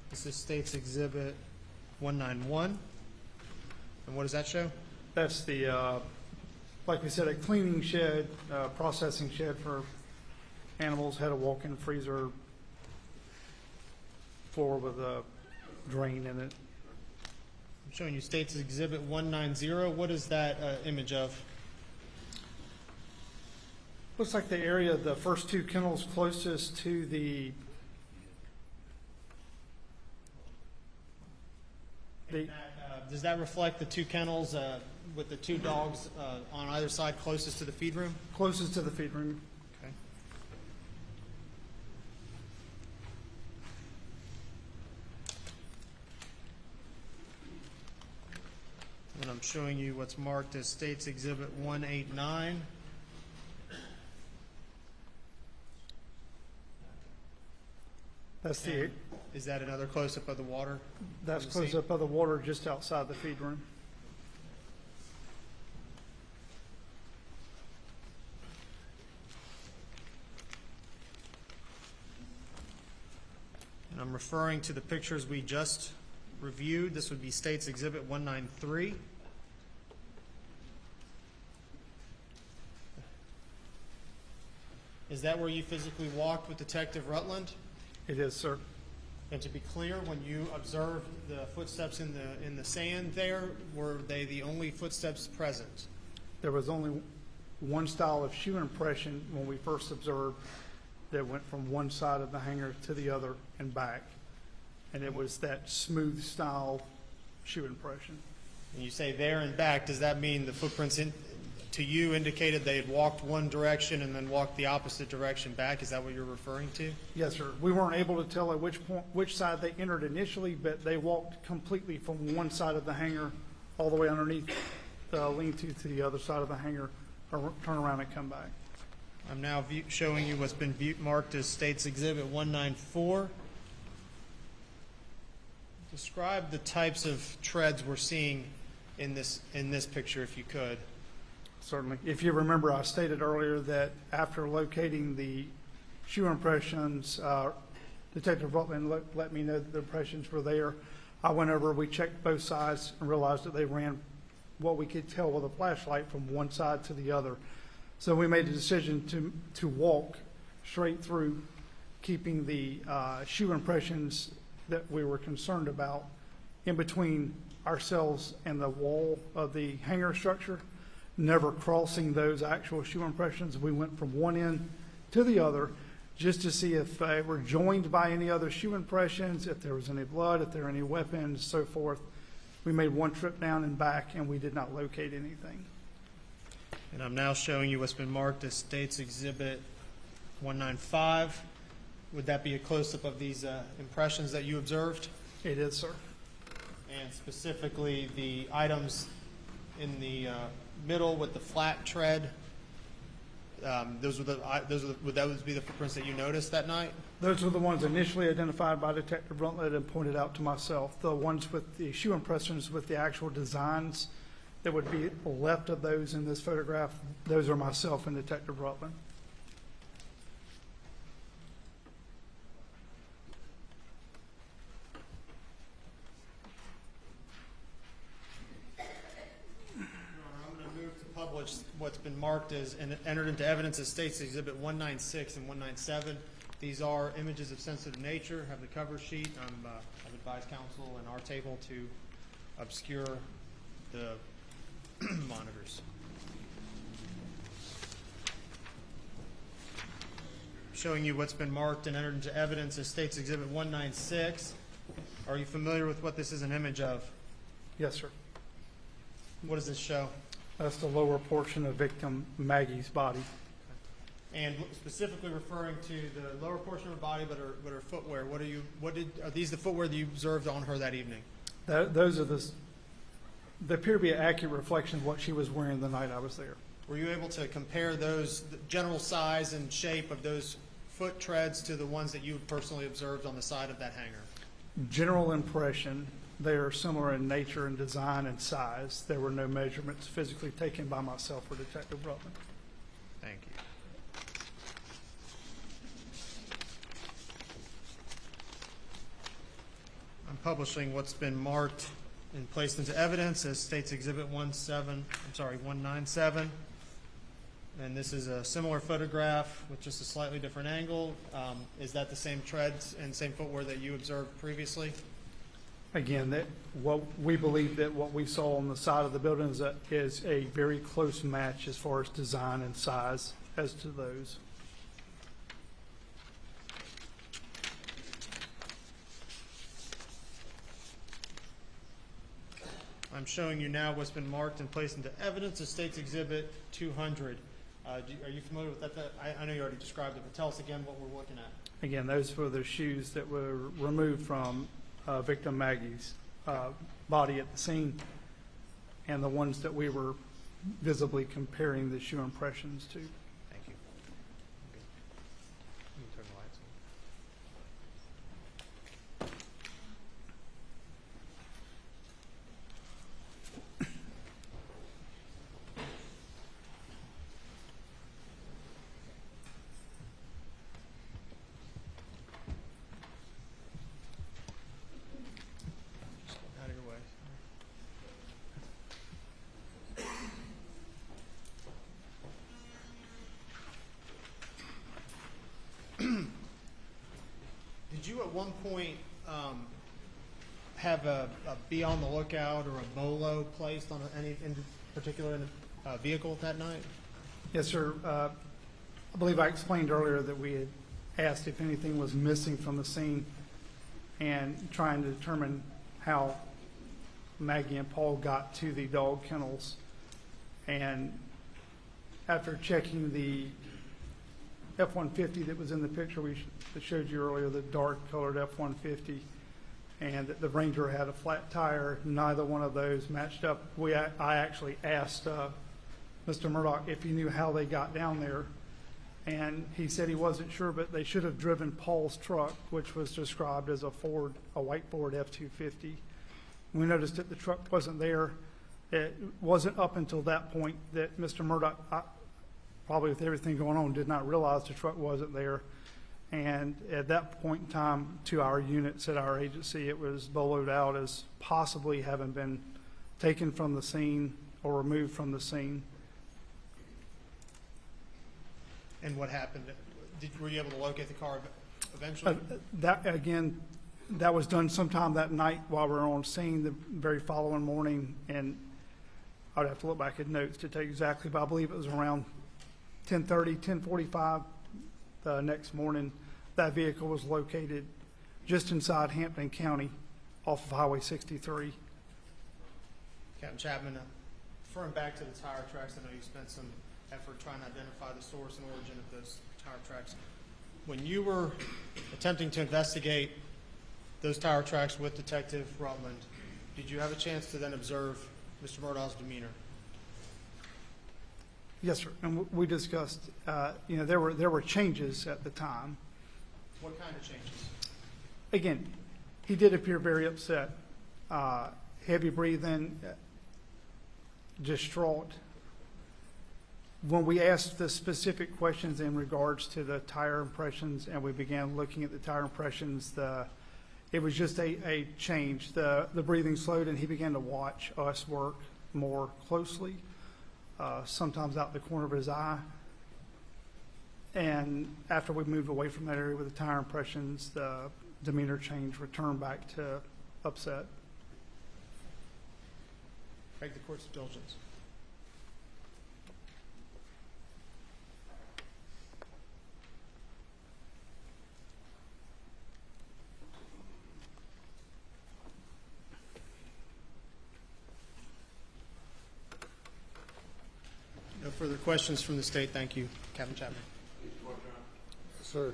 This is State's Exhibit 191. And what does that show? That's the, like we said, a cleaning shed, processing shed for animals, had a walk-in freezer, floor with a drain in it. I'm showing you State's Exhibit 190. What is that image of? Looks like the area, the first two kennels closest to the Does that reflect the two kennels with the two dogs on either side closest to the feed room? closest to the feed room. Okay. And I'm showing you what's marked as State's Exhibit 189. That's the, Is that another close-up of the water? that's on the scene? close up of the water just outside the feed room. I'm referring to the pictures we just reviewed. This would be State's Exhibit 193. Is that where you physically walked with Detective Rutland? It is, sir. And to be clear, when you observed the footsteps in the sand there, were they the only footsteps present? There was only one style of shoe impression when we first observed that went from one side of the hanger to the other and back. And it was that smooth style shoe impression. And you say there and back, does that mean the footprints to you indicated they had walked one direction and then walked the opposite direction back? Is that what you're referring to? Yes, sir. We weren't able to tell at which side they entered initially, but they walked completely from one side of the hangar all the way underneath the lean-to the other side of the hangar, or turn around and come back. I'm now showing you what's been marked as State's Exhibit 194. Describe the types of treads we're seeing in this picture, if you could. Certainly. If you remember, I stated earlier that after locating the shoe impressions, Detective Rutland let me know that the impressions were there. I went over, we checked both sides and realized that they ran what we could tell with a flashlight from one side to the other. So we made the decision to walk straight through, keeping the shoe impressions that we were concerned about in between ourselves and the wall of the hangar structure, never crossing those actual shoe impressions. We went from one end to the other just to see if they were joined by any other shoe impressions, if there was any blood, if there were any weapons, so forth. We made one trip down and back, and we did not locate anything. And I'm now showing you what's been marked as State's Exhibit 195. Would that be a close-up of these impressions that you observed? It is, sir. And specifically the items in the middle with the flat tread, would those be the footprints that you noticed that night? Those were the ones initially identified by Detective Rutland and pointed out to myself. The ones with the shoe impressions with the actual designs that would be left of those in this photograph, those are myself and Detective Rutland. What's been marked as and entered into evidence as State's Exhibit 196 and 197. These are images of sensitive nature, have the cover sheet. I've advised counsel and our table to obscure the monitors. Showing you what's been marked and entered into evidence as State's Exhibit 196. Are you familiar with what this is an image of? Yes, sir. What does this show? That's the lower portion of victim Maggie's body. And specifically referring to the lower portion of her body, but her footwear. Are these the footwear that you observed on her that evening? Those are they appear to be an accurate reflection of what she was wearing the night I was there. Were you able to compare the general size and shape of those foot treads to the ones that you personally observed on the side of that hangar? General impression, they are similar in nature and design and size. There were no measurements physically taken by myself or Detective Rutland. Thank you. I'm publishing what's been marked and placed into evidence as State's Exhibit 197. And this is a similar photograph with just a slightly different angle. Is that the same treads and same footwear that you observed previously? Again, what we believe that what we saw on the side of the building is a very close match as far as design and size as to those. I'm showing you now what's been marked and placed into evidence as State's Exhibit 200. Are you familiar with that? I know you already described it, but tell us again what we're looking at. Again, those were the shoes that were removed from victim Maggie's body at the scene, and the ones that we were visibly comparing the shoe impressions to. Thank you. Okay. Let me turn the lights on. Did you at one point have a be on the lookout or a bolo placed on any in particular vehicle that night? Yes, sir. I believe I explained earlier that we had asked if anything was missing from the scene and trying to determine how Maggie and Paul got to the dog kennels. And after checking the F-150 that was in the picture that showed you earlier, the dark colored F-150, and that the Ranger had a flat tire, neither one of those matched up. I actually asked Mr. Murdaugh if he knew how they got down there, and he said he wasn't sure, but they should have driven Paul's truck, which was described as a white Ford F-250. We noticed that the truck wasn't there. It wasn't up until that point that Mr. Murdaugh, probably with everything going on, did not realize the truck wasn't there. And at that point in time, to our units at our agency, it was boloed out as possibly having been taken from the scene or removed from the scene. And what happened? Were you able to locate the car eventually? That was done sometime that night while we were on scene the very following morning, and I'd have to look back at notes to take exactly, but I believe it was around 10:30, 10:45 the next morning. That vehicle was located just inside Hampton County off of Highway 63. Captain Chapman, referring back to the tire tracks, I know you spent some effort trying to identify the source and origin of those tire tracks. When you were attempting to investigate those tire tracks with Detective Rutland, did you have a chance to then observe Mr. Murdaugh's demeanor? Yes, sir. And we discussed, there were changes at the time. What kind of changes? Again, he did appear very upset, heavy breathing, distraught. When we asked the specific questions in regards to the tire impressions and we began looking at the tire impressions, it was just a change. The breathing slowed and he began to watch us work more closely, sometimes out the corner of his eye. And after we moved away from that area with the tire impressions, the demeanor change returned back to upset. Beg the court's indulgence. No further questions from the state. Thank you, Captain Chapman. Sir.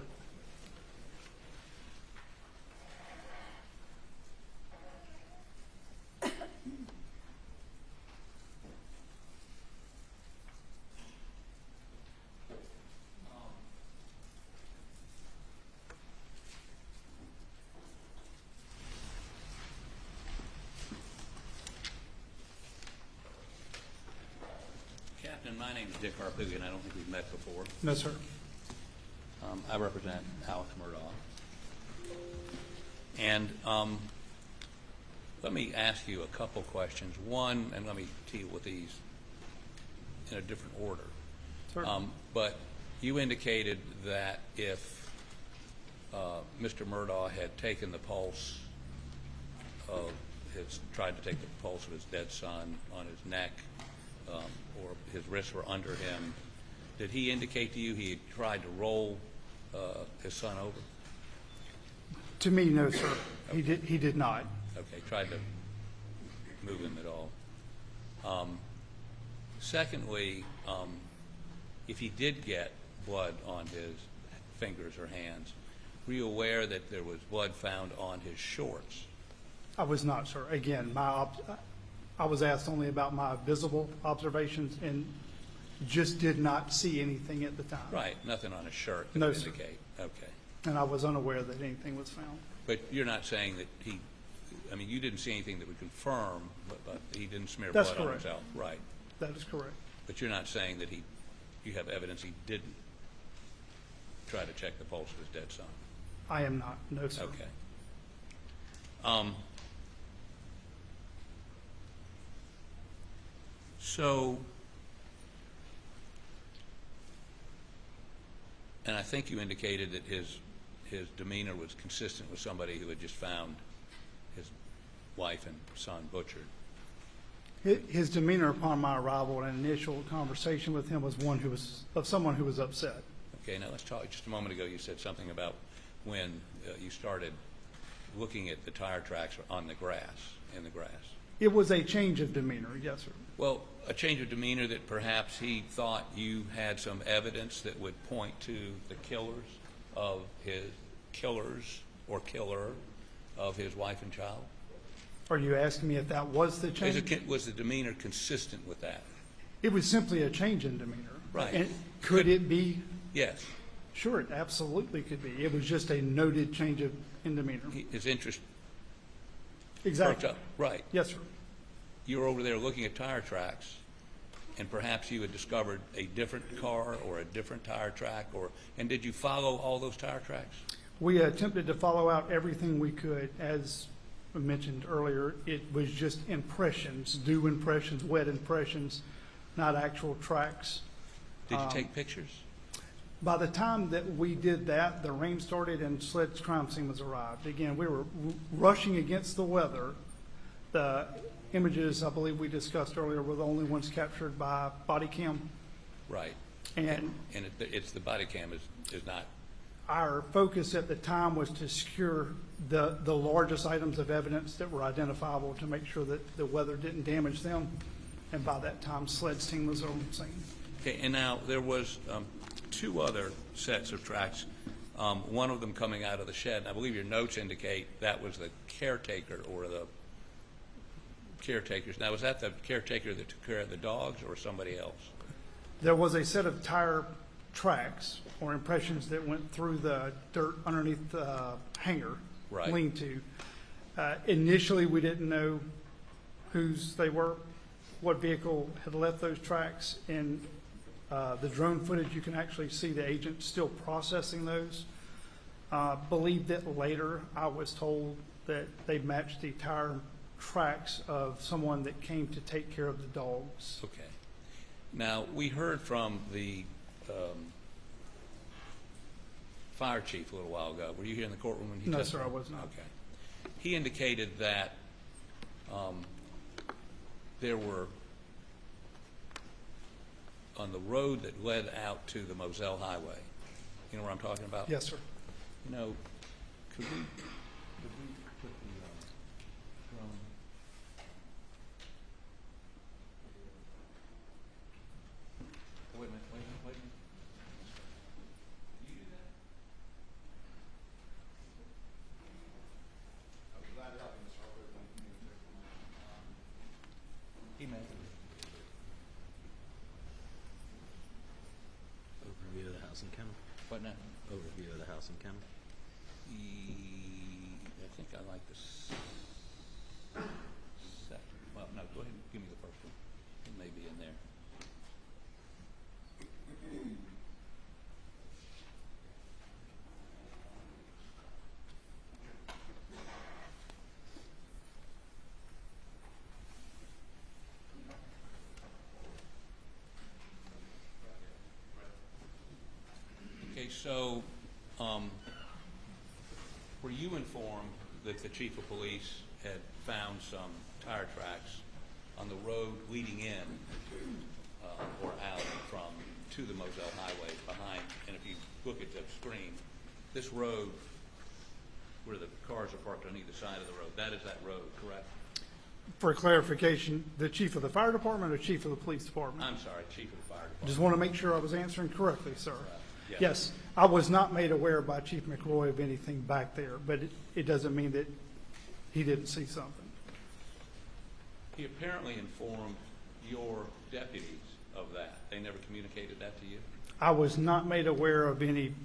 Captain, my name is Dick Harpoogan. I don't think we've met before. No, sir. I represent Alex Murdaugh. And let me ask you a couple questions. One, and let me deal with these in a different order. Sure. But you indicated that if Mr. Murdaugh had taken the pulse tried to take the pulse of his dead son on his neck, or his wrists were under him, did he indicate to you he had tried to roll his son over? To me, no, sir. Okay. He did not. Okay, tried to move him at all. Secondly, if he did get blood on his fingers or hands, were you aware that there was blood found on his shorts? I was not, sir. Again, I was asked only about my visible observations and just did not see anything at the time. Right, nothing on his shirt that No, would sir. indicate. Okay. And I was unaware that anything was found. But you're not saying that you didn't see anything that would confirm, but he didn't smear That's blood on correct. himself, right? That is correct. But you're not saying that you have evidence he didn't try to check the pulse of his dead son? I am not, no, sir. Okay. So, and I think you indicated that his demeanor was consistent with somebody who had just found his wife and son butchered? His demeanor upon my arrival and initial conversation with him was someone who was upset. Okay, now let's talk. Just a moment ago, you said something about when you started looking at the tire tracks in the grass. It was a change of demeanor, yes, sir. Well, a change of demeanor that perhaps he thought you had some evidence that would point to the killer of his wife and child? Are you asking me if that was the change? Was the demeanor consistent with that? It was simply a change in demeanor. Right. And could it be? Yes. Sure, it absolutely could be. It was just a noted change in demeanor. His interest. Exactly. Right. Yes, sir. You were over there looking at tire tracks, and perhaps you had discovered a different car or a different tire track, and did you follow all those tire tracks? We attempted to follow out everything we could. As I mentioned earlier, it was just impressions, dew impressions, wet impressions, not actual tracks. Did you take pictures? By the time that we did that, the rain started and SLED's crime scene was arrived. Again, we were rushing against the weather. The images, I believe we discussed earlier, were the only ones captured by body cam. Right. And it's the body cam is not. Our focus at the time was to secure the largest items of evidence that were identifiable to make sure that the weather didn't damage them. And by that time, SLED's team was on the scene. Okay, and now there was two other sets of tracks, one of them coming out of the shed. And I believe your notes indicate that was the caretaker or the caretakers. Now, was that the caretaker that took care of the dogs or somebody else? There was a set of tire tracks or impressions that went through the dirt underneath the hangar, Right. lean-to. Initially, we didn't know whose they were, what vehicle had left those tracks. In the drone footage, you can actually see the agent still processing those. Believe that later I was told that they matched the tire tracks of someone that came to take care of the dogs. Okay. Now, we heard from the fire chief a little while ago. Were you here in the courtroom when he No, testified? sir, I was not. Okay. He indicated that there were, on the road that led out to the Moselle Highway, you know where I'm talking about? Yes, sir. You know, could we put the drone? Wait a minute. You do that? I was glad to help you, Mr. Harper. He may. Overview of the house and kennel. What now? Overview of the house and kennel. I think I like this second. Well, no, go ahead and give me the first one. It may be in there. Okay, so were you informed that the chief of police had found some tire tracks on the road leading in or out to the Moselle Highway behind? And if you look at the screen, this road where the cars are parked on either side of the road, that is that road, correct? For clarification, the chief of the fire department or chief of the police department? I'm sorry, chief of the fire department. Just want to make sure I was answering correctly, sir. Yes. Yes, I was not made aware by Chief McRoy of anything back there, but it doesn't mean that he didn't see something. He apparently informed your deputies of that. They never communicated that to you? I was not made aware of any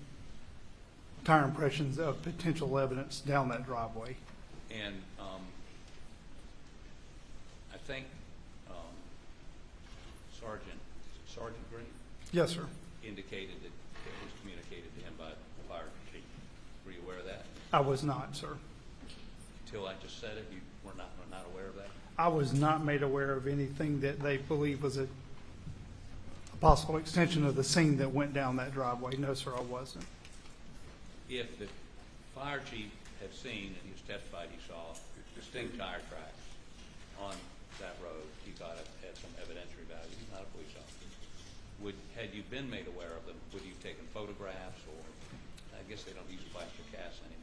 tire impressions of potential evidence down that driveway. And I think Sergeant Green? Yes, sir. Indicated that it was communicated to him by the fire chief. Were you aware of that? I was not, sir. Until I just said it, you were not aware of that? I was not made aware of anything that they believe was a possible extension of the scene that went down that driveway. No, sir, I wasn't. If the fire chief had seen, and he was testified he saw distinct tire tracks on that road. He thought it had some evidentiary value. He's not a police officer. Had you been made aware of them, would you have taken photographs, or I guess they don't use plaster casts anymore.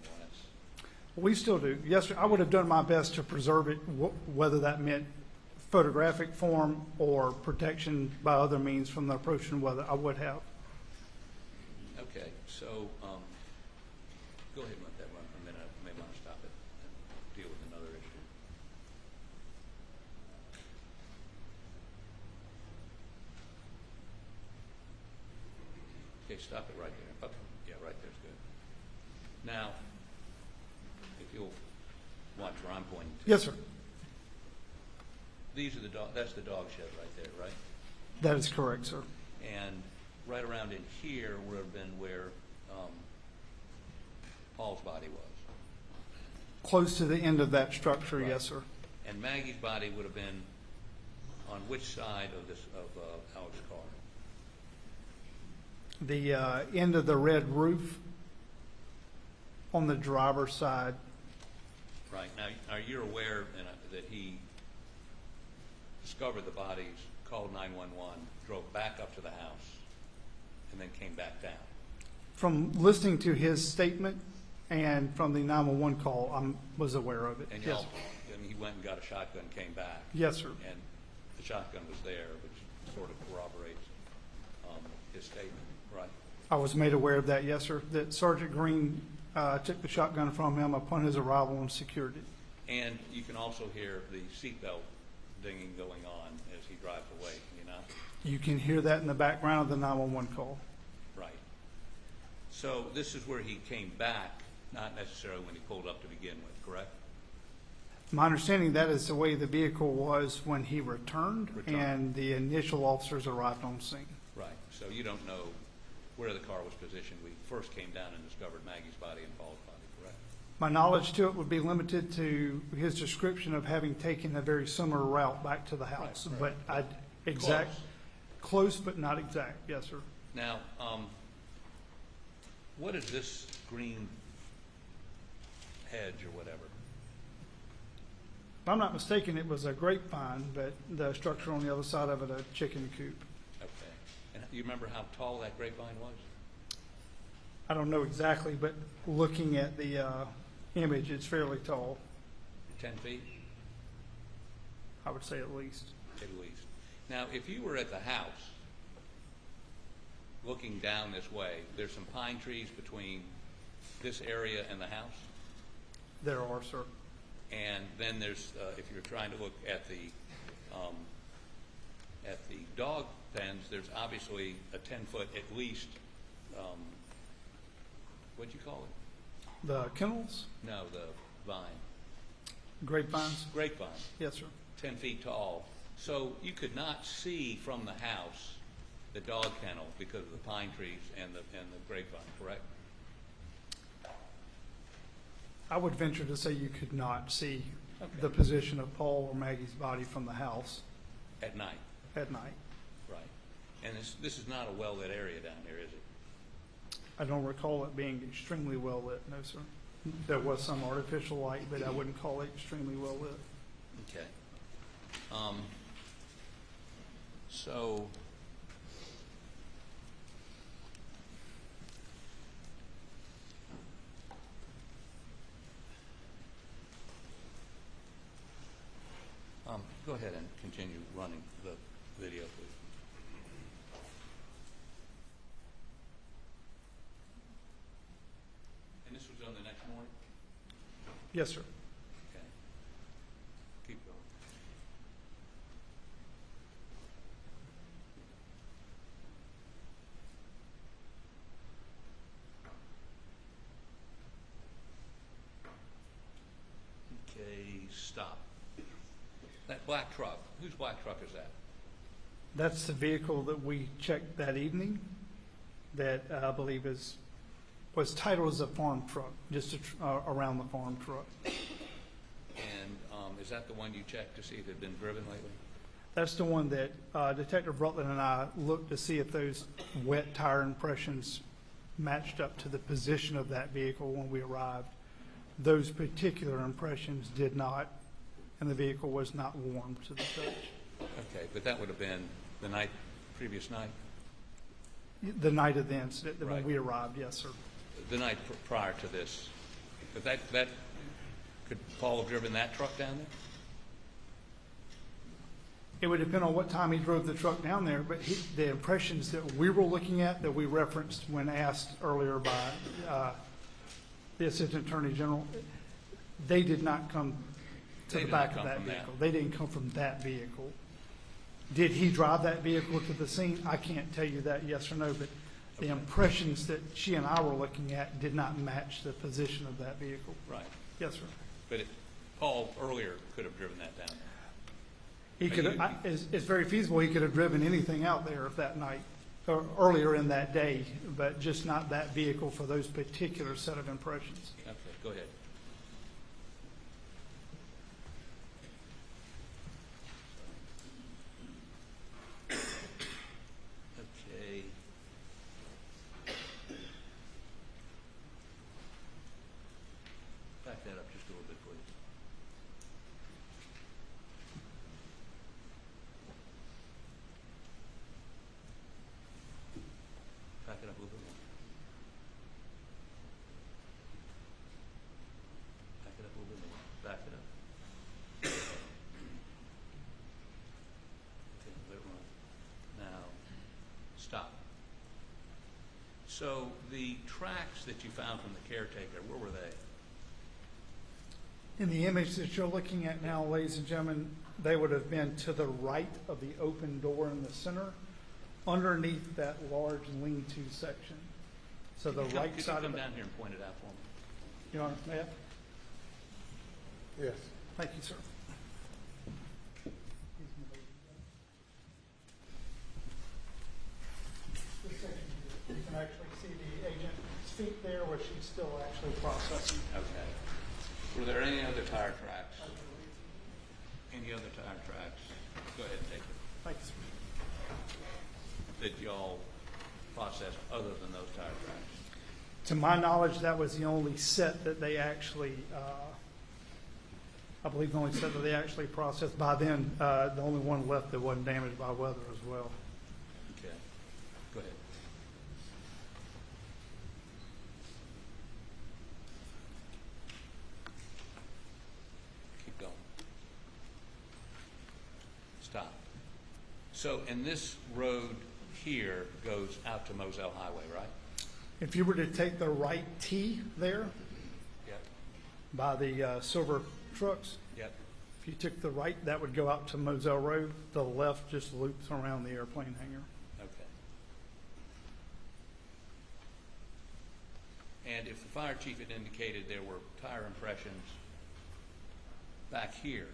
We still do. Yes, sir. I would have done my best to preserve it, whether that meant photographic form or protection by other means from the approaching weather. I would have. Okay, so go ahead and let that run for a minute. I may want to stop it and deal with another issue. Okay, stop it right there. Okay, yeah, right there's good. Now, if you'll watch where I'm pointing to. Yes, sir. These are the dog. That's the dog shed right there, right? That is correct, sir. And right around in here would have been where Paul's body was. Close to the end of that structure, Right. yes, sir. And Maggie's body would have been on which side of Alex's car? The end of the red roof on the driver's side. Right. Now, are you aware that he discovered the bodies, called 911, drove back up to the house, and then came back down? From listening to his statement and from the 911 call, I was aware of it. And Yes. he went and got a shotgun, came back. Yes, sir. And the shotgun was there, which sort of corroborates his statement, right? I was made aware of that, yes, sir, that Sergeant Green took the shotgun from him upon his arrival and secured it. And you can also hear the seatbelt dinging going on as he drives away, can you not? You can hear that in the background of the 911 call. Right. So this is where he came back, not necessarily when he pulled up to begin with, correct? My understanding, that is the way the vehicle was when he returned. And the initial officers arrived on scene. Right. So you don't know where the car was positioned. We first came down and discovered Maggie's body and Paul's body, correct? My knowledge to it would be limited to his description of having taken a very similar route back to the house. Right. But close but not exact, yes, sir. Now, what is this green hedge or whatever? If I'm not mistaken, it was a grapevine, but the structure on the other side of it, a chicken coop. Okay. And you remember how tall that grapevine was? I don't know exactly, but looking at the image, it's fairly tall. 10 feet? I would say at least. At least. Now, if you were at the house, looking down this way, there's some pine trees between this area and the house? There are, sir. And then there's, if you're trying to look at the dog pens, there's obviously a 10-foot at least, what'd you call it? The kennels? No, the vine. Grapevines? Grapevine. Yes, sir. 10 feet tall. So you could not see from the house the dog kennel because of the pine trees and the grapevine, correct? I would venture to say you could not see the position of Paul or Maggie's body from the house At night. at night. Right. And this is not a well-lit area down here, is it? I don't recall it being extremely well lit, no, sir. There was some artificial light, but I wouldn't call it extremely well lit. Okay. So go ahead and continue running the video, please. And this was on the next morning? Yes, sir. Okay. Keep going. Okay, stop. That black truck, whose black truck is that? That's the vehicle that we checked that evening that I believe was titled as a farm truck, just around the farm truck. And is that the one you checked to see if it had been driven lately? That's the one that Detective Rutland and I looked to see if those wet tire impressions matched up to the position of that vehicle when we arrived. Those particular impressions did not, and the vehicle was not warm to the touch. Okay, but that would have been the previous night? The night of the incident, when Right. we arrived, yes, sir. The night prior to this? But that could Paul have driven that truck down there? It would depend on what time he drove the truck down there, but the impressions that we were looking at, that we referenced when asked earlier by the Assistant Attorney General, they did not come to the back of that vehicle. They didn't come from that vehicle. Did he drive that vehicle to the scene? I can't tell you that, yes or no, but the impressions that she and I were looking at did not match the position of that vehicle. Right. Yes, sir. But Paul earlier could have driven that down there. He could have, it's very feasible he could have driven anything out there that night, or earlier in that day, but just not that vehicle for those particular set of impressions. Okay, go ahead. Okay. Back that up just a little bit, please. Back it up a little bit more. Back it up a little bit more. Back it up. Okay, let it run. Now, stop. So the tracks that you found from the caretaker, where were they? In the image that you're looking at now, ladies and gentlemen, they would have been to the right of the open door in the center, underneath that large lean-to section. So the right side of it. Could you come down here and point it out for me? Your Honor, may I? Yes. Thank you, sir. This section, you can actually see the agent's feet there, where she's still actually processing. Okay. Were there any other tire tracks? Any other tire tracks? Go ahead and take it. Thank you, sir. That y'all processed other than those tire tracks? To my knowledge, that was the only set that they actually, I believe the only set that they actually processed. By then, the only one left that wasn't damaged by weather as well. Okay. Go ahead. Keep going. Stop. So, and this road here goes out to Moselle Highway, right? If you were to take the right T there Yep. by the silver trucks, Yep. if you took the right, that would go out to Moselle Road. The left just loops around the airplane hangar. Okay. And if the fire chief had indicated there were tire impressions back here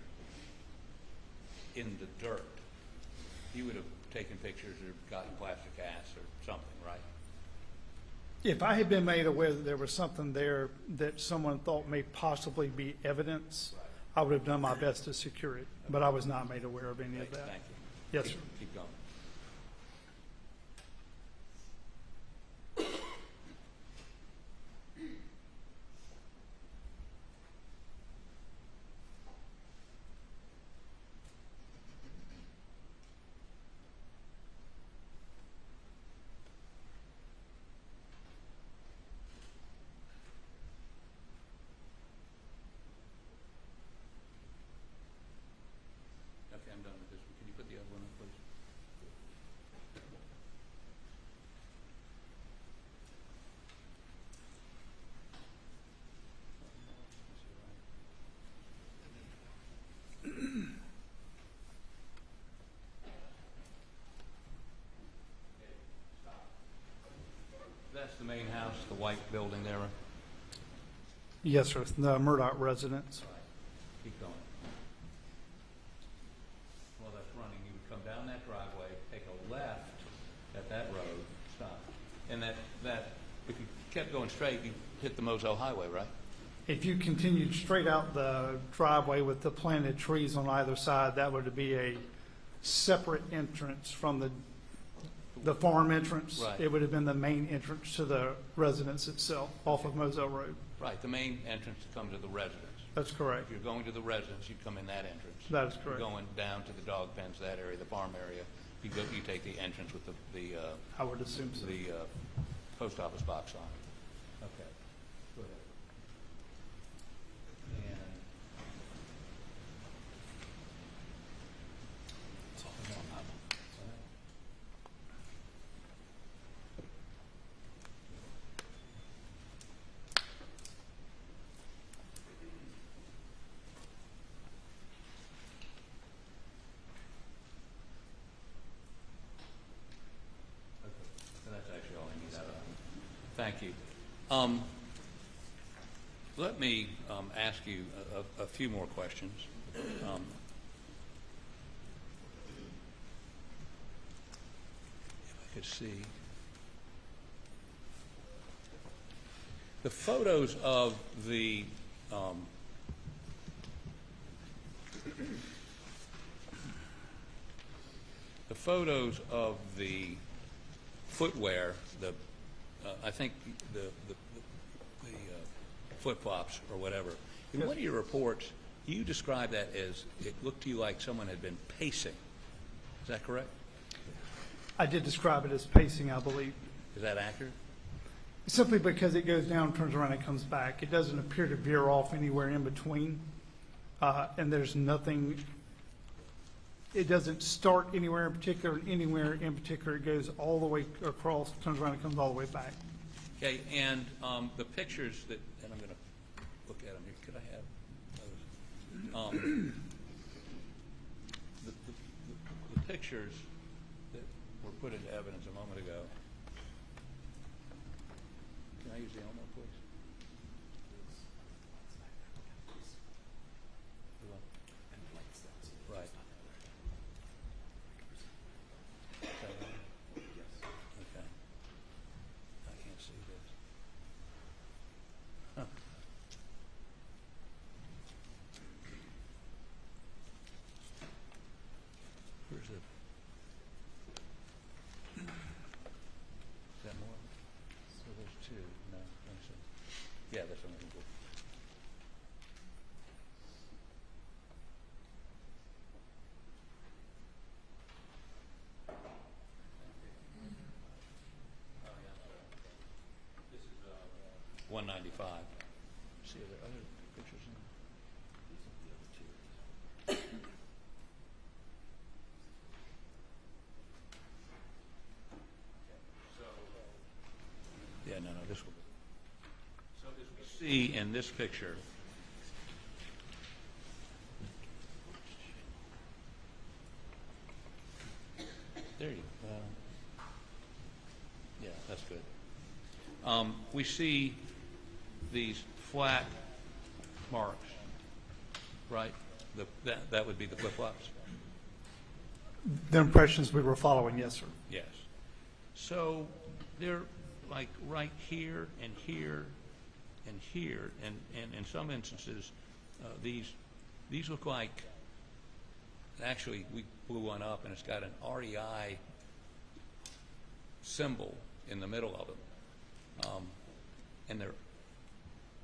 in the dirt, he would have taken pictures or gotten plastic ass or something, right? If I had been made aware that there was something there that someone thought may possibly be evidence, I would have done my best to secure it, but I was not made aware of any of that. Thank you. Yes, sir. Keep going. Okay, I'm done with this one. Can you put the other one up, please? That's the main house, the white building there. Yes, sir. The Murdaugh residence. Keep going. While that's running, you would come down that driveway, take a left at that road, stop. And that if you kept going straight, you hit the Moselle Highway, right? If you continued straight out the driveway with the planted trees on either side, that would be a separate entrance from the The farm entrance, Right. it would have been the main entrance to the residence itself, off of Moselle Road. Right, the main entrance to come to the residence. That's correct. If you're going to the residence, you'd come in that entrance. That is If correct. you're going down to the dog pens, that area, the farm area, you take the entrance with the I would assume so. post office box on it. Okay, go ahead. And so that's actually all I need out of it. Thank you. Let me ask you a few more questions. If I could see. The photos of the footwear, I think the flip-flops or whatever. In one of your reports, you described that as it looked to you like someone had been pacing. Is that correct? I did describe it as pacing, I believe. Is that accurate? Simply because it goes down, turns around, and comes back. It doesn't appear to veer off anywhere in between. And there's nothing, it doesn't start anywhere in particular, and anywhere in particular. It goes all the way across, turns around, and comes all the way back. Okay, and the pictures that, and I'm going to look at them here. Could I have those? The pictures that were put into evidence a moment ago. Can I use the Elmo, please? Right. Okay. I can't see this. Huh. Where's it? Is that more? So there's two. No, let me see. Yeah, that's what I'm looking for. This is 195. See, are there other pictures in there? Yeah, no, this will. So as we see in this picture, there you go. Yeah, that's good. We see these flat marks, right? That would be the flip-flops? The impressions we were following, yes, sir. Yes. So they're like right here and here and here, and in some instances, these look like, actually, we blew one up and it's got an REI symbol in the middle of them. And they're,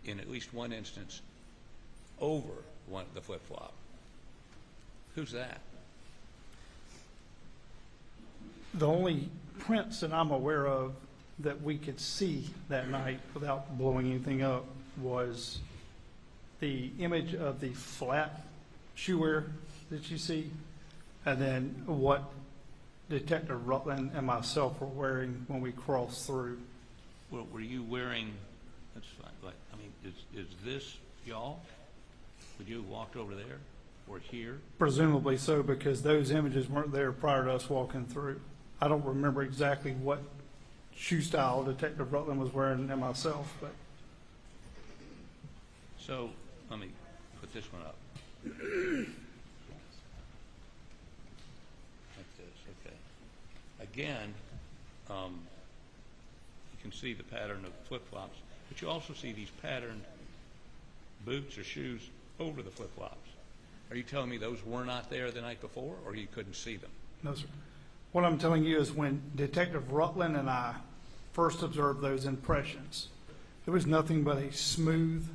in at least one instance, over the flip-flop. Who's that? The only prints that I'm aware of that we could see that night without blowing anything up was the image of the flat shoe wear that you see, and then what Detective Rutland and myself were wearing when we crossed through. Well, were you wearing, that's fine, but, I mean, is this y'all? Would you have walked over there or here? Presumably so, because those images weren't there prior to us walking through. I don't remember exactly what shoe style Detective Rutland was wearing and myself, but. So, let me put this one up. Like this, okay. Again, you can see the pattern of flip-flops, but you also see these patterned boots or shoes over the flip-flops. Are you telling me those were not there the night before, or you couldn't see them? No, sir. What I'm telling you is when Detective Rutland and I first observed those impressions, there was nothing but a smooth,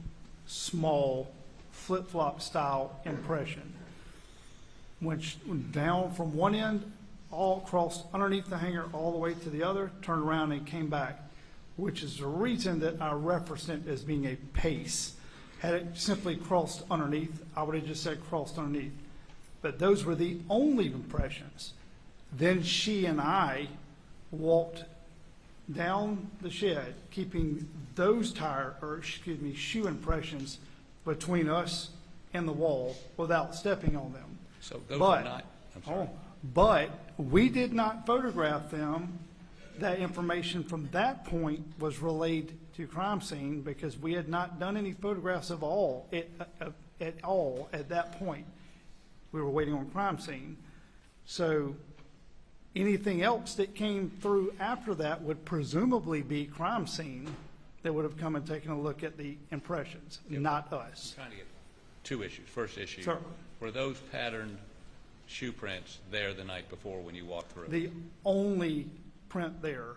small, flip-flop style impression. Went down from one end, all across underneath the hanger, all the way to the other, turned around and came back, which is the reason that I referenced it as being a pace. Had it simply crossed underneath, I would have just said crossed underneath. But those were the only impressions. Then she and I walked down the shed, keeping those shoe impressions between us and the wall without stepping on them. So those are not, I'm sorry. But we did not photograph them. That information from that point was relayed to crime scene because we had not done any photographs at all at that point. We were waiting on crime scene. So anything else that came through after that would presumably be crime scene that would have come and taken a look at the impressions, not us. I'm trying to get two issues. First issue, Sure. were those patterned shoe prints there the night before when you walked through? The only print there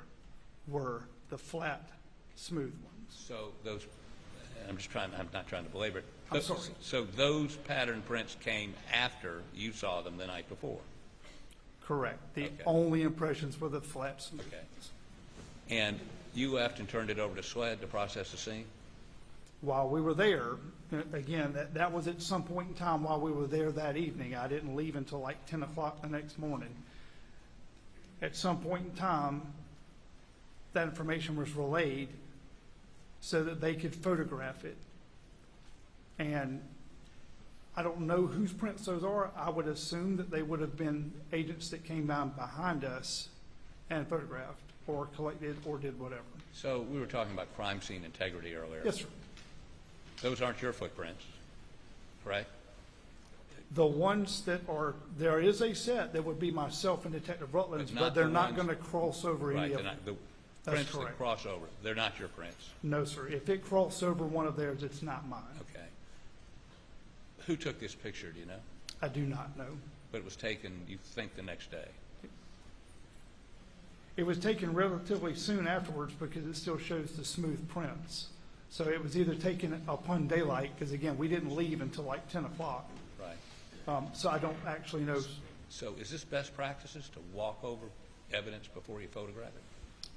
were the flat, smooth ones. So those, I'm not trying to belabor it. I'm sorry. So those pattern prints came after you saw them the night before? Correct. The Okay. only impressions were the flat, smooth Okay. ones. And you left and turned it over to SLED to process the scene? While we were there, again, that was at some point in time while we were there that evening. I didn't leave until like 10 o'clock the next morning. At some point in time, that information was relayed so that they could photograph it. And I don't know whose prints those are. I would assume that they would have been agents that came down behind us and photographed or collected or did whatever. So we were talking about crime scene integrity earlier. Yes, sir. Those aren't your footprints, correct? The ones that are, there is a set that would be myself and Detective Rutland's, But but not they're the not ones- going to cross over Right, any of they're them. not, the That's prints that correct. cross over, they're not your prints. No, sir. If it crossed over one of theirs, it's not mine. Okay. Who took this picture, do you know? I do not know. But it was taken, you think, the next day? It was taken relatively soon afterwards because it still shows the smooth prints. So it was either taken upon daylight, because again, we didn't leave until like 10 o'clock. Right. So I don't actually know. So is this best practices to walk over evidence before you photograph it?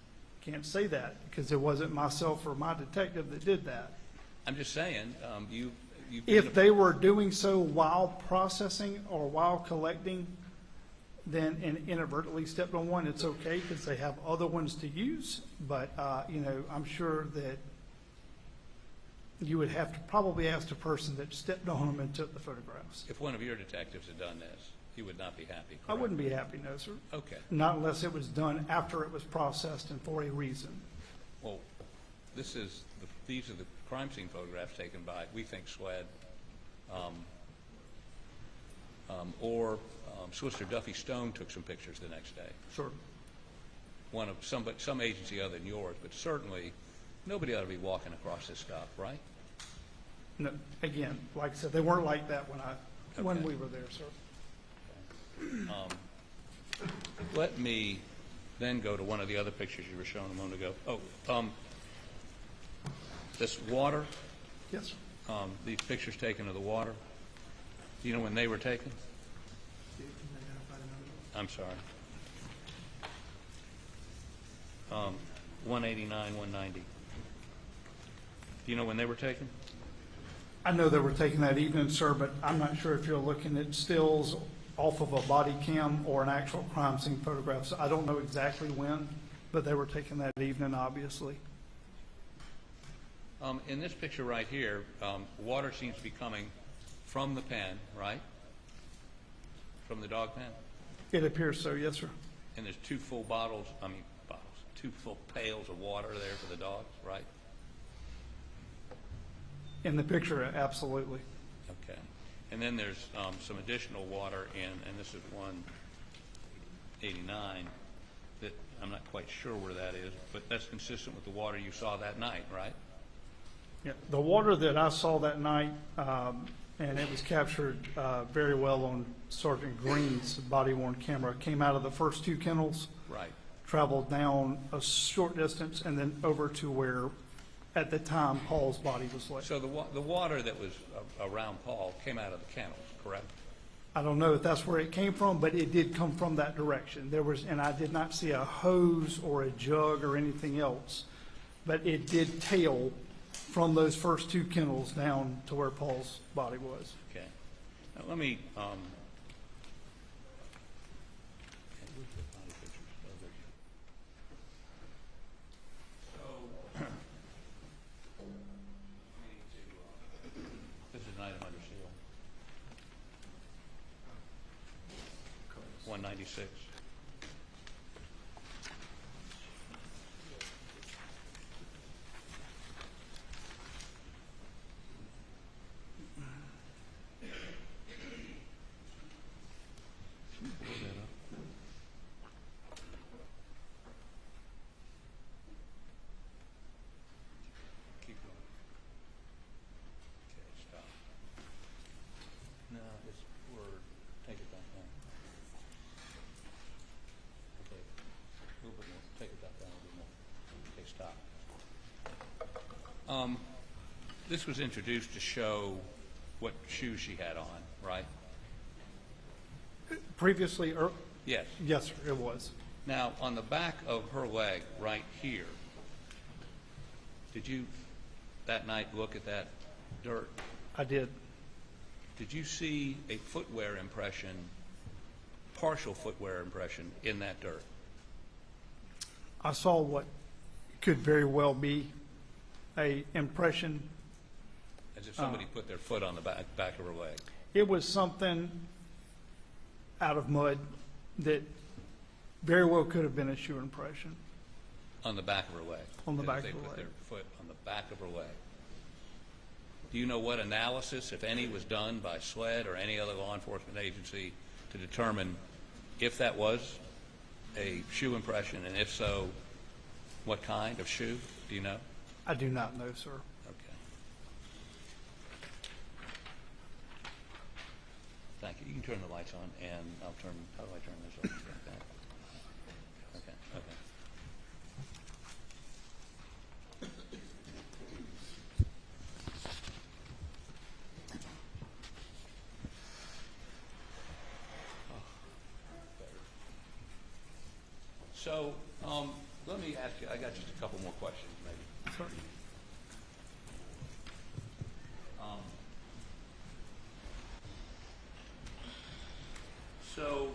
Can't say that because it wasn't myself or my detective that did that. I'm just saying, you've been If they were doing so while processing or while collecting, then and inadvertently stepped on one, it's okay because they have other ones to use. But, I'm sure that you would have to probably ask the person that stepped on them and took the photographs. If one of your detectives had done this, you would not be happy, correct? I wouldn't be happy, no, sir. Okay. Not unless it was done after it was processed and for a reason. Well, these are the crime scene photographs taken by, we think, SLED, or Solicitor Duffy Stone took some pictures the next day. Sure. One of some agency other than yours, but certainly nobody ought to be walking across this stuff, right? No, again, like I said, they weren't like that when Okay. we were there, sir. Let me then go to one of the other pictures you were showing a moment ago. This water, Yes, sir. these pictures taken of the water, do you know when they were taken? I'm sorry. 189, 190. Do you know when they were taken? I know they were taken that evening, sir, but I'm not sure if you're looking at stills off of a body cam or an actual crime scene photograph. So I don't know exactly when, but they were taken that evening, obviously. In this picture right here, water seems to be coming from the pen, right? From the dog pen? It appears so, yes, sir. And there's two full two full pails of water there for the dogs, right? In the picture, absolutely. Okay. And then there's some additional water and this is 189, that I'm not quite sure where that is, but that's consistent with the water you saw that night, right? Yeah, the water that I saw that night and it was captured very well on Sergeant Green's body-worn camera. It came out of the first two kennels, Right. traveled down a short distance, and then over to where, at the time, Paul's body was laid. So the water that was around Paul came out of the kennels, correct? I don't know if that's where it came from, but it did come from that direction. There was, and I did not see a hose or a jug or anything else, but it did tail from those first two kennels down to where Paul's body was. Okay. Now, let me, this is an item under seal. 196. Keep going. Okay, stop. No, it's word. Take it back down. Okay, a little bit more. Take it back down a little more. Okay, stop. This was introduced to show what shoes she had on, right? Previously, Yes. yes, sir, it was. Now, on the back of her leg, right here, did you that night look at that dirt? I did. Did you see a footwear impression, partial footwear impression in that dirt? I saw what could very well be a impression. As if somebody put their foot on the back of her leg. It was something out of mud that very well could have been a shoe impression. On the back of her leg. On the As back if of her They put leg. their foot on the back of her leg. Do you know what analysis, if any, was done by SLED or any other law enforcement agency to determine if that was a shoe impression, and if so, what kind of shoe? Do you know? I do not know, sir. Okay. Thank you. You can turn the lights on, and how do I turn this off? Like that? Okay, okay. So, let me ask you, I got just a couple more questions, maybe. Sorry. So,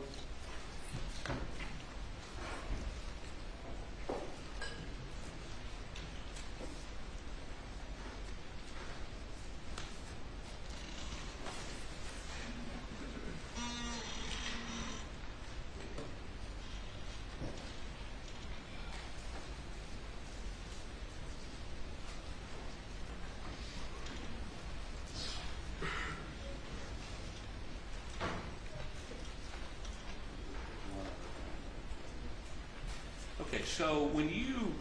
okay, so when you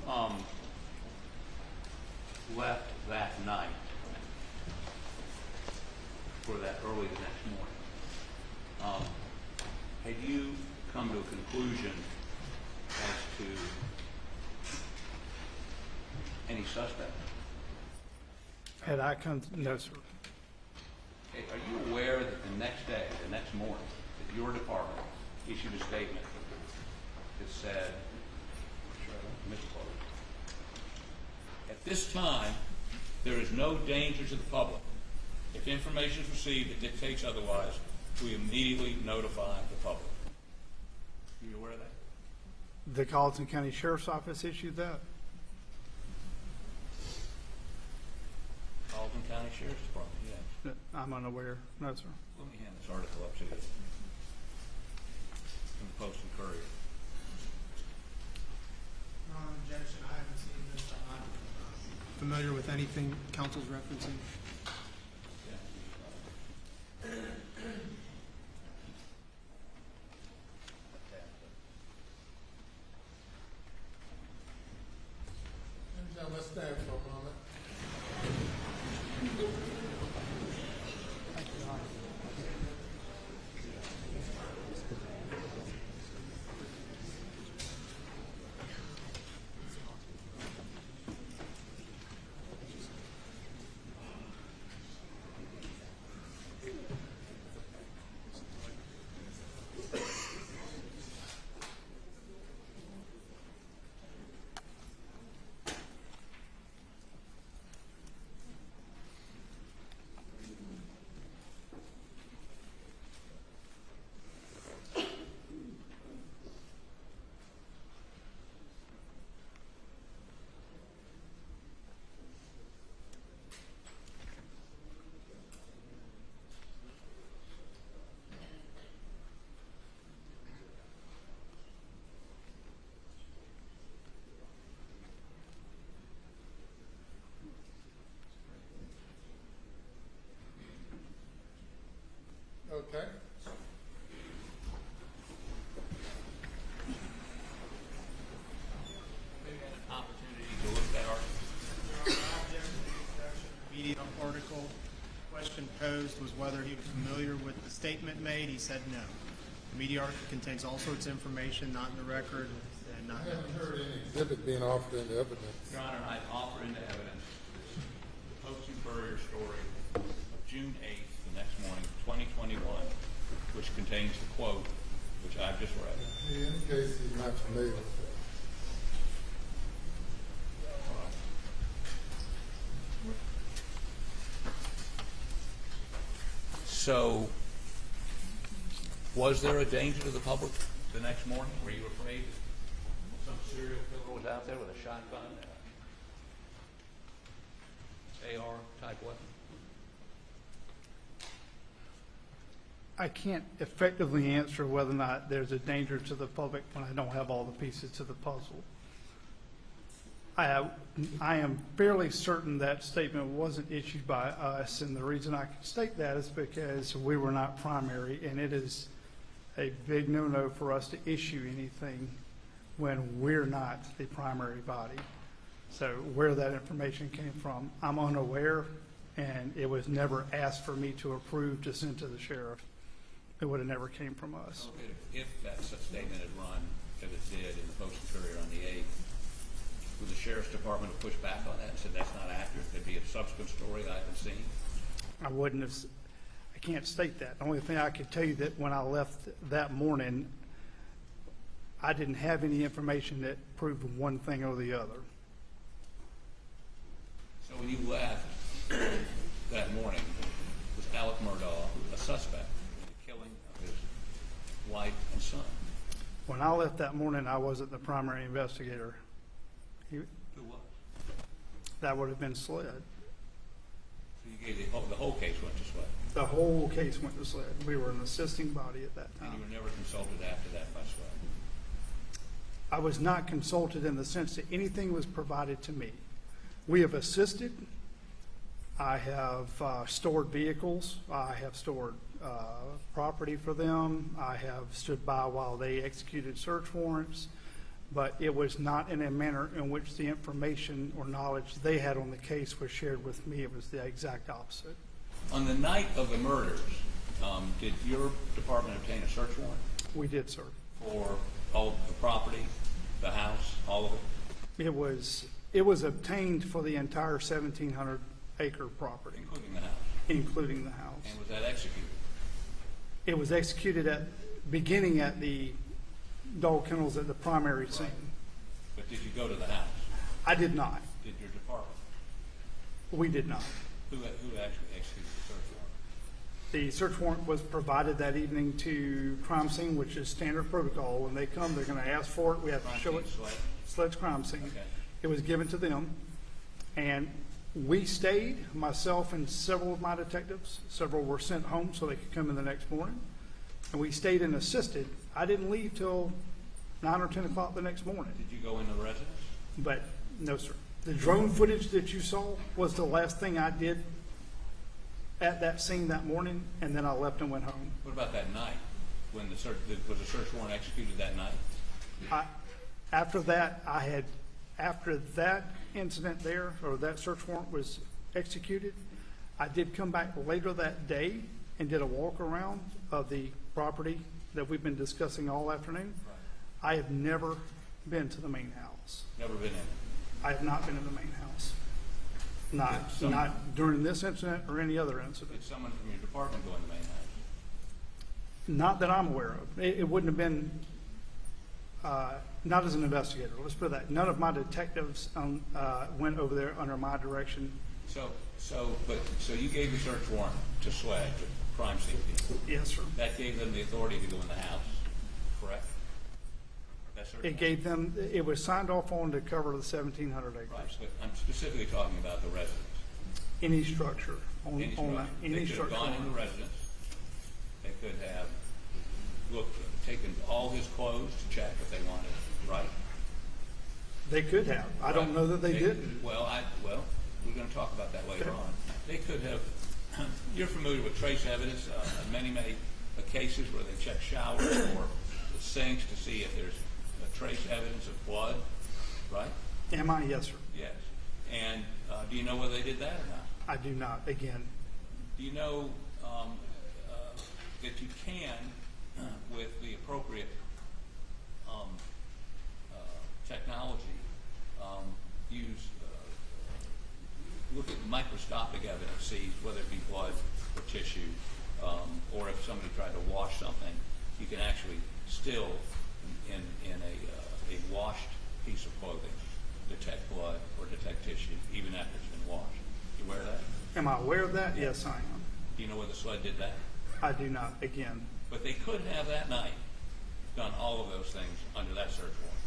left that night for that early the next morning, had you come to a conclusion as to any suspect? Had I come, no, sir. Okay, are you aware that the next day, the next morning, that your department issued a statement that said, at this time, there is no danger to the public. If information is received that dictates otherwise, we immediately notify the public. Are you aware of that? The Colleton County Sheriff's Office issued that. Colleton County Sheriff's Department, yes. I'm unaware, no, sir. Let me hand this article up to you. From the Post and Courier. Objection, I haven't seen this. I'm not familiar with anything council's referencing. Now, let's stand for a moment. hypothetical question posed was whether he was familiar with the statement made. He said no. The media article contains all sorts of information not in the record and not. I haven't heard any exhibit being offered into evidence. Your Honor, I offer into evidence the Post and Courier story of June 8th, the next morning, 2021, which contains the quote, which I've just read. In any case, he's not familiar with that. So, was there a danger to the public the next morning? Were you afraid that some serial killer was out there with a shotgun and AR type weapon? I can't effectively answer whether or not there's a danger to the public when I don't have all the pieces to the puzzle. I am fairly certain that statement wasn't issued by us, and the reason I can state that is because we were not primary, and it is a big no-no for us to issue anything when we're not the primary body. So where that information came from, I'm unaware, and it was never asked for me to approve to send to the sheriff. It would have never came from us. If that such statement had run, as it did in the Post and Courier on the 8th, would the Sheriff's Department have pushed back on that and said that's not accurate? There'd be a subsequent story that I haven't seen? I wouldn't have, I can't state that. The only thing I could tell you that when I left that morning, I didn't have any information that proved one thing or the other. So when you left that morning, was Alex Murdaugh a suspect in the killing of his wife and son? When I left that morning, I wasn't the primary investigator. Who was? That would have been SLED. So you gave the whole case went to SLED? The whole case went to SLED. We were an assisting body at that time. And you were never consulted after that by SLED? I was not consulted in the sense that anything was provided to me. We have assisted. I have stored vehicles. I have stored property for them. I have stood by while they executed search warrants. But it was not in a manner in which the information or knowledge they had on the case was shared with me. It was the exact opposite. On the night of the murders, did your department obtain a search warrant? We did, sir. For all the property, the house, all of it? It was obtained for the entire 1,700-acre property. Including the house? Including the house. And was that executed? It was executed beginning at the dog kennels at the primary scene. Right. But did you go to the house? I did not. Did your department? We did not. Who actually executed the search warrant? The search warrant was provided that evening to crime scene, which is standard protocol. When they come, they're going to ask for it. We have to show it. SLED's crime scene. Okay. It was given to them, and we stayed, myself and several of my detectives. Several were sent home so they could come in the next morning, and we stayed and assisted. I didn't leave till 9 or 10 o'clock the next morning. Did you go into the residence? But no, sir. The drone footage that you saw was the last thing I did at that scene that morning, and then I left and went home. What about that night? When was the search warrant executed that night? After that incident there, or that search warrant was executed, I did come back later that day and did a walk around of the property that we've been discussing all afternoon. Right. I have never been to the main house. Never been in it? I have not been in the main house. Not during this incident or any other incident. Did someone from your department go in the main house? Not that I'm aware of. It wouldn't have been, not as an investigator. Let's put that. None of my detectives went over there under my direction. So you gave the search warrant to SLED, to crime scene people? Yes, sir. That gave them the authority to go in the house, correct? It was signed off on to cover the 1,700 acres. Right, but I'm specifically talking about the residence. Any structure. They could have gone in the residence. They could have taken all his clothes to check if they wanted, right? They could have. I don't know that they didn't. Well, we're going to talk about that later on. They could have. You're familiar with trace evidence. Many cases where they check showers or the sinks to see if there's trace evidence of blood, right? Am I? Yes, sir. Yes. And do you know whether they did that or not? I do not, again. Do you know that you can, with the appropriate technology, use look at microscopic evidence, see whether it be blood or tissue, or if somebody tried to wash something, you can actually still, in a washed piece of clothing, detect blood or detect tissue, even after it's been washed. You aware of that? Am I aware of that? Yes, I am. Do you know whether the SLED did that? I do not, again. But they could have that night done all of those things under that search warrant.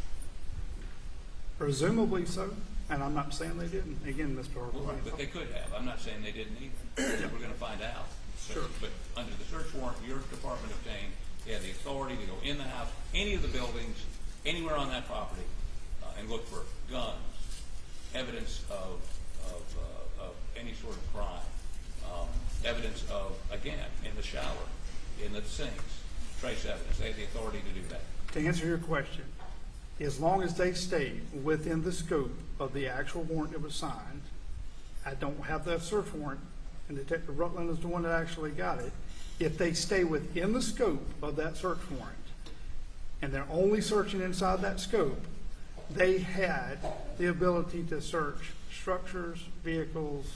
Presumably so, and I'm not saying they didn't. Again, Mr. Harper. Well, but they could have. I'm not saying they didn't either. We're going to find out. Sure. But under the search warrant your department obtained, they had the authority to go in the house, any of the buildings, anywhere on that property, and look for guns, evidence of any sort of crime, evidence of, again, in the shower, in the sinks, trace evidence. They had the authority to do that. To answer your question, as long as they stay within the scope of the actual warrant that was signed, I don't have that search warrant, and Detective Rutland is the one that actually got it. If they stay within the scope of that search warrant, and they're only searching inside that scope, they had the ability to search structures, vehicles,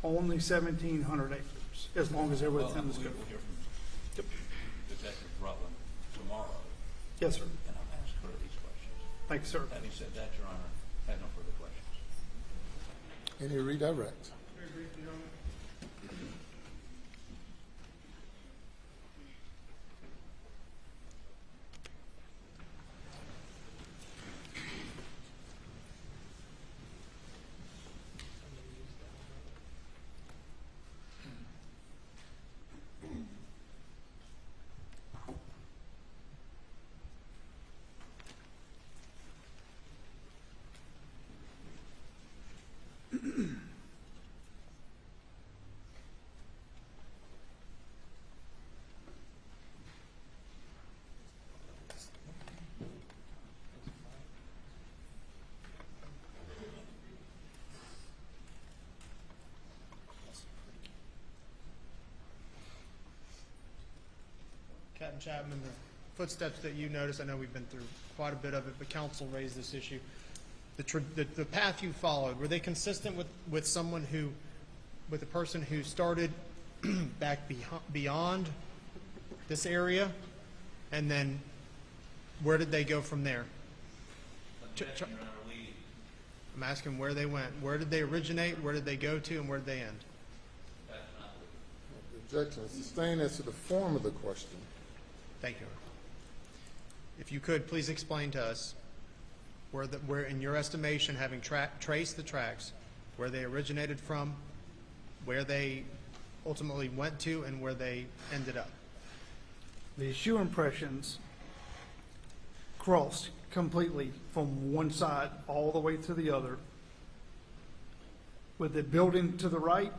only 1,700 acres, as long as they're within the scope. We'll hear from Detective Rutland tomorrow. Yes, sir. And I'll ask her these questions. Thank you, sir. Having said that, Your Honor, I have no further questions. Any redirect? Captain Chapman, the footsteps that you noticed, I know we've been through quite a bit of it, but counsel raised this issue. The path you followed, were they consistent with someone who, with a person who started back beyond this area, and then where did they go from there? I'm asking where they went. Where did they originate? Where did they go to? And where did they end? The objection is sustained as to the form of the question. Thank you. If you could, please explain to us where in your estimation, having traced the tracks, where they originated from, where they ultimately went to, and where they ended up. The shoe impressions crossed completely from one side all the way to the other, with the building to the right,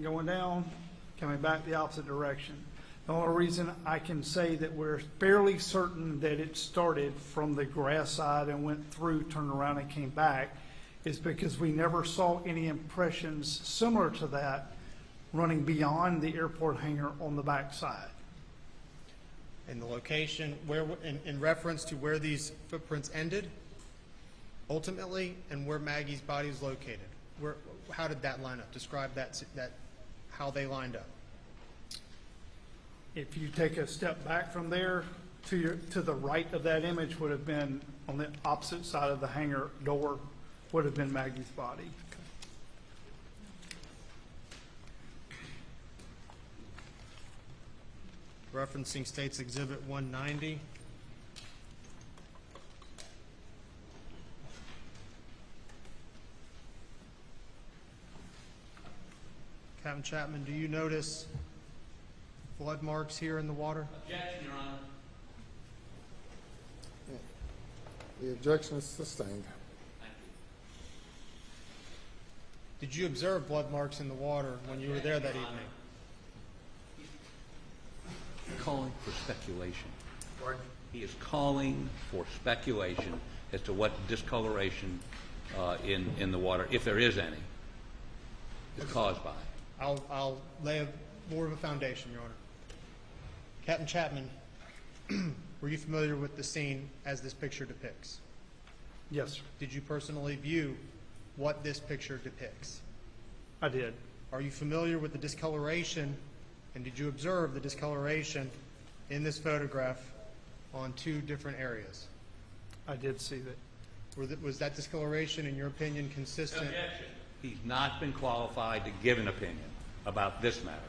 going down, coming back the opposite direction. The only reason I can say that we're fairly certain that it started from the grass side and went through, turned around, and came back is because we never saw any impressions similar to that running beyond the airport hangar on the back side. And the location, where in reference to where these footprints ended, ultimately, and where Maggie's body is located. How did that line up? Describe that how they lined up. If you take a step back from there, to the right of that image would have been on the opposite side of the hangar door, would have been Maggie's body. Referencing State's Exhibit 190. Captain Chapman, do you notice blood marks here in the water? Objection, Your Honor. The objection is sustained. Did you observe blood marks in the water when you were there that evening? Calling for speculation. He is calling for speculation as to what discoloration in the water, if there is any. is caused by. I'll lay more of a foundation, Your Honor. Captain Chapman, were you familiar with the scene as this picture depicts? Yes, sir. Did you personally view what this picture depicts? I did. Are you familiar with the discoloration, and did you observe the discoloration in this photograph on two different areas? I did see that. Was that discoloration, in your opinion, consistent? Objection. He's not been qualified to give an opinion about this matter.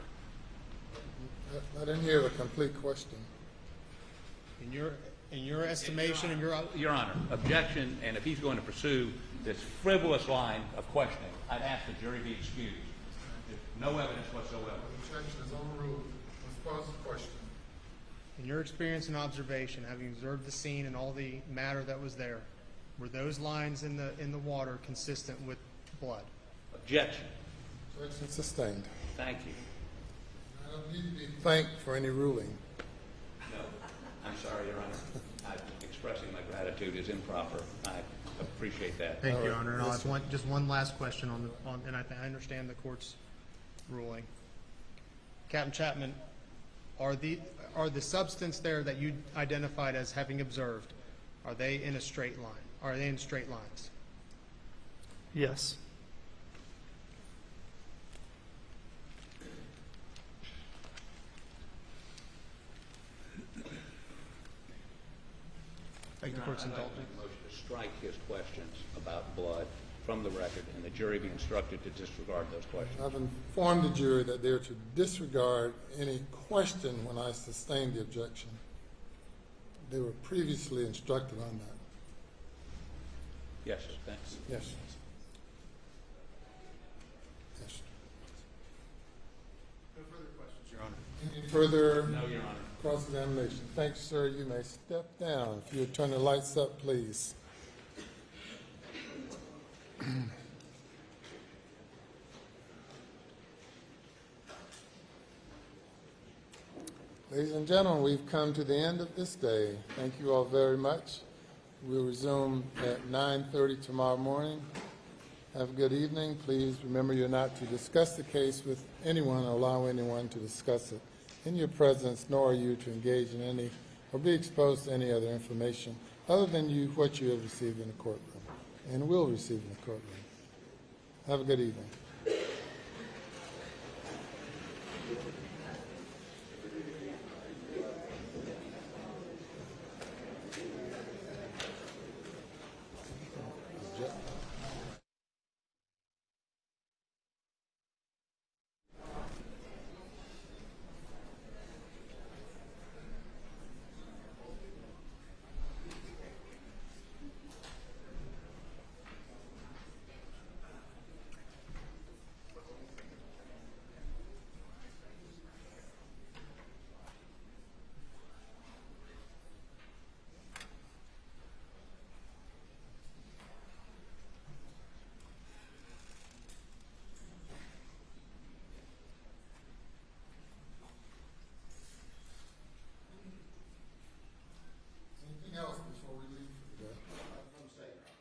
I didn't hear the complete question. In your estimation, and Your Honor, objection, and if he's going to pursue this frivolous line of questioning, I'd ask the jury be excused. No evidence whatsoever. Objection is overruled. Let's pause the question. in your experience and observation, having observed the scene and all the matter that was there, were those lines in the water consistent with blood? Objection. Objection sustained. Thank you. I don't need to be thanked for any ruling. No, I'm sorry, Your Honor. Expressing my gratitude is improper. I appreciate that. Thank you, Your Honor. And I'll have just one last question and I understand the court's ruling. Captain Chapman, are the substance there that you identified as having observed, are they in a straight line? Are they in straight lines? Yes. Thank the court's I'd like to indulgence. make a motion to strike his questions about blood from the record and the jury be instructed to disregard those questions. I've informed the jury that they are to disregard any question when I sustain the objection. They were previously instructed on that. Yes, thanks. Yes. Yes. No further questions, Your Honor. Any further No, Your Honor. cross-examination? Thanks, sir. You may step down. If you would turn the lights up, please. Ladies and gentlemen, we've come to the end of this day. Thank you all very much. We'll resume at 9:30 tomorrow morning. Have a good evening. Please remember you're not to discuss the case with anyone or allow anyone to discuss it in your presence, nor are you to engage in any or be exposed to any other information other than what you have received in the courtroom and will receive in the courtroom. Have a good evening.